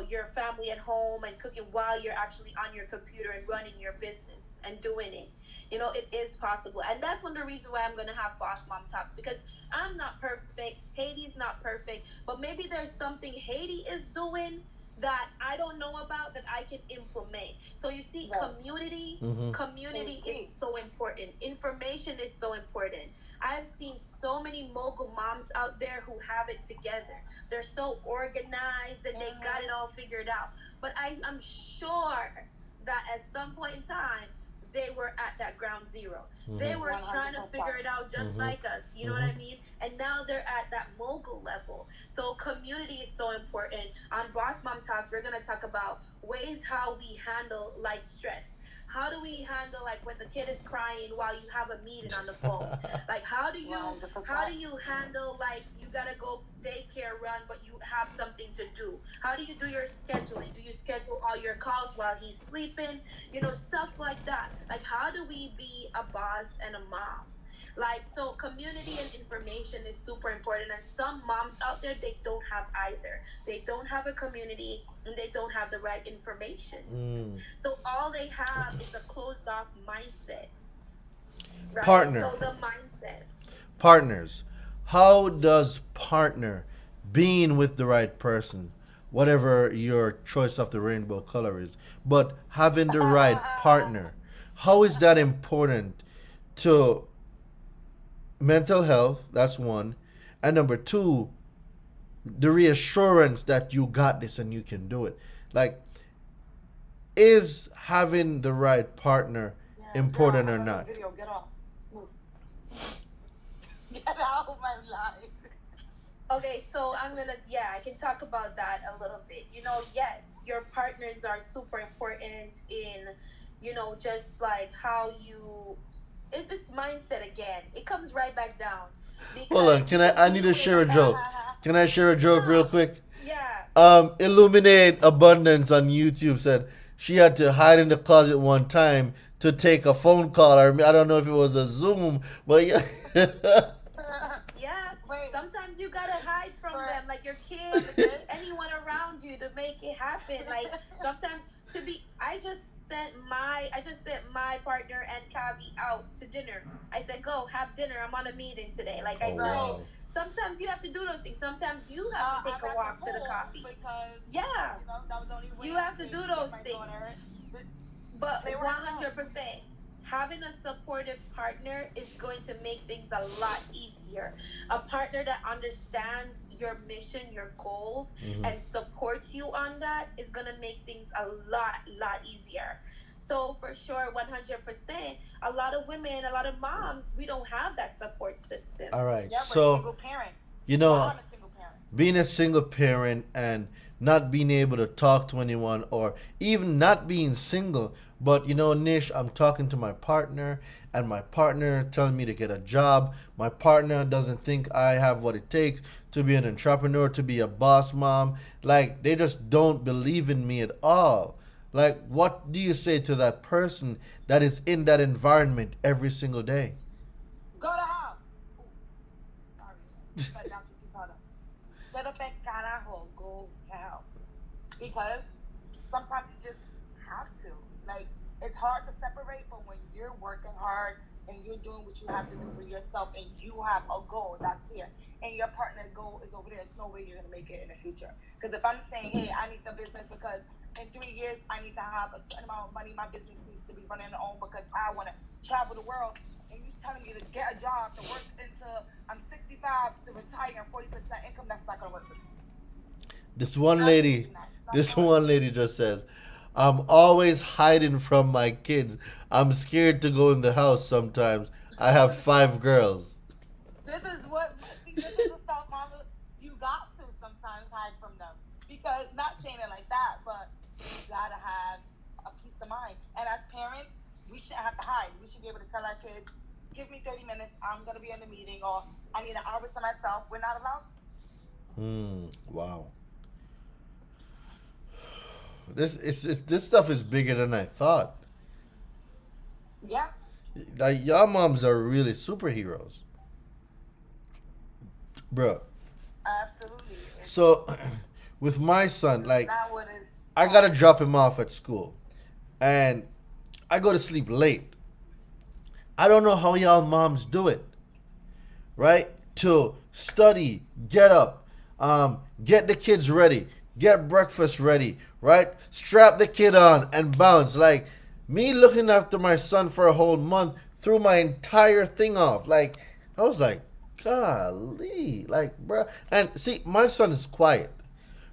your family at home and cooking while you're actually on your computer and running your business and doing it. It is possible. And that's one of the reasons why I'm going to have Boss Mom Talks, because I'm not perfect. Haiti's not perfect. But maybe there's something Haiti is doing that I don't know about that I can implement. So you see, community is so important. Information is so important. I've seen so many mogul moms out there who have it together. They're so organized and they got it all figured out. But I'm sure that at some point in time, they were at that ground zero. They were 100%. Trying to figure it out just like us. You know what I mean? And now they're at that mogul level. So community is so important. On Boss Mom Talks, we're going to talk about ways how we handle stress. How do we handle when the kid is crying while you have a meeting on the phone? How do you handle you gotta go daycare run but you have something to do? How do you do your scheduling? Do you schedule all your calls while he's sleeping? Stuff like that. How do we be a boss and a mom? So community and information is super important, and some moms out there, they don't have either. They don't have a community and they don't have the right information. So all they have is a closed off mindset. Right?
Partner.
So the mindset.
Partners. How does partner, being with the right person, whatever your choice of the rainbow color is, but having the right partner, how is that important to mental health? That's one. And number two, the reassurance that you got this and you can do it. Is having the right partner important or not?
Video, get off. Get out of my life.
Okay, so I can talk about that a little bit. Yes, your partners are super important in, just how you, it's mindset again. It comes right back down.
Hold on, I need to share a joke. Can I share a joke real quick?
Yeah.
Illuminate Abundance on YouTube said she had to hide in the closet one time to take a phone call. I don't know if it was a Zoom, but yeah.
Yeah, sometimes you gotta hide from them, your kids, anyone around you, to make it happen. Sometimes I just sent my partner and Kavi out to dinner. I said, go have dinner. I'm on a meeting today. I know. Wow. Sometimes you have to do those things. Sometimes you have to take a walk to the coffee. Yeah, that was the only way you have to do those things. But 100%. Having a supportive partner is going to make things a lot easier. A partner that understands your mission, your goals, and supports you on that is going to make things a lot easier. So for sure, 100%, a lot of women, a lot of moms, we don't have that support system.
All right.
Yeah,
so,
single parent.
I'm a single parent. Being a single parent and not being able to talk to anyone, or even not being single, but Nish, I'm talking to my partner and my partner telling me to get a job. My partner doesn't think I have what it takes to be an entrepreneur, to be a boss mom. They just don't believe in me at all. What do you say to that person that is in that environment every single day?
Go to help. Sorry, but that's what you told them. Pero pe carajo, go to help. Because sometimes you just have to. It's hard to separate, but when you're working hard and you're doing what you have to do for yourself and you have a goal that's here and your partner's goal is over there, there's no way you're going to make it in the future. Because if I'm saying, hey, I need the business because in 3 years I need to have a certain amount of money, my business needs to be running on because I want to travel the world, and you're telling me to get a job to work until I'm 65 to retire and 40% income, that's not going to work for me.
This one lady just says, I'm always hiding from my kids. I'm scared to go in the house sometimes. I have 5 girls.
This is what because not saying it like that, but you gotta have a peace of mind. And as parents, we shouldn't have to hide. We should be able to tell our kids, "Give me 30 minutes. I'm gonna be in the meeting," or "I need an hour to myself." We're not allowed to.
Wow. This stuff is bigger than I thought.
Yeah,
Like y'all moms are really superheroes, bro.
absolutely. It's
So, with my son, like
not what is
I gotta drop him off at school, and I go to sleep late. I don't know how y'all moms do it, right? To study, get up, get the kids ready, get breakfast ready, right? Strap the kid on and bounce. Like me looking after my son for a whole month threw my entire thing off. Like I was like, golly, like bro. And see, my son is quiet,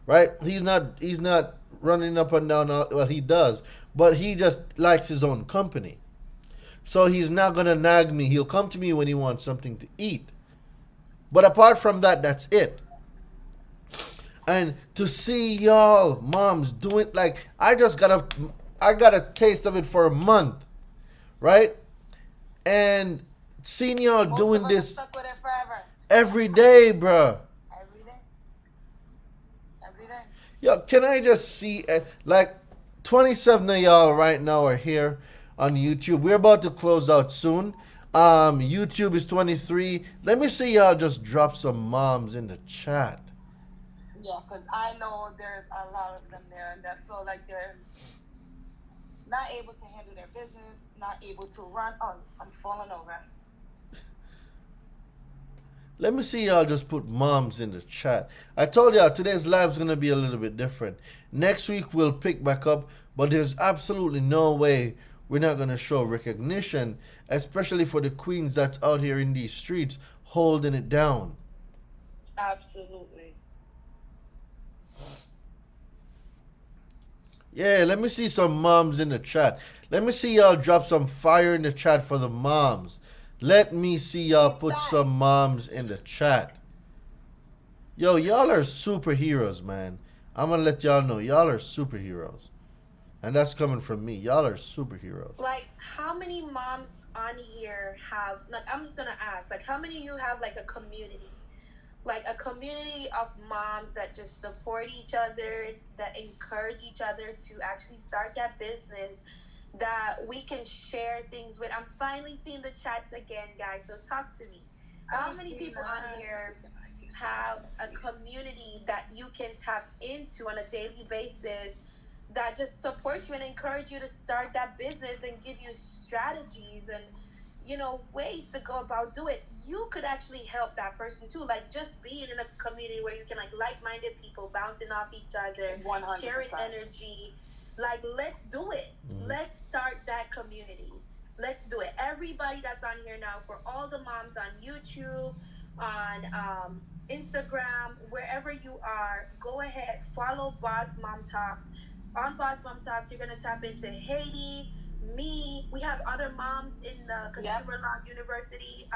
right? He's not running up and down. Well, he does, but he just likes his own company. So he's not gonna nag me. He'll come to me when he wants something to eat. But apart from that, that's it. And to see y'all moms doing like I got a taste of it for a month, right? And seeing y'all
most
doing
of us are
this
stuck with it forever.
every day, bruh.
Every day. Every day.
Yo, can I just see like 27 of y'all right now are here on YouTube. We're about to close out soon. YouTube is 23. Let me see y'all just drop some moms in the chat.
Yeah, because I know there's a lot of them there that feel like they're not able to handle their business, not able to run. Oh, I'm falling over.
Let me see y'all just put moms in the chat. I told y'all today's live is gonna be a little bit different. Next week we'll pick back up, but there's absolutely no way we're not gonna show recognition, especially for the queens that's out here in these streets holding it down.
Absolutely.
Yeah, let me see some moms in the chat. Let me see y'all drop some fire in the chat for the moms. Let me see y'all put some moms in the chat. Yo, y'all are superheroes, man. I'm gonna let y'all know y'all are superheroes. And that's coming from me. Y'all are superheroes.
Like, how many moms on here have, like, I'm just gonna ask, like, how many of you have, like, a community? Like, a community of moms that just support each other, that encourage each other to actually start that business, that we can share things with. I'm finally seeing the chats again, guys, so talk to me. How many people on here have a community that you can tap into on a daily basis that just supports you and encourage you to start that business and give you strategies and, you know, ways to go about do it? You could actually help that person too. Like, just being in a community where you can, like, like-minded people bouncing off each other,
100%.
sharing energy. Like, let's do it. Let's start that community. Let's do it. Everybody that's on here now, for all the moms on YouTube, on Instagram, wherever you are, go ahead, follow Boss Mom Talks. On Boss Mom Talks, you're going to tap into Haiti, me. We have other moms in the Consumer Law University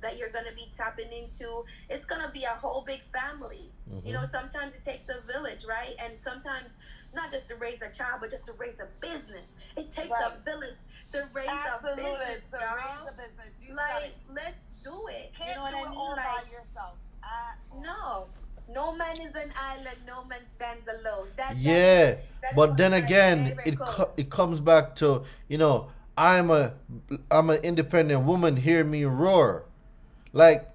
that you're going to be tapping into. It's going to be a whole big family. You know, sometimes it takes a village, right? And sometimes not just to raise a child, but just to raise a business. It takes a village to raise a business,
to
y'all.
raise a business. You said
Like,
it.
let's do it.
Can't
You know what
do
I
it
mean?
all
Like,
by yourself.
no man is an island. No man stands alone.
Yeah,
that is
but
one
then
of my
again,
favorite quotes.
it comes back to, you know, I'm an independent woman. Hear me roar. Like,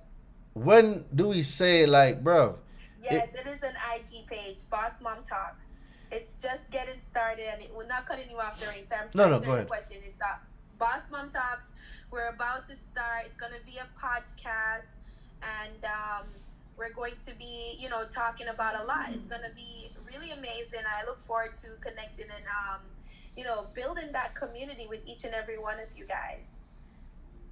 when do we say like, bro?
Yes, it is an IG page, Boss Mom Talks. It's just getting started, and we're not cutting you off during time.
No, go
answering
ahead.
the question. It's that Boss Mom Talks. We're about to start. It's going to be a podcast, and we're going to be, you know, talking about a lot. It's going to be really amazing. I look forward to connecting and, you know, building that community with each and every one of you guys.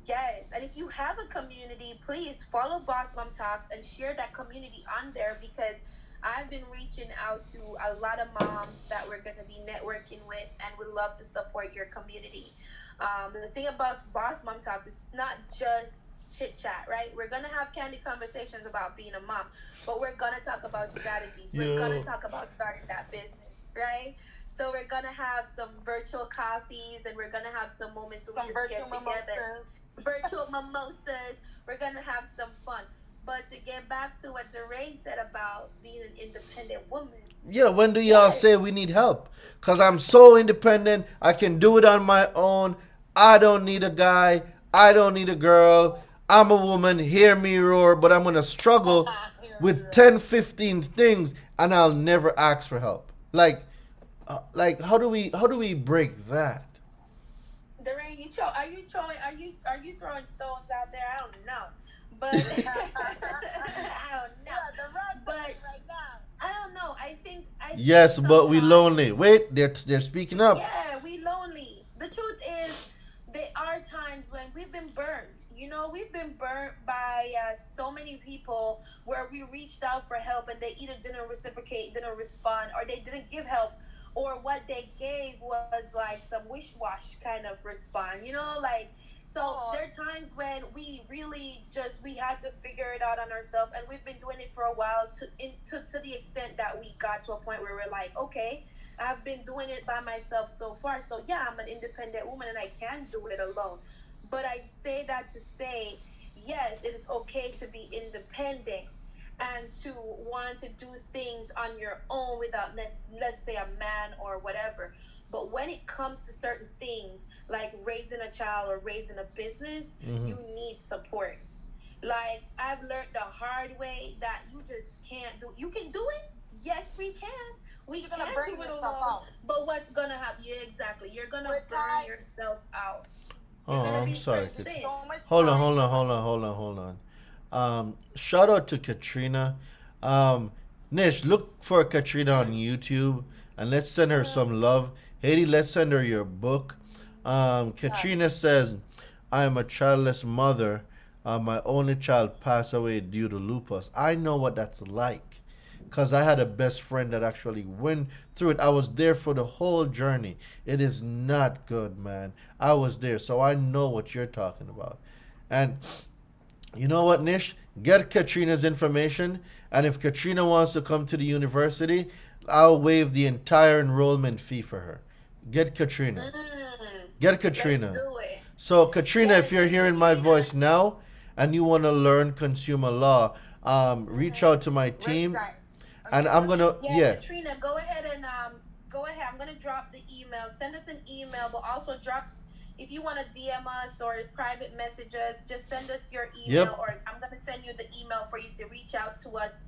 Yes, and if you have a community, please follow Boss Mom Talks and share that community on there, because I've been reaching out to a lot of moms that we're going to be networking with and would love to support your community. The thing about Boss Mom Talks is not just chit chat, right? We're gonna have candid conversations about being a mom, but we're gonna talk about strategies. We're gonna
Yo.
talk about starting that business, right? So we're gonna have some virtual coffees, and we're gonna have some moments where we
Some
just get
virtual
together,
mimosas.
virtual mimosas. We're gonna have some fun. But to get back to what Doreen said about being an independent woman,
Yeah, when do y'all
yes.
say we need help? Because I'm so independent. I can do it on my own. I don't need a guy. I don't need a girl. I'm a woman. Hear me roar. But I'm going to struggle with 10, 15 things and I'll never ask for help. Like how do we break that?
Doreen, are you throwing stones out there? I don't know, but I don't know.
Yeah, the red
But
right now.
I don't know. I think
Yes, but we lonely.
sometimes,
Wait, they're speaking up.
yeah, we lonely. The truth is, there are times when we've been burned. You know, we've been burnt by so many people where we reached out for help and they either didn't reciprocate, didn't respond, or they didn't give help, or what they gave was like some wish-wash kind of respond. You know, like, so there are times when we really just we had to figure it out on ourselves, and we've been doing it for a while to the extent that we got to a point where we're like, okay, I've been doing it by myself so far. So yeah, I'm an independent woman and I can do it alone. But I say that to say, yes, it is okay to be independent and to want to do things on your own without, let's say, a man or whatever. But when it comes to certain things like raising a child or raising a business, you need support. Like, I've learned the hard way that you just can't do. You can do it. Yes, we can. We
You're
can
gonna burn
do it
yourself
alone.
out.
But what's gonna happen? Yeah, exactly. You're gonna
With
burn
time.
yourself out. You're
Oh,
gonna
I'm
be
sorry,
stretched thin.
So much
Hold on,
time.
Shout out to Katrina. Nish, look for Katrina on YouTube and let's send her some love. Haiti, let's send her your book. Katrina says, I am a childless mother. My only child passed away due to lupus. I know what that's like because I had a best friend that actually went through it. I was there for the whole journey. It is not good, man. I was there, so I know what you're talking about. And you know what, Nish? Get Katrina's information, and if Katrina wants to come to the university, I'll waive the entire enrollment fee for her. Get Katrina. Get
Let's
Katrina.
do it.
So, Katrina, if
Yes,
you're
and
hearing my
Katrina,
voice now and you want to learn consumer law, reach out to my
Which
team,
side?
and
Okay.
I'm gonna
yeah,
yeah.
Katrina, go ahead and go ahead. I'm gonna drop the email. Send us an email, but also drop if you want to DM us or private messages. Just send us your email,
Yep.
or I'm gonna send you the email for you to reach out to us.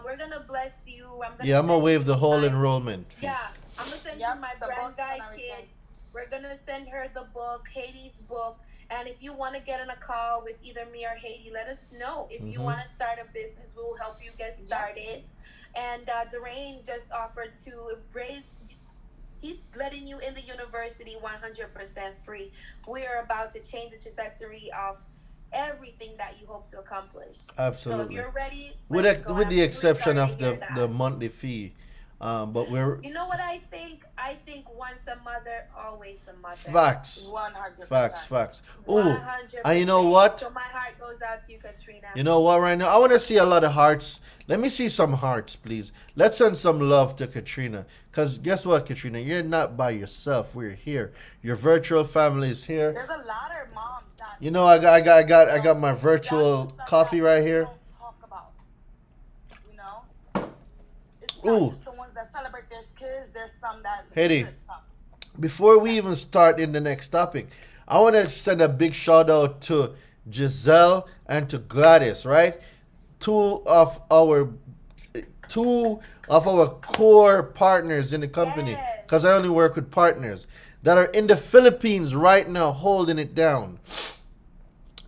We're gonna bless you. I'm gonna
Yeah, I'm gonna
send
waive
you
the whole
my
enrollment fee.
yeah. I'm gonna send
Yep,
you my
the
brand
books
guide
and everything.
kit. We're gonna send her the book, Haiti's book. And if you want to get on a call with either me or Haiti, let us know. If you want to start a business, we will help you get started. And Doreen just offered to raise. He's letting you in the university 100% free. We are about to change the trajectory of everything that you hope to accomplish. So if
Absolutely.
you're ready,
With
let's go.
with
I'm
the
really
exception
sorry to
of
hear
the
that.
monthly fee, but we're
You know what I think? I think once a mother, always a mother.
facts.
100%.
Facts. Ooh,
100%.
and you know what?
So my heart goes out to you, Katrina.
You know what? Right now, I want to see a lot of hearts. Let me see some hearts, please. Let's send some love to Katrina. Cause guess what, Katrina? You're not by yourself. We're here. Your virtual family is here.
There's a lot of moms that
You know, I got my virtual
that's the stuff
coffee
that
right
we
here.
don't talk about. You know, it's not
Ooh,
just the ones that celebrate their kids. There's some that
Haiti.
there's some.
Before we even start in the next topic, I want to send a big shout out to Giselle and to Gladys, right? Two of our core partners in the company,
Yes.
because I only work with partners that are in the Philippines right now holding it down.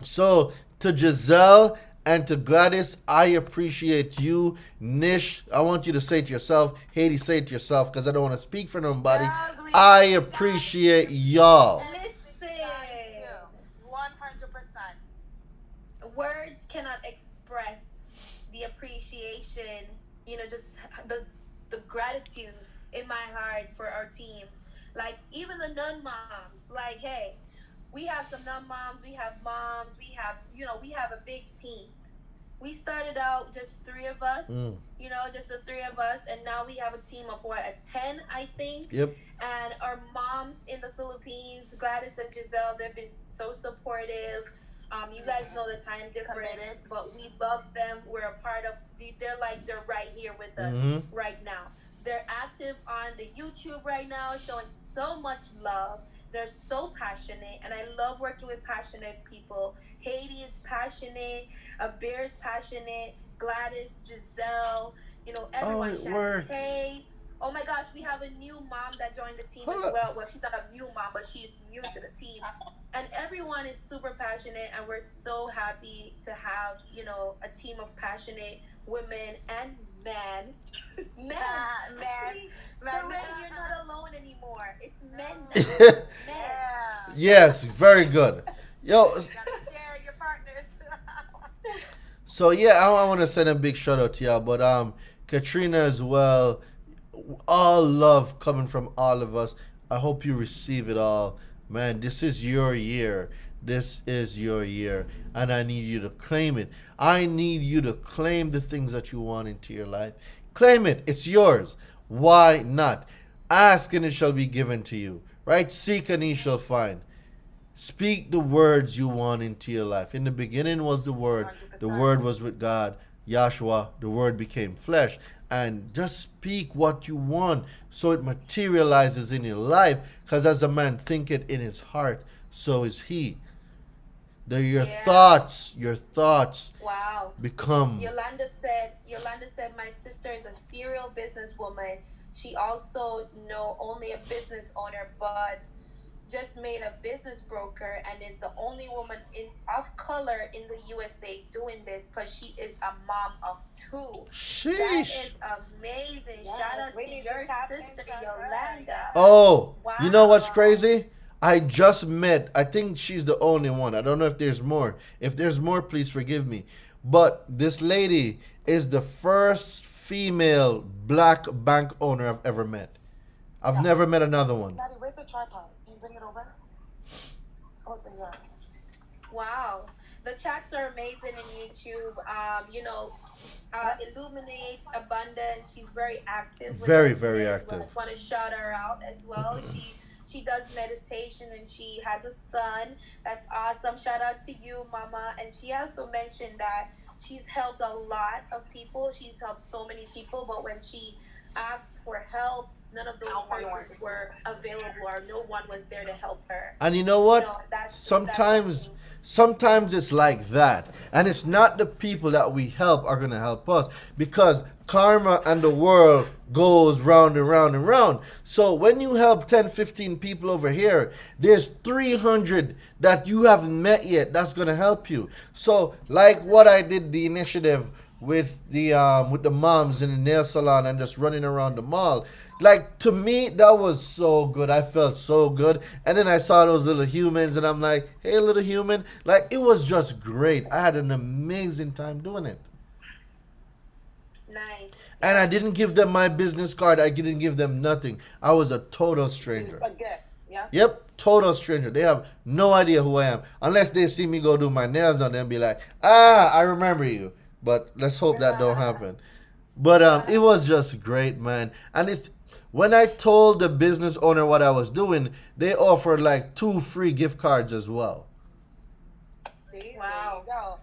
So to Giselle and to Gladys, I appreciate you. Nish, I want you to say it to yourself. Haiti, say it to yourself because I don't want to speak for nobody.
Yes, we
I
love you guys.
appreciate y'all.
Listen,
100%.
words cannot express the appreciation, just the gratitude in my heart for our team. Like, even the non-moms, like, hey, We have some non-moms, we have moms, we have, we have a big team. We started out just three of us, just the three of us, and now we have a team of a 10, I think.
Yep.
And our moms in the Philippines, Gladys and Giselle, they've been so supportive. You guys know the time difference, but we love them. We're a part of. They're right here with us right now. They're active on the YouTube right now, showing so much love. They're so passionate, and I love working with passionate people. Haiti is passionate, Bear is passionate, Gladys, Giselle, everyone. Shantae. Oh my gosh, we have a new mom that joined the team as well. Well, she's not a new mom, but she's new to the team. And everyone is super passionate, and we're so happy to have, a team of passionate women and men. Men. You're not alone anymore. It's men now. Men.
Yes, very good. Yo.
You gotta share your partners.
So yeah, I want to send a big shout out to y'all, but Katrina as well. All love coming from all of us. I hope you receive it all. Man, this is your year. This is your year. And I need you to claim it. I need you to claim the things that you want into your life. Claim it. It's yours. Why not? Ask and it shall be given to you. Right? Seek and ye shall find. Speak the words you want into your life. In the beginning was the Word. 100%. The Word was with God. Yahshua, the Word became flesh. And just speak what you want so it materializes in your life. Because as a man thinketh in his heart, so is he. Your thoughts
wow.
become.
Yolanda said, my sister is a serial businesswoman. She also only a business owner, but just made a business broker and is the only woman of color in the USA doing this because she is a mom of 2.
Sheesh.
That is amazing. Yeah, shout out to your sister, Yolanda.
Oh,
wow.
You know what's crazy? I just met, I think she's the only one. I don't know if there's more. If there's more, please forgive me. But this lady is the first female black bank owner I've ever met. I've never met another one.
Daddy, where's the tripod? Can you bring it over? Oh, yeah.
Wow. The chats are amazing in YouTube. Illuminates Abundance. She's very active.
Very, very active.
Well. I just want to shout her out as well. She does meditation and she has a son. That's awesome. Shout out to you, Mama. And she also mentioned that she's helped a lot of people. She's helped so many people, but when she asked for help, none of those persons were available or no one was there to help her.
And you know what? Sometimes it's like that. And it's not the people that we help are going to help us, because karma and the world goes round and round and round. So when you help 10, 15 people over here, there's 300 that you haven't met yet that's going to help you. So like what I did, the initiative with the moms in the nail salon and just running around the mall. Like, to me, that was so good. I felt so good. And then I saw those little humans and I'm like, hey, little human. Like, it was just great. I had an amazing time doing it.
Nice.
And I didn't give them my business card. I didn't give them nothing. I was a total stranger.
Yeah.
Yep, total stranger. They have no idea who I am. Unless they see me go do my nails on them and be like, I remember you. But let's hope that don't happen. But it was just great, man. And it's when I told the business owner what I was doing, they offered like 2 free gift cards as well.
See?
Wow.
There you go.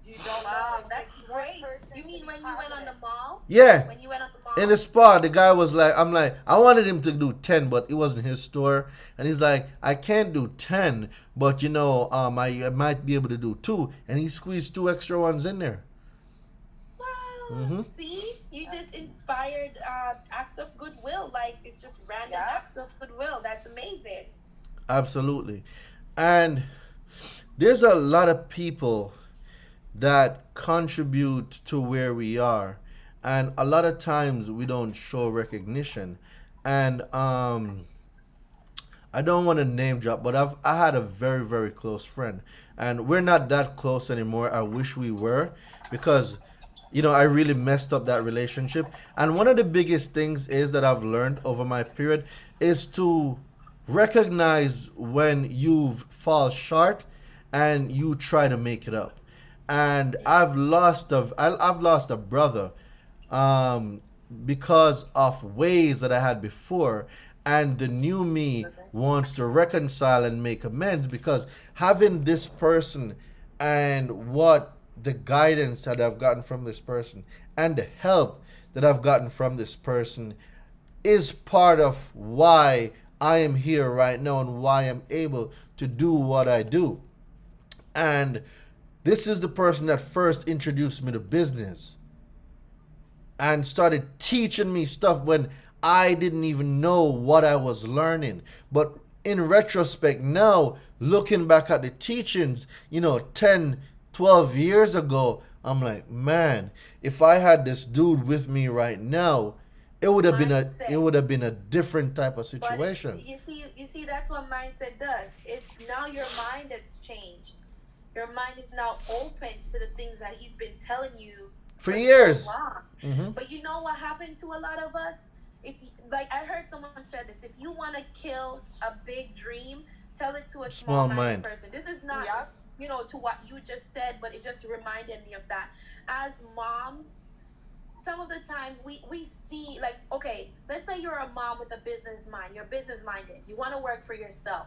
You don't
wow,
know.
that's great. You mean when you went on the mall?
Yeah.
When you went on the mall?
In the spa, the guy was like, I'm like, I wanted him to do 10, but it wasn't his store. And he's like, I can't do 10, but I might be able to do 2. And he squeezed 2 extra ones in there.
Wow. See, you just inspired acts of goodwill. Like, it's just random acts of goodwill. That's amazing.
Absolutely. And there's a lot of people that contribute to where we are, and a lot of times we don't show recognition. And I don't want to name drop, but I had a very, very close friend, and we're not that close anymore. I wish we were, because I really messed up that relationship. And one of the biggest things is that I've learned over my period is to recognize when you fall short and you try to make it up. And I've lost a brother um, because of ways that I had before, and the new me wants to reconcile and make amends, because having this person and what the guidance that I've gotten from this person and the help that I've gotten from this person is part of why I am here right now and why I'm able to do what I do. And this is the person that first introduced me to business and started teaching me stuff when I didn't even know what I was learning. But in retrospect, now looking back at the teachings, 10, 12 years ago, I'm like, man, if I had this dude with me right now, it would have been a different type of situation.
But you see, that's what mindset does. It's now your mind has changed. Your mind is now open to the things that he's been telling you
for years.
So long. Mm-hmm. But you know what happened to a lot of us? Like I heard someone said this, if you want to kill a big dream, tell it to a small minded person. This is not, to what you just said, but it just reminded me of that. As moms, some of the time we see, like, okay, let's say you're a mom with a business mind. You're business minded. You want to work for yourself.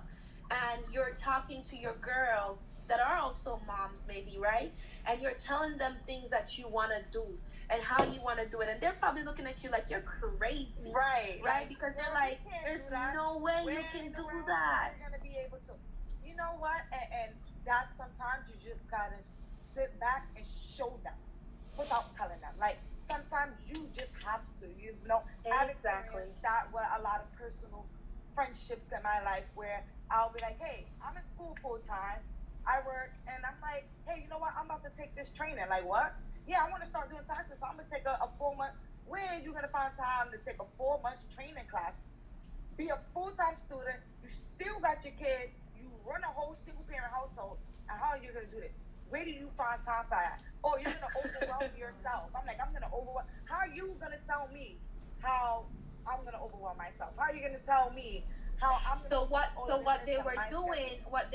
And you're talking to your girls that are also moms, maybe, right? And you're telling them things that you want to do and how you want to do it. And they're probably looking at you like you're crazy.
Right.
Right? Because they're like, there's no way you can do that.
You're going to be able to. You know what? And that's sometimes you just got to sit back and show them without telling them. Like, sometimes you just have to, I've experienced that with a lot of personal friendships in my life where I'll be like, hey, I'm in school full time. I work, and I'm like, hey, you know what? I'm about to take this training. Like, what? Yeah, I want to start doing taxes, so I'm going to take a 4-month. Where are you going to find time to take a 4-month training class? Be a full-time student. You still got your kid. You run a whole single-parent household. And how are you going to do this? Where do you find time for that? Oh, you're going to overwhelm yourself. I'm like, I'm going to overwhelm. How are you going to tell me how I'm going to overwhelm myself? How are you going to tell me how I'm going to
what they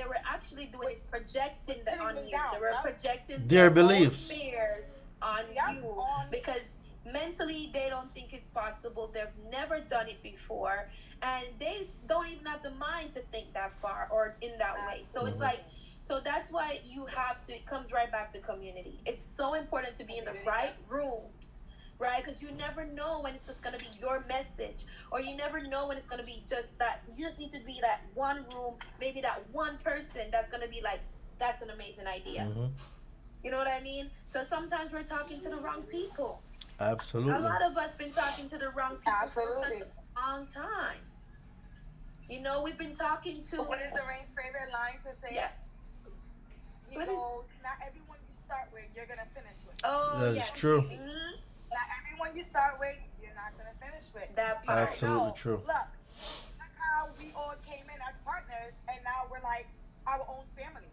were actually doing is projecting that on you. They were projecting
their beliefs,
fears on you, because mentally they don't think it's possible. They've never done it before, and they don't even have the mind to think that far or in that way. So it's like, so that's why you have to, it comes right back to community. It's so important to be in the right rooms, right? Because you never know when it's just going to be your message, or you never know when it's going to be just that. You just need to be that one room, maybe that one person that's going to be like, that's an amazing idea. Mm-hmm. You know what I mean? So sometimes we're talking to the wrong people.
Absolutely.
A lot of us been talking to the wrong people for such a long time. We've been talking to...
What is the Rain's favorite line to say?
Yeah.
Not everyone you start with, you're going to finish with.
Oh,
that is true.
Mm-hmm. Not everyone you start with, you're not going to finish with.
That part.
Absolutely true.
Look how we all came in as partners, and now we're like our own family.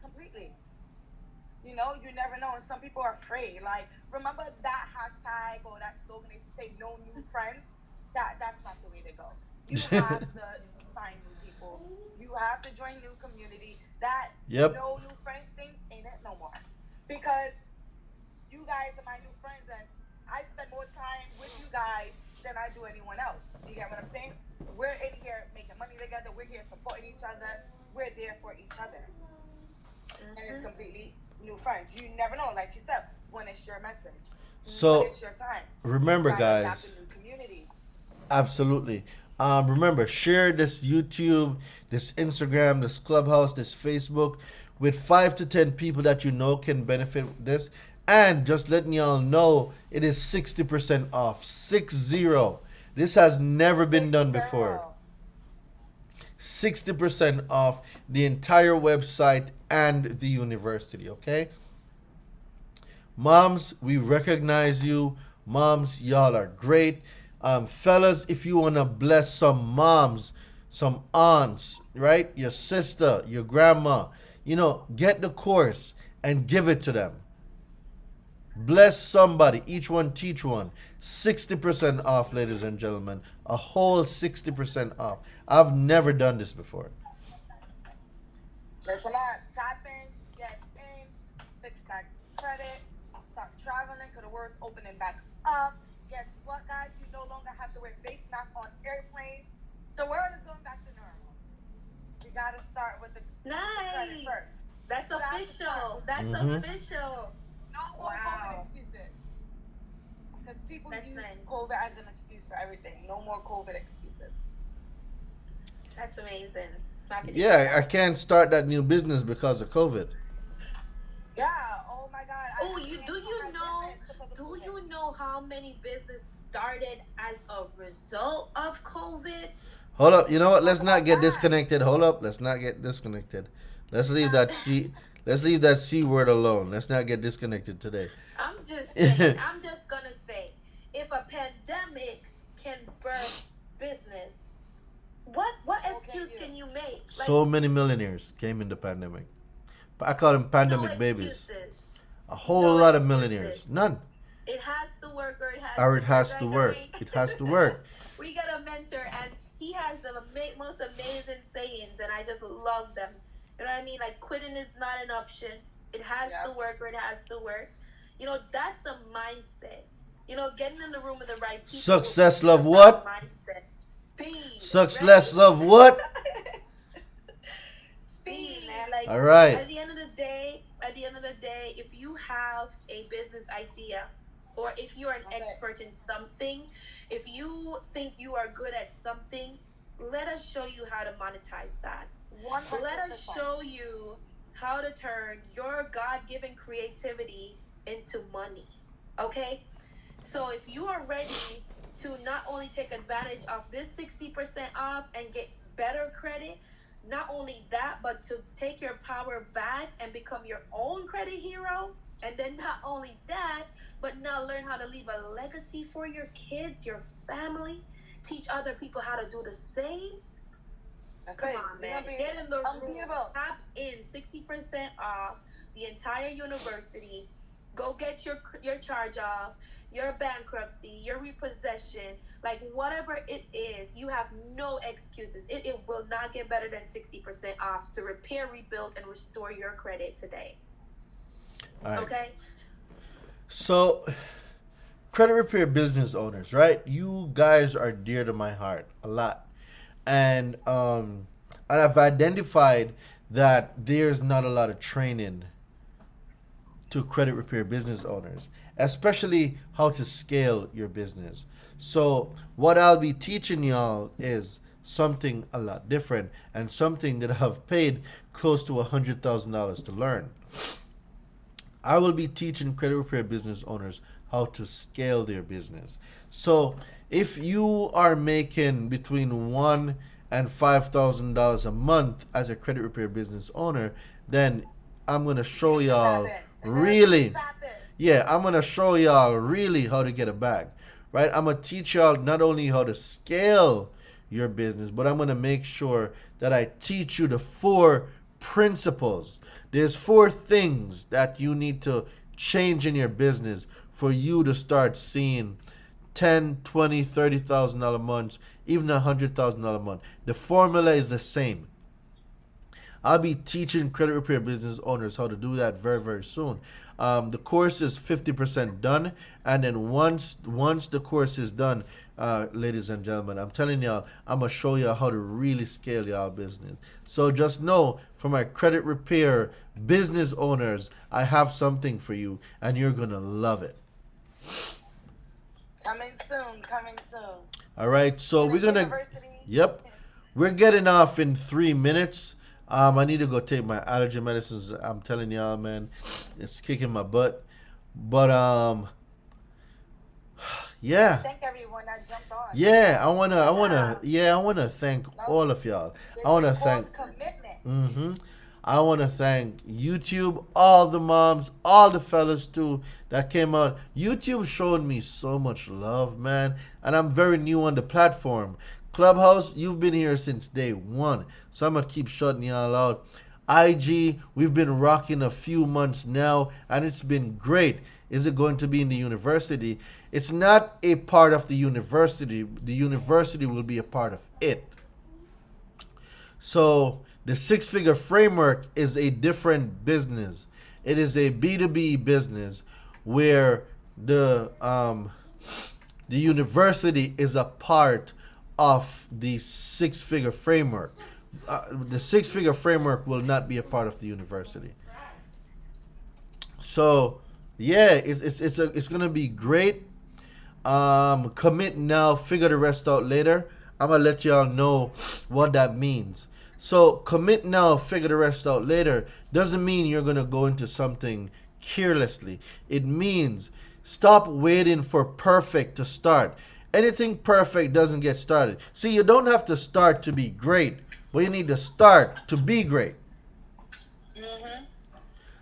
Completely. You never know, and some people are afraid. Like, remember that hashtag or that slogan they used to say, no new friends? That's not the way to go. You have to find new people. You have to join new community. That no new friends thing ain't it no more. Because you guys are my new friends, and I spend more time with you guys than I do anyone else. You get what I'm saying? We're in here making money together. We're here supporting each other. We're there for each other. Mm-hmm. And it's completely new friends. You never know, like you said, when it's your message.
So
when it's your time.
Remember, guys.
New communities.
Absolutely. Remember, share this YouTube, this Instagram, this Clubhouse, this Facebook with 5 to 10 people that you know can benefit this. And just letting y'all know, it is 60% off. 60. This has never been done before. 60% off the entire website and the university, okay? Moms, we recognize you. Moms, y'all are great. Fellas, if you want to bless some moms, some aunts, right? Your sister, your grandma, get the course and give it to them. Bless somebody. Each one teach one. 60% off, ladies and gentlemen. A whole 60% off. I've never done this before.
Listen up, tap in, get in, fix that credit, start traveling because the world's opening back up. Guess what, guys? You no longer have to wear face masks on airplanes. The world is going back to normal. You gotta start with the credit
Nice.
first.
That's
You have to
official.
start.
That's official.
No more
Wow.
COVID excuses. Because people
That's
use
nice.
COVID as an excuse for everything. No more COVID excuses.
That's amazing. Happy to
Yeah,
hear
I
that.
can't start that new business because of COVID.
Yeah. Oh my God.
Oh, do you know how many businesses started as a result of COVID?
Hold up. You know what? Let's not get disconnected. Hold up. Let's not get disconnected. Let's leave that C word alone. Let's not get disconnected today.
I'm just saying, I'm just gonna say, if a pandemic can birth business, what excuse can you make? Like,
So many millionaires came in the pandemic. I call them pandemic
no
babies.
excuses.
A whole
No
lot of
excuses.
millionaires. None.
It has to work, or it has
Or
to
it has
work,
to
right,
work.
Doreen?
It has to work.
We got a mentor, and he has the most amazing sayings, and I just love them. You know what I mean? Like, quitting is not an option. It has to work, or it has to work. You know, that's the mindset. You know, getting in the room with the right people.
Success
will
love
be
what?
that mindset. Speed.
Success
right?
of what?
Speed, man. Like,
All right.
At the end of the day, if you have a business idea, or if you're an expert in something, if you think you are good at something, let us show you how to monetize that.
100%.
Let us show you how to turn your God-given creativity into money. Okay? So if you are ready to not only take advantage of this 60% off and get better credit, not only that, but to take your power back and become your own credit hero. And then not only that, but now learn how to leave a legacy for your kids, your family, teach other people how to do the same. Come on, man. Get in the room. Tap in. 60% off the entire university. Go get your charge off, your bankruptcy, your repossession, like whatever it is. You have no excuses. It will not get better than 60% off to repair, rebuild, and restore your credit today.
All right.
Okay?
So, credit repair business owners, right? You guys are dear to my heart a lot. And I've identified that there's not a lot of training to credit repair business owners, especially how to scale your business. So what I'll be teaching y'all is something a lot different, and something that I've paid close to $100,000 to learn. I will be teaching credit repair business owners how to scale their business. So if you are making between $1,000 and $5,000 a month as a credit repair business owner, then I'm gonna show y'all really, I'm gonna show y'all really how to get a bag, right? I'm gonna teach y'all not only how to scale your business, but I'm gonna make sure that I teach you the 4 principles. There's 4 things that you need to change in your business for you to start seeing $10,000, $20,000, $30,000 months, even $100,000 a month. The formula is the same. I'll be teaching credit repair business owners how to do that very, very soon. The course is 50% done, and then once the course is done, ladies and gentlemen, I'm telling y'all, I'm gonna show y'all how to really scale y'all business. So just know, for my credit repair business owners, I have something for you, and you're gonna love it.
Coming soon.
All right, so we're gonna, we're getting off in 3 minutes. I need to go take my allergy medicines. I'm telling y'all, man, it's kicking my butt. But yeah.
Thank everyone that jumped on.
Yeah, I wanna thank all of y'all. I wanna thank
commitment.
I wanna thank YouTube, all the moms, all the fellas too that came out. YouTube showed me so much love, man, and I'm very new on the platform. Clubhouse, you've been here since day 1, so I'm gonna keep shutting y'all out. IG, we've been rocking a few months now, and it's been great. Is it going to be in the university? It's not a part of the university. The university will be a part of it. So the six-figure framework is a different business. It is a B2B business where the university is a part of the six-figure framework. The six-figure framework will not be a part of the university. So yeah, it's gonna be great. Commit now, figure the rest out later. I'm gonna let y'all know what that means. So commit now, figure the rest out later doesn't mean you're gonna go into something carelessly. It means stop waiting for perfect to start. Anything perfect doesn't get started. See, you don't have to start to be great, but you need to start to be great.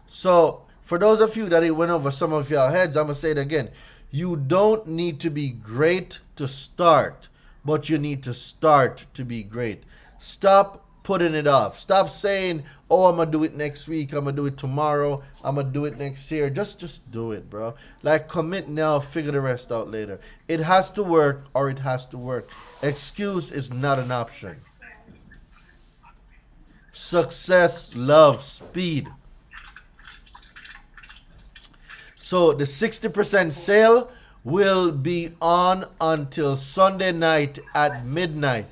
So for those of you that it went over some of y'all heads, I'm gonna say it again. You don't need to be great to start, but you need to start to be great. Stop putting it off. Stop saying, "Oh, I'm gonna do it next week. I'm gonna do it tomorrow. I'm gonna do it next year." Just do it, bro. Like, commit now, figure the rest out later. It has to work, or it has to work. Excuse is not an option. Success loves speed. So the 60% sale will be on until Sunday night at midnight.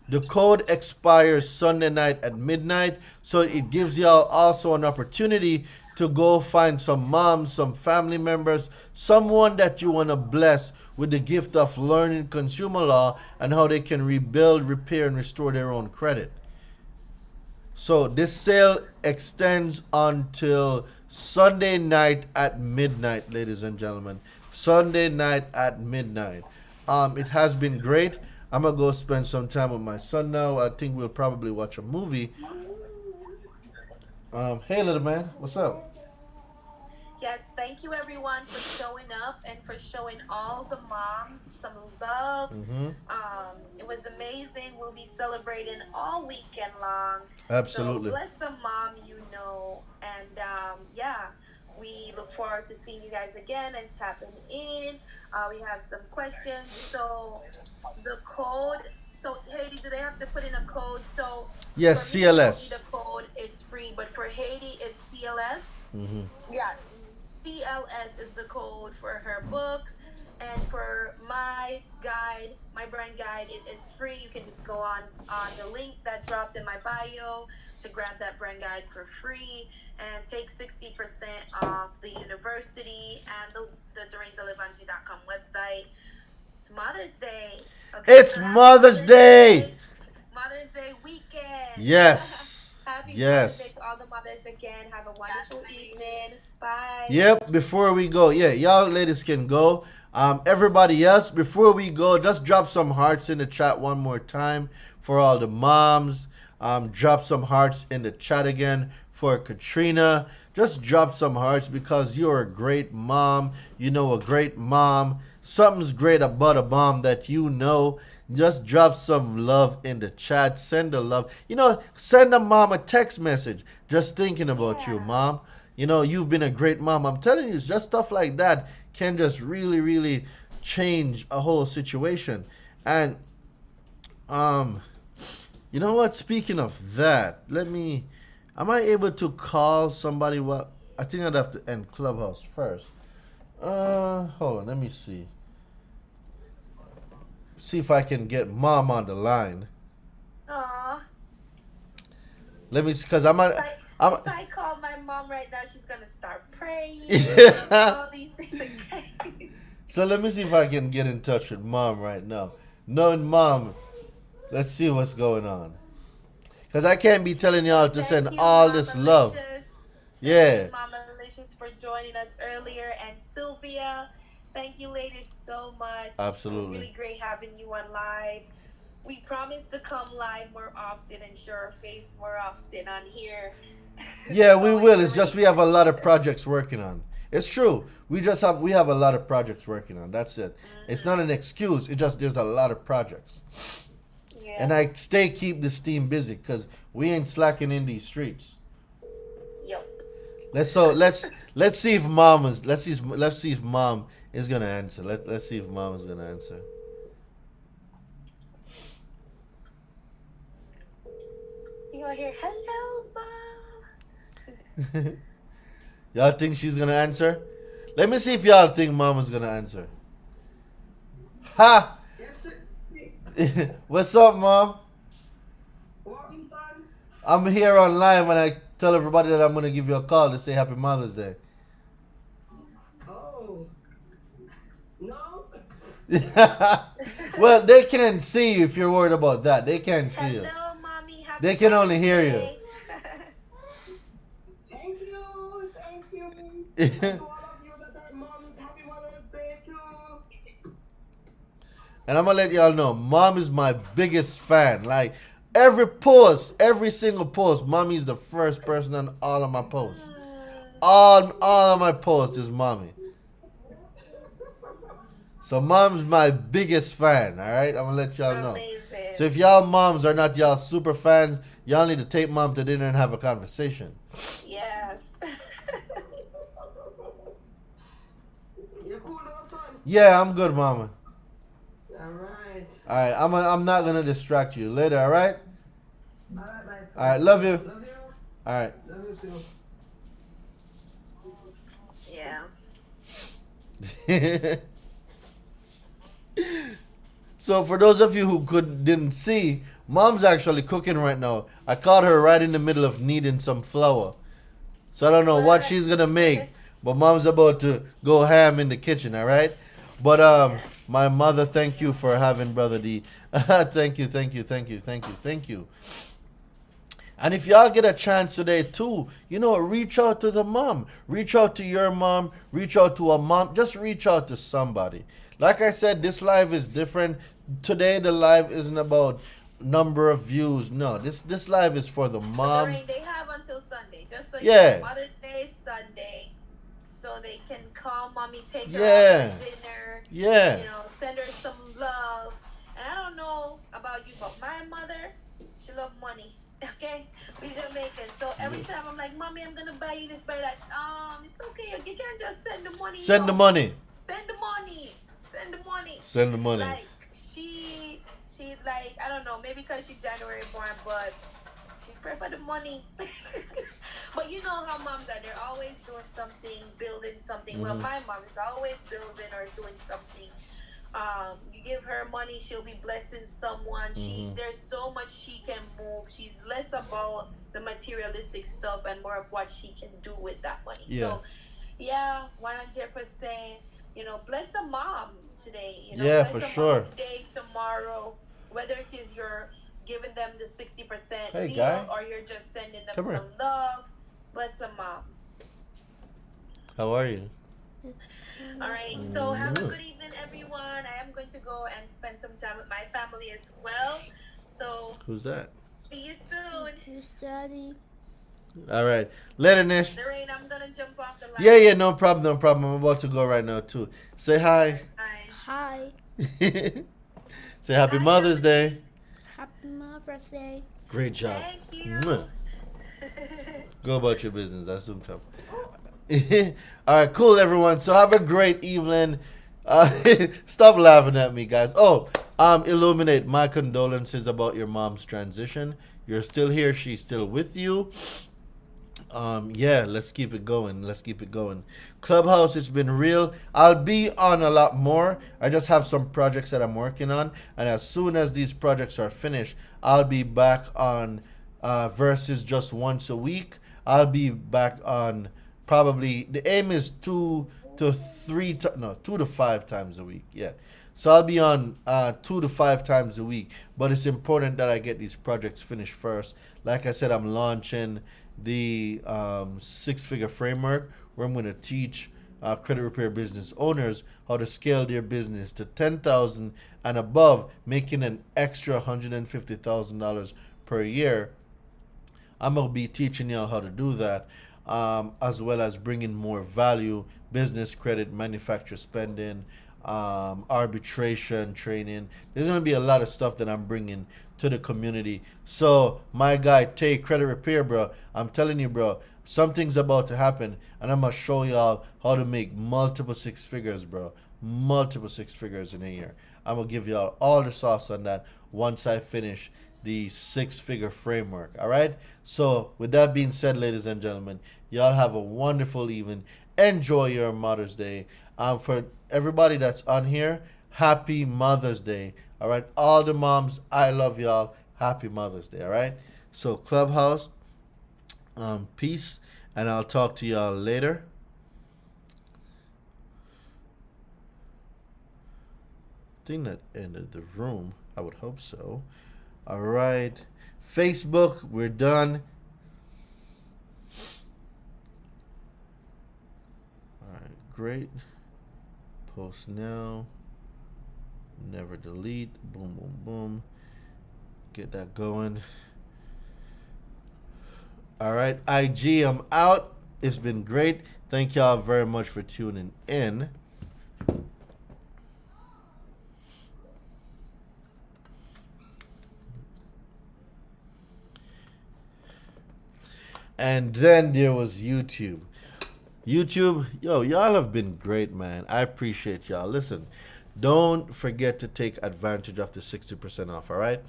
The code expires Sunday night at midnight, so it gives y'all also an opportunity to go find some moms, some family members, someone that you want to bless with the gift of learning consumer law and how they can rebuild, repair, and restore their own credit. So this sale extends until Sunday night at midnight, ladies and gentlemen. Sunday night at midnight. It has been great. I'm gonna go spend some time with my son now. I think we'll probably watch a movie. Hey, little man, what's up?
Yes, thank you everyone for showing up and for showing all the moms some love. It was amazing. We'll be celebrating all weekend long.
Absolutely.
So bless a mom you know. And yeah, we look forward to seeing you guys again and tapping in. We have some questions. So the code. So Haiti, do they have to put in a code? So
yes,
for me, you don't
CLS.
need a code. It's free. But for Haiti, it's CLS.
Yes.
CLS is the code for her book, and for my guide, my brand guide, it is free. You can just go on the link that dropped in my bio to grab that brand guide for free and take 60% off the university and the DoreenDeLevangie.com website. It's Mother's Day. Okay,
It's Mother's Day.
Mother's Day weekend.
Yes.
Happy
Yes.
Mother's Day to all the mothers again. Have a wonderful evening. Bye.
Yep, before we go, yeah, y'all ladies can go. Everybody else, before we go, just drop some hearts in the chat one more time for all the moms. Drop some hearts in the chat again for Katrina. Just drop some hearts because you're a great mom. You know a great mom. Something's great about a mom that you know. Just drop some love in the chat. Send a love. You know, send a mom a text message. Just thinking about you, mom. You know, you've been a great mom. I'm telling you, just stuff like that can just really, really change a whole situation. And, you know what? Speaking of that, am I able to call somebody? What? I think I'd have to end Clubhouse first. Hold on. Let me see. See if I can get mom on the line.
Aww.
Let me, because if
I call my mom right now, she's gonna start praying. All these things again.
So let me see if I can get in touch with mom right now. Knowing mom, let's see what's going on. Because I can't be telling y'all to send all this love. Yeah.
Mama Licious for joining us earlier, and Sylvia. Thank you, ladies, so much.
Absolutely.
It was really great having you on live. We promise to come live more often and show our face more often on here.
Yeah, we will. It's just we have a lot of projects working on. It's true. We have a lot of projects working on. That's it. It's not an excuse. It just there's a lot of projects. Yeah. And I keep this team busy because we ain't slacking in these streets. Let's see if mom is let's see if mom is gonna answer. Let's see if mom is gonna answer.
You gonna hear hello, mom?
Y'all think she's gonna answer? Let me see if y'all think mom is gonna answer. Ha! What's up, mom? I'm here on live and I tell everybody that I'm gonna give you a call to say Happy Mother's Day.
Oh, no.
Well, they can't see you if you're worried about that. They can't see you.
Hello, mommy. Happy
They can only
Mother's
hear you.
Day.
Thank you. And to all of you that are moms, happy Mother's Day too.
And I'm gonna let y'all know, mom is my biggest fan. Like every post, every single post, mommy is the first person on all of my posts. All of my posts is mommy. So mom's my biggest fan. All right, I'm gonna let y'all know.
Amazing.
So if y'all moms are not y'all super fans, y'all need to take mom to dinner and have a conversation.
Yes.
You cool now, son?
Yeah, I'm good, mama.
All right.
All right, I'm not gonna distract you later. All right.
All right, my son.
All right, love you.
Love you.
All right.
Love you too.
Yeah.
So for those of you who didn't see, mom's actually cooking right now. I caught her right in the middle of kneading some flour. So I don't know what she's gonna make, but mom's about to go ham in the kitchen, all right? But my mother, thank you for having Brother D. Thank you. And if y'all get a chance today too, reach out to the mom. Reach out to your mom. Reach out to a mom. Just reach out to somebody. Like I said, this live is different. Today the live isn't about number of views. No, this live is for the moms.
Lorraine, they have until Sunday. Just so
Yeah.
you know, Mother's Day is Sunday. So they can call mommy, take her
Yeah.
out for dinner.
Yeah.
Send her some love. And I don't know about you, but my mother, she love money. Okay, we Jamaican, so every time I'm like, mommy, I'm gonna buy you this, buy that. It's okay. You can't just send the money.
Send the money.
Send the money. Send the money.
Send the money.
Like she like, I don't know, maybe because she January born, but she prefer the money. But you know how moms are. They're always doing something, building something. Well, my mom is always building or doing something. You give her money, she'll be blessing someone. There's so much she can move. She's less about the materialistic stuff and more of what she can do with that money.
Yeah.
So yeah, 100%. Bless a mom today.
Yeah,
bless
for
a
sure.
mom today, tomorrow, whether it is you're giving them the 60%
Hey,
deal
guy.
or you're just sending them
Come here.
some love. Bless a mom.
How are you?
All right, so have a good evening, everyone. I am going to go and spend some time with my family as well. So
Who's that?
see you soon.
Who's daddy?
All right. Later, Nish.
Lorraine, I'm gonna jump off the line.
Yeah, no problem. I'm about to go right now too. Say hi.
Bye.
Hi.
Say Happy Mother's Day.
Happy Mother's Day.
Great job.
Thank you.
Mwah. Go about your business. I soon come. All right, cool, everyone. So have a great evening. Stop laughing at me, guys. Illuminate. My condolences about your mom's transition. You're still here. She's still with you. Let's keep it going. Clubhouse, it's been real. I'll be on a lot more. I just have some projects that I'm working on, and as soon as these projects are finished, I'll be back on Versus just once a week. I'll be back on probably, the aim is 2 to 5 times a week. Yeah. So I'll be on 2 to 5 times a week, but it's important that I get these projects finished first. Like I said, I'm launching the 6-figure framework where I'm going to teach credit repair business owners how to scale their business to $10,000 and above, making an extra $150,000 per year. I'm going to be teaching y'all how to do that, as well as bringing more value, business credit, manufacturer spending, arbitration training. There's going to be a lot of stuff that I'm bringing to the community. So my guy, Tay, credit repair, bro, I'm telling you, bro, Something's about to happen, and I'm gonna show y'all how to make multiple six figures, bro. Multiple six figures in a year. I'm gonna give y'all all the sauce on that once I finish the six-figure framework. All right. So with that being said, ladies and gentlemen, y'all have a wonderful evening. Enjoy your Mother's Day. For everybody that's on here, happy Mother's Day. All right. All the moms, I love y'all. Happy Mother's Day. All right. So Clubhouse, peace, and I'll talk to y'all later. I think that ended the room. I would hope so. All right. Facebook, we're done. All right, great. Post now. Never delete. Boom, boom, boom. Get that going. All right, IG, I'm out. It's been great. Thank y'all very much for tuning in. And then there was YouTube. YouTube, yo, y'all have been great, man. I appreciate y'all. Listen, don't forget to take advantage of the 60% off, all right?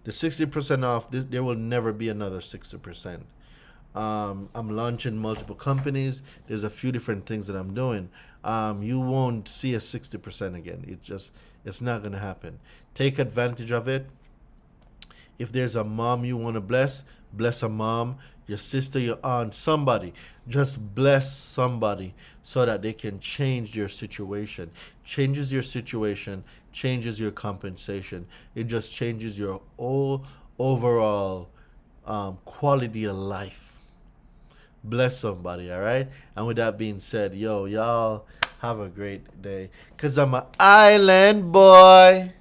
The 60% off, there will never be another 60%. I'm launching multiple companies. There's a few different things that I'm doing. You won't see a 60% again. It's not going to happen. Take advantage of it. If there's a mom you want to bless a mom, your sister, your aunt, somebody. Just bless somebody so that they can change your situation. Changes your situation, changes your compensation. It just changes your whole overall quality of life. Bless somebody, all right? And with that being said, yo, y'all have a great day. Because I'm an island boy.